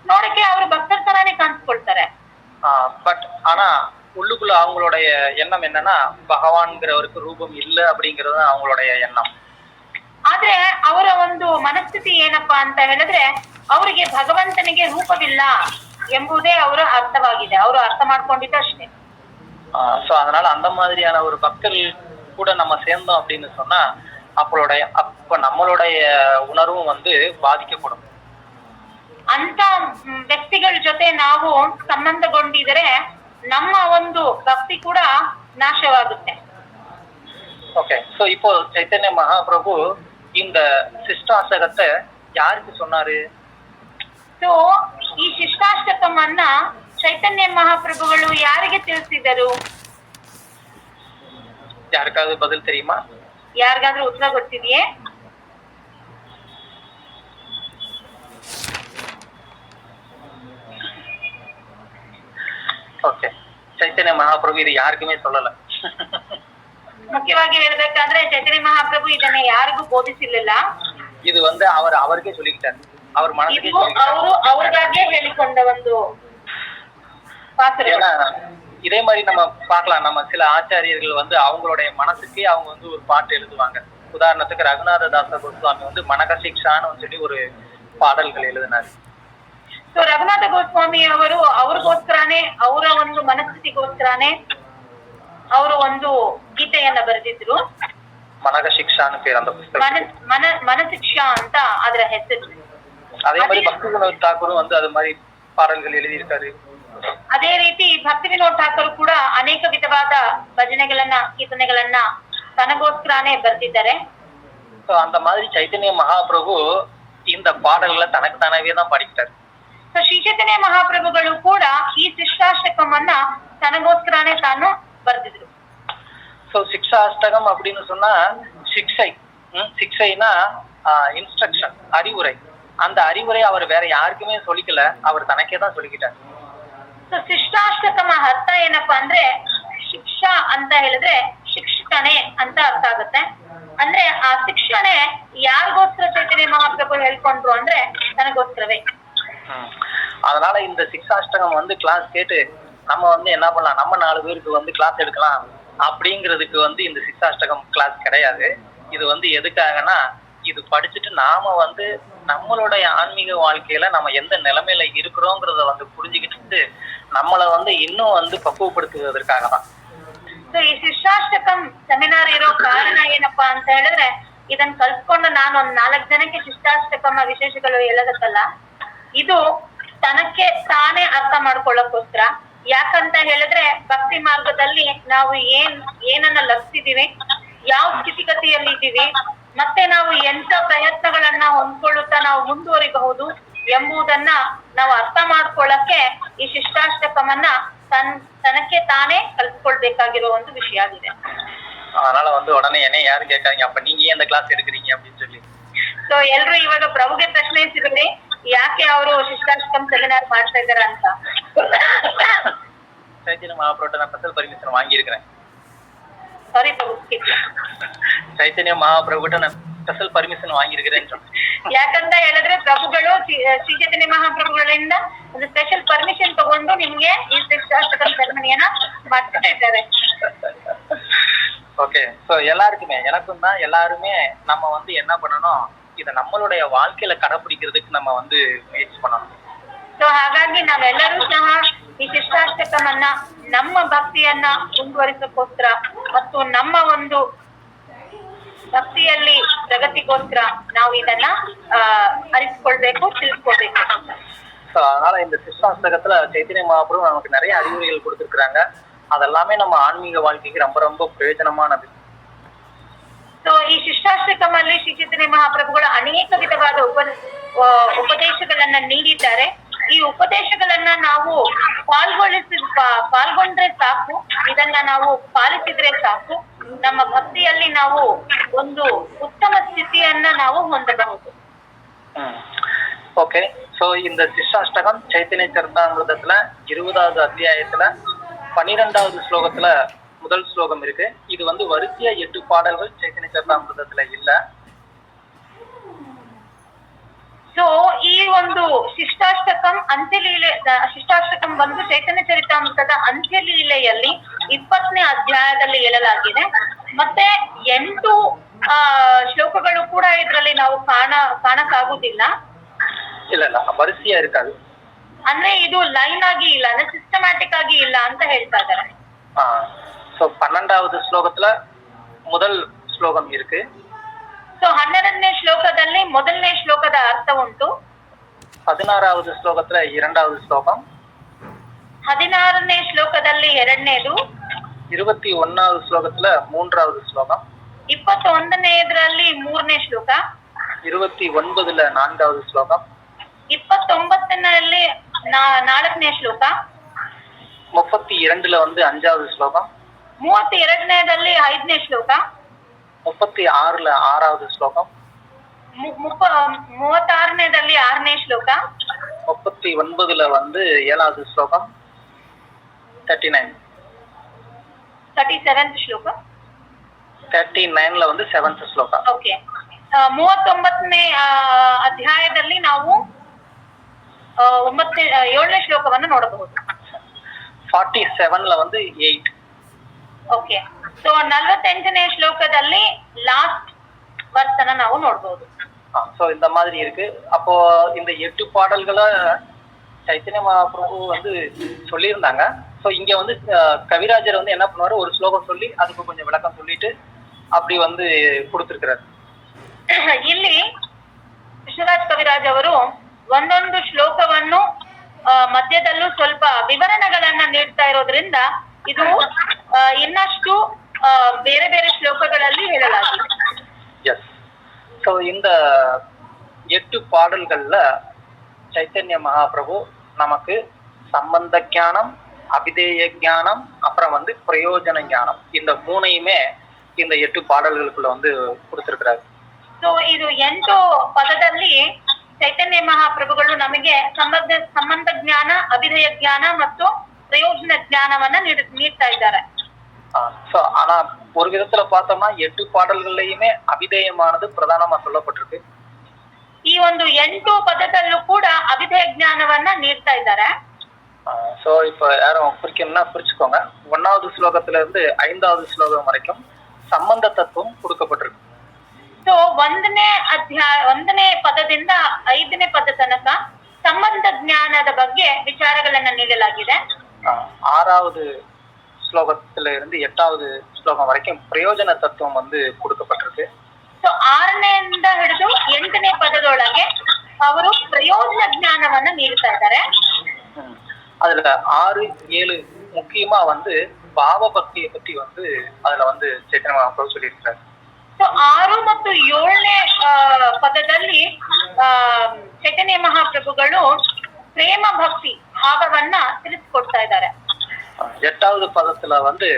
ನೋಡಕ್ಕೆ ಅವರು ಭಕ್ತರ ತರಾನೇ ಕಾಣಿಸ್ಕೊಳ್ತಾರೆ. பட் ஆனா உள்ளுக்குள்ள அவங்களுடைய எண்ணம் என்னன்னா, பகவான்ங்கிறவருக்கு ரூபம் இல்ல அப்படிங்கறது அவங்களுடைய எண்ணம். ಆದ್ರೆ ಅವರ ಒಂದು ಮನಸ್ಥಿತಿ ಏನಪ್ಪಾ ಅಂತ ಹೇಳಿದ್ರೆ, ಅವರಿಗೆ ಭಗವಂತನಿಗೆ ರೂಪವಿಲ್ಲ ಎಂಬುದೇ ಅವರ ಅರ್ಥವಾಗಿದೆ. ಅವರು ಅರ್ಥ ಮಾಡ್ಕೊಂಡಿದ್ದು ಅಷ್ಟೇ. சோ அதனால அந்த மாதிரியான ஒரு பக்தர்கள் கூட நம்ம சேர்ந்தோம் அப்படின்னு சொன்னா அப்ப நம்மளுடைய உணர்வும் வந்து பாதிக்கப்படும். ಅಂತ ವ್ಯಕ್ತಿಗಳ ಜೊತೆ ನಾವು ಸಂಬಂಧಗೊಂಡಿದ್ರೆ ನಮ್ಮ ಒಂದು ಭಕ್ತಿ ಕೂಡ ನಾಶವಾಗುತ್ತೆ. ஓகே, சோ இப்போ ಚೈತನ್ಯ ಮಹಾಪ್ರಭು இந்த ಶಿಷ್ಟಾಷ್ಟಕத்தை ಯಾರಿಗೆ சொன்னாரு? ಸೊ ಈ ಶಿಷ್ಟಾಷ್ಟಕವನ್ನ ಚೈತನ್ಯ ಮಹಾಪ್ರಭುಗಳು ಯಾರಿಗೆ ತಿಳಿಸಿದರು? ಯಾರಿಗಾದ್ರೂ ಬದಲು தெரியுமா? ಯಾರಿಗಾದ್ರೂ ಉತ್ತರ ಗೊತ್ತಿದೆಯೇ? ಓಕೆ, ಚೈತನ್ಯ ಮಹಾಪ್ರಭು ಇದು ಯಾರಿಗೂ சொல்லல. ಮುಖ್ಯವಾಗಿ ಹೇಳ್ಬೇಕಾದ್ರೆ ಚೈತನ್ಯ ಮಹಾಪ್ರಭು ಇದನ್ನ ಯಾರಿಗೂ ಬೋಧಿಸಿರ್ಲಿಲ್ಲ. ಇದು வந்து அவருக்கே சொல்லிக்கிட்டாரு. அவர் மனசுக்கே ಅವರು ಅವ್ರಿಗಾಗೆ ಹೇಳಿಕೊಂಡ ಒಂದು ಪಾತ್ರ. இதே மாதிரி நம்ம பார்க்கலாம், நம்ம சில ஆச்சாரியர்கள் வந்து அவங்களுடைய மனசுக்கே அவங்க வந்து ஒரு பாட்டு எழுதுவாங்க. உதாரணத்துக்கு ரகுநாத தாச கோஸ்வாமி வந்து மனகசிக்ஷான்னு சொல்லி ஒரு பாடல்கள் எழுதினாரு. ಸೊ ರಘುನಾಥ ಗೋಸ್ವಾಮಿ ಅವರು ಅವ್ರಿಗೋಸ್ಕರನೇ, ಅವರ ಒಂದು ಮನಸ್ಥಿತಿಗೋಸ್ಕರನೇ ಅವರು ಒಂದು ಗೀತೆಯನ್ನ ಬರೆದಿದ್ರು. மனகசிக்ஷான்னு பேர் அந்த புத்தகம். ಮನಶಿಕ್ಷಾ ಅಂತ ಅದರ ಹೆಸರು. அதே மாதிரி பக்தி வினோத் தாக்கூரும் வந்து அது மாதிரி பாடல்கள் எழுதியிருக்காரு. ಅದೇ ರೀತಿ ಭಕ್ತಿ ವಿನೋದ್ ಠಾಕೂರ್ ಕೂಡ ಅನೇಕ ವಿಧವಾದ ಭಜನೆಗಳನ್ನ, ಕೀರ್ತನೆಗಳನ್ನ ತನಗೋಸ್ಕರನೇ ಬರ್ತಿದ್ದಾರೆ. அந்த மாதிரி ಚೈತನ್ಯ ಮಹಾಪ್ರಭು இந்த பாடல்களை தனக்கு தானவே தான் பாடிக்கிட்டாரு. ಸೊ ಶ್ರೀ ಚೈತನ್ಯ ಮಹಾಪ್ರಭುಗಳು ಕೂಡ ಈ ಶಿಷ್ಟಾಷ್ಟಕವನ್ನ ತನಗೋಸ್ಕರನೇ ತಾನು ಬರ್ದಿದ್ರು. சோ சிக்ஷாஷ்டகம் அப்படின்னு சொன்னா சிக்ஷை, சிக்ஷைனா இன்ஸ்ட்ரக்ஷன், அறிவுரை. அந்த அறிவுரை அவர் வேற யாருக்குமே சொல்லிக்கல, அவர் தனக்கே தான் சொல்லிக்கிட்டார். ಸೊ ಶಿಷ್ಟಾಷ್ಟಕಮ ಅರ್ಥ ಏನಪ್ಪಾ ಅಂದ್ರೆ, ಶಿಕ್ಷಾ ಅಂತ ಹೇಳಿದ್ರೆ ಶಿಕ್ಷಣೆ ಅಂತ ಅರ್ಥ ಆಗುತ್ತೆ. ಅಂದ್ರೆ ಆ ಶಿಕ್ಷಣೆ ಯಾರಿಗೋಸ್ಕರ ಚೈತನ್ಯ ಮಹಾಪ್ರಭು ಹೇಳ್ಕೊಂಡ್ರು ಅಂದ್ರೆ ತನಗೋಸ್ಕರವೇ. அதனால இந்த சிக்ஷாஷ்டகம் வந்து கிளாஸ் கேட்டு நம்ம வந்து என்ன பண்ணலாம், நம்ம 4 பேருக்கு வந்து கிளாஸ் எடுக்கலாம் அப்படிங்கிறதுக்கு வந்து இந்த சிக்ஷாஷ்டகம் கிளாஸ் கிடையாது. இது வந்து எதுக்காகனா, இது படிச்சுட்டு நாம வந்து நம்மளுடைய ஆன்மீக வாழ்க்கையில நம்ம எந்த நிலைமையில இருக்கிறோங்கிறத வந்து புரிஞ்சுக்கிட்டு நம்மளை வந்து இன்னும் வந்து பக்குவப்படுத்துவதற்காக தான். ಸೊ ಈ ಶಿಷ್ಟಾಷ್ಟಕಂ ಸೆಮಿನಾರ್ ಇರೋ ಕಾರಣ ಏನಪ್ಪಾ ಅಂತ ಹೇಳಿದ್ರೆ, ಇದನ್ನ ಕಲ್ತ್ಕೊಂಡು ನಾನು ಒಂದ್ 4 ಜನಕ್ಕೆ ಶಿಷ್ಟಾಷ್ಟಕಮ ವಿಶೇಷಗಳು ಹೇಳೋದಕ್ಕಲ್ಲ, ಇದು ತನಕ್ಕೆ ತಾನೇ ಅರ್ಥ ಮಾಡ್ಕೊಳ್ಳೋಕೋಸ್ಕರ. ಯಾಕಂತ ಹೇಳಿದ್ರೆ ಭಕ್ತಿ ಮಾರ್ಗದಲ್ಲಿ ನಾವು ಏನನ್ನ ಲಭಿಸಿದೀವಿ, ಯಾವ ಸ್ಥಿತಿಗತಿಯಲ್ಲಿ ಇದ್ದೀವಿ, ಮತ್ತೆ ನಾವು ಎಂತ ಪ್ರಯತ್ನಗಳನ್ನ ಹೊಂದ್ಕೊಳ್ಳುತ್ತಾ ನಾವು ಮುಂದುವರಿಬಹುದು ಎಂಬುದನ್ನ ನಾವು ಅರ್ಥ ಮಾಡ್ಕೊಳ್ಳಕ್ಕೆ ಈ ಶಿಷ್ಟಾಷ್ಟಕಮನ್ನ ತನಕ್ಕೆ ತಾನೇ ಕಲ್ತ್ಕೊಳ್ಬೇಕಾಗಿರೋ ಒಂದು ವಿಷಯ ಆಗಿದೆ. அதனால வந்து உடனே என்ன யாரு கேட்காதீங்க, அப்ப நீங்க ஏன் இந்த கிளாஸ் எடுக்கிறீங்க அப்படின்னு சொல்லி. ಸೊ ಎಲ್ರು ಇವಾಗ ಪ್ರಭುಗೆ ಪ್ರಶ್ನೆ ಸಿಗುತ್ತೆ, ಯಾಕೆ ಅವರು ಶಿಷ್ಟಾಷ್ಟಕಂ ಸೆಮಿನಾರ್ ಮಾಡ್ತಾ ಇದಾರ ಅಂತ. ಚೈತನ್ಯ ಮಹಾಪ್ರಭು நான் ஸ்பெஷல் பர்மிஷன் வாங்கியிருக்கிறேன். ಸಾರಿ ಪ್ರಭು, ಚೈತನ್ಯ ಮಹಾಪ್ರಭುಟ ನಾನು ಸ್ಪೆಷಲ್ ಪರ್ಮಿಷನ್ ವಾಂಗಿರ್க்கிறேன்னு சொன்னேன். ಯಾಕಂತ ಹೇಳಿದ್ರೆ ಪ್ರಭುಗಳು ಶ್ರೀ ಚೈತನ್ಯ ಮಹಾಪ್ರಭುಗಳಿಂದ ಒಂದು ಸ್ಪೆಷಲ್ ಪರ್ಮಿಷನ್ ತಗೊಂಡು ನಿಮ್ಗೆ ಈ ಶಿಷ್ಟಾಷ್ಟಕಂ ಸೆರೆಮನಿಯನ್ನ ಮಾಡ್ತಾ ಇದ್ದಾರೆ. ஓகே, ஸோ எல்லாருக்குமே எனக்கும் தான் எல்லாருமே நம்ம வந்து என்ன பண்ணணும், இதை நம்மளுடைய வாழ்க்கையில கடைபிடிக்கிறதுக்கு நம்ம வந்து முயற்சி பண்ணணும். ಸೊ ಹಾಗಾಗಿ ನಾವೆಲ್ಲರೂ ಸಹ ಈ ಶಿಷ್ಟಾಷ್ಟಕಮನ್ನ ನಮ್ಮ ಭಕ್ತಿಯನ್ನ ಮುಂದುವರಿಸಕ್ಕೋಸ್ಕರ ಮತ್ತು ನಮ್ಮ ಒಂದು ಭಕ್ತಿಯಲ್ಲಿ ಪ್ರಗತಿಗೋಸ್ಕರ ನಾವು ಇದನ್ನ ಅರಿತುಕೊಳ್ಬೇಕು, ತಿಳ್ಕೊಳ್ಬೇಕು. ஸோ அதனால இந்த சிஷ்டாஷ்டகத்துல சைத்தன்ய மகாபிரபு நமக்கு நிறைய அறிவுரைகள் கொடுத்துருக்குறாங்க. அதெல்லாமே நம்ம ஆன்மீக வாழ்க்கைக்கு ரொம்ப ரொம்ப ಪ್ರಯೋಜನமானது. ಸೊ ಈ ಶಿಷ್ಟಾಷ್ಟಕಮಲ್ಲಿ ಶ್ರೀ ಚೈತನ್ಯ ಮಹಾಪ್ರಭುಗಳು ಅನೇಕ ವಿಧವಾದ ಉಪದೇಶಗಳನ್ನ ನೀಡಿದ್ದಾರೆ. ಈ ಉಪದೇಶಗಳನ್ನ ನಾವು ಪಾಲ್ಗೊಂಡ್ರೆ ಸಾಕು, ಇದನ್ನ ನಾವು ಪಾಲಿಸಿದ್ರೆ ಸಾಕು, ನಮ್ಮ ಭಕ್ತಿಯಲ್ಲಿ ನಾವು ಒಂದು ಉತ್ತಮ ಸ್ಥಿತಿಯನ್ನ ನಾವು ಹೊಂದಬಹುದು. ஓகே, ஸோ இந்த சிஷ்டாஷ்டகம் சைத்தன்ய சரிதாமிர்தத்துல 20வது அத்தியாயத்துல 12வது ஸ்லோகத்துல முதல் ஸ்லோகம் இருக்கு. இது வந்து வரிசையா 8 பாடல்கள் ಚೈತನ್ಯ ಚರಿತಾಮೃತத்துல ಇಲ್ಲ. ಸೊ ಈ ಒಂದು ಶಿಷ್ಟಾಷ್ಟಕಂ ಬಂದು ಚೈತನ್ಯ ಚರಿತಾಮೃತದ ಅಂತ್ಯಲೀಲೆಯಲ್ಲಿ 20ನೇ ಅಧ್ಯಾಯದಲ್ಲಿ ಹೇಳಲಾಗಿದೆ. ಮತ್ತೆ 8 ಶ್ಲೋಕಗಳು ಕೂಡ ಇದರಲ್ಲಿ ನಾವು ಕಾಣಕ್ಕಾಗುದಿಲ್ಲ. ಇಲ್ಲ ವರಿಸೆಯಾ இருக்காது. ಅಂದ್ರೆ ಇದು ಲೈನ್ ಆಗಿ ಇಲ್ಲ, ಅಂದ್ರೆ ಸಿಸ್ಟಮ್ಯಾಟಿಕ್ ಆಗಿ ಇಲ್ಲ ಅಂತ ಹೇಳ್ತಾ ಇದ್ದಾರೆ. ಸೊ 12வது ஸ்லோகத்துல முதல் ஸ்லோகம் இருக்கு. ಸೊ 12ನೇ ಶ್ಲೋಕದಲ್ಲಿ ಮೊದಲನೇ ಶ್ಲೋಕದ ಅರ್ಥ ಉಂಟು. 16வது ஸ்லோகத்துல 2வது ஸ்லோகம். 16ನೇ ಶ್ಲೋಕದಲ್ಲಿ 2ನೇದು. 21வது ஸ்லோகத்துல 3வது ஸ்லோகம். 21ನೇದರಲ್ಲಿ 3ನೇ ಶ್ಲೋಕ. 29ல 4வது ஸ்லோகம். 29ನಲ್ಲಿ 4ನೇ ಶ್ಲೋಕ. 32ல வந்து 5வது ஸ்லோகம். 32ನೇದಲ್ಲಿ 5ನೇ ಶ್ಲೋಕ. 36ல 6வது ஸ்லோகம். 36ನೇದಲ್ಲಿ 6ನೇ ಶ್ಲೋಕ. 39ல வந்து 7வது ஸ்லோகம். 37th ಶ್ಲೋಕ. 39ல வந்து 7th ಶ್ಲೋಕ. ಓಕೆ, 39ನೇ ಅಧ್ಯಾಯದಲ್ಲಿ ನಾವು 7ನೇ ಶ್ಲೋಕವನ್ನು ನೋಡಬಹುದು. 47ல வந்து 8. ಓಕೆ, ಸೊ 48ನೇ ಶ್ಲೋಕದಲ್ಲಿ ಲಾಸ್ಟ್ ವರ್ಸ್ ಅನ್ನ ನಾವು ನೋಡಬಹುದು. சோ இந்த மாதிரி இருக்கு. அப்போ இந்த 8 பாடல்களை சைத்தன்ய மகாபிரபு வந்து சொல்லியிருந்தாங்க. ஸோ இங்க வந்து கவிராஜர் வந்து என்ன பண்ணுவாரு, ஒரு ஸ்லோகம் சொல்லி அதுக்கு கொஞ்சம் விளக்கம் சொல்லிட்டு அப்படி வந்து கொடுத்திருக்கிறாரு. ಇಲ್ಲಿ ಕೃಷ್ಣರಾಜ್ ಕವಿರಾಜ್ ಅವರು ಒಂದೊಂದು ಶ್ಲೋಕವನ್ನು ಮಧ್ಯದಲ್ಲೂ ಸ್ವಲ್ಪ ವಿವರಣೆಗಳನ್ನ ನೀಡ್ತಾ ಇರೋದ್ರಿಂದ ಇದು ಇನ್ನಷ್ಟು ಬೇರೆ ಬೇರೆ ಶ್ಲೋಕಗಳಲ್ಲಿ ಹೇಳಲಾಗಿದೆ. எஸ், ஸோ இந்த 8 பாடல்கள்ல சைத்தன்ய மகாபிரபு நமக்கு சம்பந்த ஞானம், அபிதேய ஞானம், அப்புறம் வந்து பிரயோஜன ஞானம், இந்த 3ஐயுமே இந்த 8 பாடல்களுக்குள்ள வந்து கொடுத்திருக்கிறாரு. ಸೊ ಇದು 8 ಪದದಲ್ಲಿ ಚೈತನ್ಯ ಮಹಾಪ್ರಭುಗಳು ನಮಗೆ ಸಂಬಂಧ ಜ್ಞಾನ, ಅಭಿಧೇಯ ಜ್ಞಾನ ಮತ್ತು ಪ್ರಯೋಜನ ಜ್ಞಾನವನ್ನ ನೀಡ್ತಾ ಇದ್ದಾರೆ. ஸோ ஆனா ஒரு விதத்துல பார்த்தோம்னா 8 பாடல்கள்லயுமே அபிதேயமானது பிரதானமா சொல்லப்பட்டிருக்கு. ಈ ಒಂದು 8 ಪದದಲ್ಲೂ ಕೂಡ ಅಭಿಧೇಯ ಜ್ಞಾನವನ್ನ ನೀಡ್ತಾ ಇದ್ದಾರೆ. ஸோ இப்போ யாரும் குறிக்கணும்னா குறிச்சுக்கோங்க. 1வது ஸ்லோகத்துல இருந்து 5வது ஸ்லோகம் வரைக்கும் ಸಂಬಂಧ ತತ್ವಂ கொடுக்கப்பட்டிருக்கு. ಸೊ 1ನೇ ಪದದಿಂದ 5ನೇ ಪದ ತನಕ ಸಂಬಂಧ ಜ್ಞಾನದ ಬಗ್ಗೆ ವಿಚಾರಗಳನ್ನ ನೀಡಲಾಗಿದೆ. 6வது ஸ்லோகத்துல இருந்து 8வது ஸ்லோகம் வரைக்கும் பிரயோஜன தத்துவம் வந்து கொடுக்கப்பட்டிருக்கு. ಸೊ 6ನೇಯಿಂದ ಹಿಡಿದು 8ನೇ ಪದದೊಳಗೆ ಅವರು ಪ್ರಯೋಜನ ಜ್ಞಾನವನ್ನ ನೀಡ್ತಾ ಇದ್ದಾರೆ. அதுல 6, 7 முக்கியமா வந்து பாவ பக்தியை பத்தி வந்து அதுல வந்து ಚೈತನ್ಯ ಮಹಾಪ್ರಭು சொல்லியிருக்காரு. ಸೊ 6 ಮತ್ತು 7ನೇ ಪದದಲ್ಲಿ ಚೈತನ್ಯ ಮಹಾಪ್ರಭುಗಳು ಪ್ರೇಮ ಭಕ್ತಿ ಭಾವವನ್ನ ತಿಳಿಸ್ಕೊಡ್ತಾ ಇದ್ದಾರೆ. 8வது பதத்துல வந்து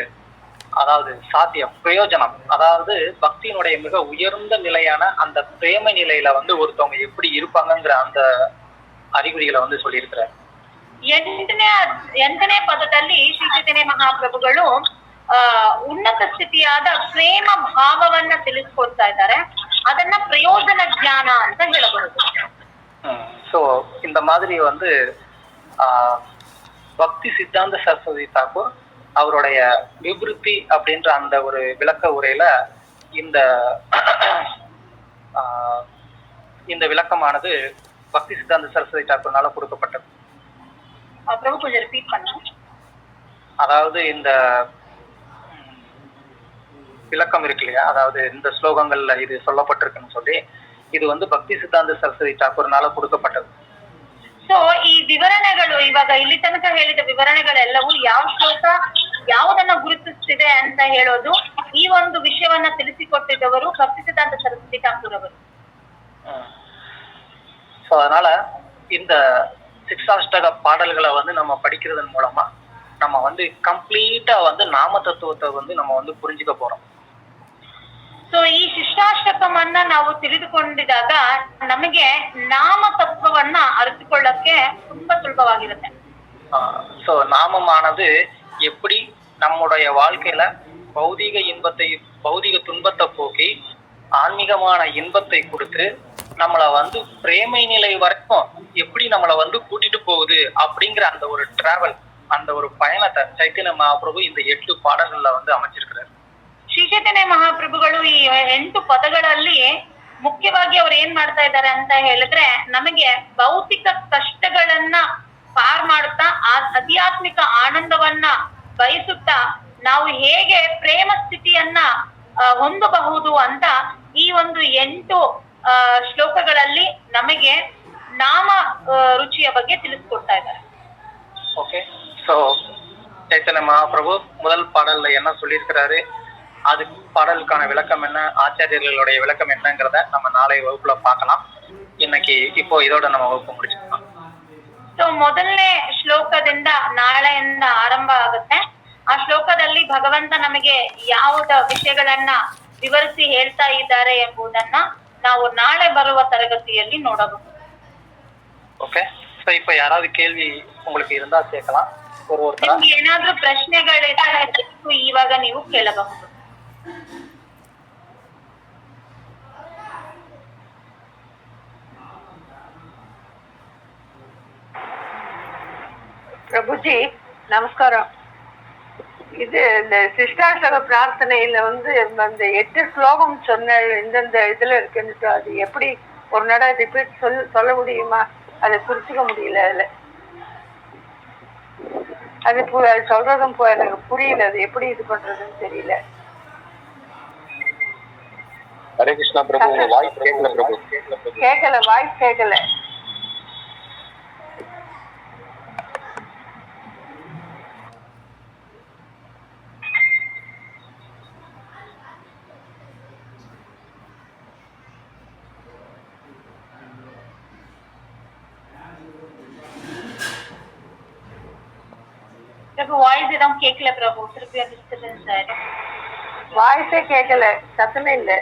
அதாவது சாத்தியம், பிரயோஜனம், அதாவது பக்தியினுடைய மிக உயர்ந்த நிலையான அந்த பிரேம நிலையில வந்து ஒருத்தவங்க எப்படி இருப்பாங்கங்கிற அந்த அறிகுறிகளை வந்து சொல்லியிருக்கிறார். 8ನೇ ಪದದಲ್ಲಿ ಶ್ರೀ ಚೈತನ್ಯ ಮಹಾಪ್ರಭುಗಳು ಉನ್ನತ ಸ್ಥಿತಿಯಾದ ಪ್ರೇಮ ಭಾವವನ್ನ ತಿಳಿಸ್ಕೊಡ್ತಾ ಇದ್ದಾರೆ. ಅದನ್ನ ಪ್ರಯೋಜನ ಜ್ಞಾನ ಅಂತ ಹೇಳಬಹುದು. ಸೊ இந்த மாதிரி வந்து பக்தி சித்தாந்த சரஸ்வதி தாக்கூர் அவருடைய விபுருத்தி அப்படின்ற அந்த ஒரு விளக்க உரையில இந்த இந்த விளக்கமானது பக்தி சித்தாந்த சரஸ்வதி தாக்கூர்னால கொடுக்கப்பட்டது. பிரபு கொஞ்சம் ரிப்பீட் பண்ணுங்க. அதாவது இந்த விளக்கம் இருக்கு இல்லையா, அதாவது இந்த ஸ்லோகங்கள்ல இது சொல்லப்பட்டிருக்குன்னு சொல்லி ಇದು ಒಂದು ಭಕ್ತಿ ಸಿದ್ಧಾಂತ ಸರಸ್ವತಿ ಠಾಕೂರ್ನಾಲ ಕೊಡಕಪಟ್ಟದ್ದು. ಸೊ ಈ ವಿವರಣೆಗಳು ಇವಾಗ ಇಲ್ಲಿ ತನಕ ಹೇಳಿದ ವಿವರಣೆಗಳೆಲ್ಲವೂ ಯಾವ ಶ್ಲೋಕ ಯಾವುದನ್ನ ಗುರುತಿಸ್ತಿದೆ ಅಂತ ಹೇಳೋದು ಈ ಒಂದು ವಿಷಯವನ್ನ ತಿಳಿಸಿಕೊಟ್ಟಿದ್ದವರು ಭಕ್ತಿ ಸಿದ್ಧಾಂತ ಸರಸ್ವತಿ ಠಾಕೂರ್ ಅವರು. ஸோ அதனால இந்த சிக்ஷாஷ்டக பாடல்களை வந்து நம்ம படிக்கிறதன் மூலமா நம்ம வந்து கம்ப்ளீட்டா வந்து நாம தத்துவத்தை வந்து நம்ம வந்து புரிஞ்சுக்க போறோம். ಸೊ ಈ ಶಿಷ್ಟಾಷ್ಟಕವನ್ನ ನಾವು ತಿಳಿದುಕೊಂಡಿದಾಗ ನಮಗೆ ನಾಮ ತತ್ವವನ್ನ ಅರಿತುಕೊಳ್ಳಕ್ಕೆ ತುಂಬಾ ಸುಲಭವಾಗಿರುತ್ತೆ. ஸோ நாமமானது எப்படி நம்முடைய வாழ்க்கையில பௌதிக துன்பத்தை போக்கி ஆன்மீகமான இன்பத்தை கொடுத்து நம்மளை வந்து பிரேமை நிலை வரைக்கும் எப்படி நம்மளை வந்து கூட்டிட்டு போகுது அப்படிங்கிற அந்த ஒரு டிராவல், அந்த ஒரு பயணத்தை சைத்தன்ய மகாபிரபு இந்த 8 பாடல்கள்ல வந்து அமைச்சிருக்கிறார். ಶ್ರೀ ಚೈತನ್ಯ ಮಹಾಪ್ರಭುಗಳು ಈ 8 ಪದಗಳಲ್ಲಿ ಮುಖ್ಯವಾಗಿ ಅವ್ರು ಏನ್ ಮಾಡ್ತಾ ಇದ್ದಾರೆ ಅಂತ ಹೇಳಿದ್ರೆ, ನಮಗೆ ಭೌತಿಕ ಕಷ್ಟಗಳನ್ನ ಪಾರ್ ಮಾಡುತ್ತಾ ಆಧ್ಯಾತ್ಮಿಕ ಆನಂದವನ್ನ ಬಯಸುತ್ತಾ ನಾವು ಹೇಗೆ ಪ್ರೇಮ ಸ್ಥಿತಿಯನ್ನ ಹೊಂದಬಹುದು ಅಂತ ಈ ಒಂದು 8 ಶ್ಲೋಕಗಳಲ್ಲಿ ನಮಗೆ ನಾಮ ರುಚಿಯ ಬಗ್ಗೆ ತಿಳಿಸ್ಕೊಡ್ತಾ ಇದ್ದಾರೆ. ஓகே, ஸோ சைத்தன்ய மகாபிரபு முதல் பாடல்ல என்ன சொல்லியிருக்கிறாரு, அது பாடலுக்கான விளக்கம் என்ன, ஆச்சாரியர்களுடைய விளக்கம் என்னங்கிறத நம்ம நாளைய வகுப்புல பார்க்கலாம். இன்னைக்கு இப்போ இதோட நம்ம வகுப்பு முடிச்சுக்கலாம். ಸೊ ಮೊದಲನೇ ಶ್ಲೋಕದಿಂದ ನಾಳೆಯಿಂದ ಆರಂಭ ಆಗುತ್ತೆ. ಆ ಶ್ಲೋಕದಲ್ಲಿ ಭಗವಂತ ನಮಗೆ ಯಾವುದ ವಿಷಯಗಳನ್ನ ವಿವರಿಸಿ ಹೇಳ್ತಾ ಇದ್ದಾರೆ ಎಂಬುದನ್ನ ನಾವು ನಾಳೆ ಬರುವ ತರಗತಿಯಲ್ಲಿ ನೋಡಬಹುದು. ಓಕೆ, ಸೊ இப்போ யாராவது கேள்வி உங்களுக்கு இருந்தா கேட்கலாம். ನಿಮ್ಗೆ ಏನಾದ್ರೂ ಪ್ರಶ್ನೆಗಳಿದ್ರೆ ಇವಾಗ ನೀವು ಕೇಳಬಹುದು. பிரபுஜி நமஸ்காரம். இது இந்த சிஷ்டாஷ்டக பிரார்த்தனையில வந்து அந்த 8 ஸ்லோகம் சொன்ன இந்தந்த இதுல இருக்குன்னு அது எப்படி ஒரு நட ரிப்பீட் சொல்ல முடியுமா? அதை குறிச்சுக்க முடியல. அதுல அது சொல்றதும் எனக்கு புரியல, அது எப்படி இது பண்றதுன்னு தெரியல. ஹரே கிருஷ்ணா பிரபு, உங்க வாய்ஸ் கேட்கல பிரபு. கேட்கல, வாய்ஸ் கேட்கல. பிரபு வாய்ஸ் எதுவும் கேட்கல பிரபு, திருப்பி டிஸ்டர்பன்ஸ் ஆயிடும். வாய்ஸே கேட்கல, சத்தமே இல்லை.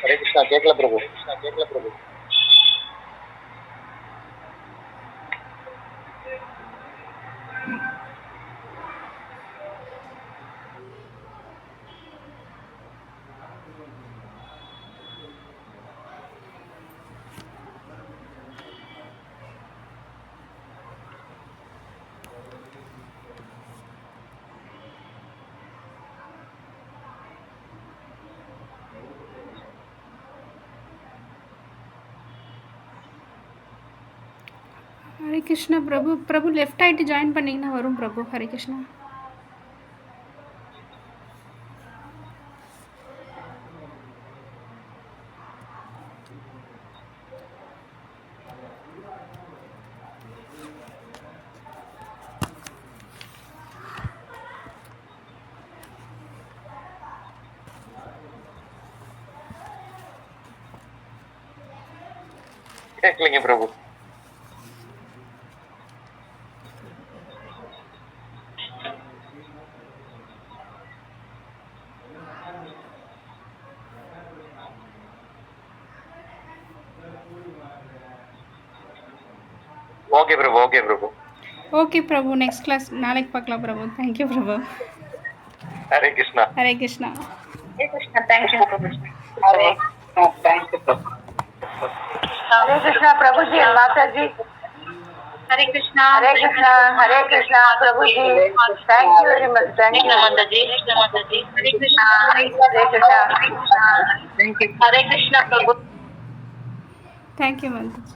ஹரே கிருஷ்ணா கேட்கல பிரபு. கேட்கல பிரபு. ஹரே கிருஷ்ணா பிரபு. பிரபு லெஃப்ட் ஆகிட்டு ஜாயின் பண்ணிங்கன்னா வரும் பிரபு. ஹரே கிருஷ்ணா. கேட்கலைங்க பிரபு. ಓಕೆ ಪ್ರಭು ಓಕೆ ಪ್ರಭು. ಓಕೆ ಪ್ರಭು, ನೆಕ್ಸ್ಟ್ ಕ್ಲಾಸ್ ನಾಳೆಗೆ பார்க்கலாம் ಪ್ರಭು. ಥ್ಯಾಂಕ್ ಯು ಪ್ರಭು. Hare Krishna. Hare Krishna. Hare Krishna. Thank you Hare thank you Hare Krishna ಪ್ರಭುಜಿ ಮಾತಾಜಿ. ಹರೇ ಕೃಷ್ಣ. ಹರೇ ಕೃಷ್ಣ. ಹರೇ ಕೃಷ್ಣ ಪ್ರಭುಜಿ. Thank you very much. Thank you ಮಾತಾಜಿ. Hare Krishna. Hare Krishna. Thank you Hare Krishna Prabhu. Thank you Mataji.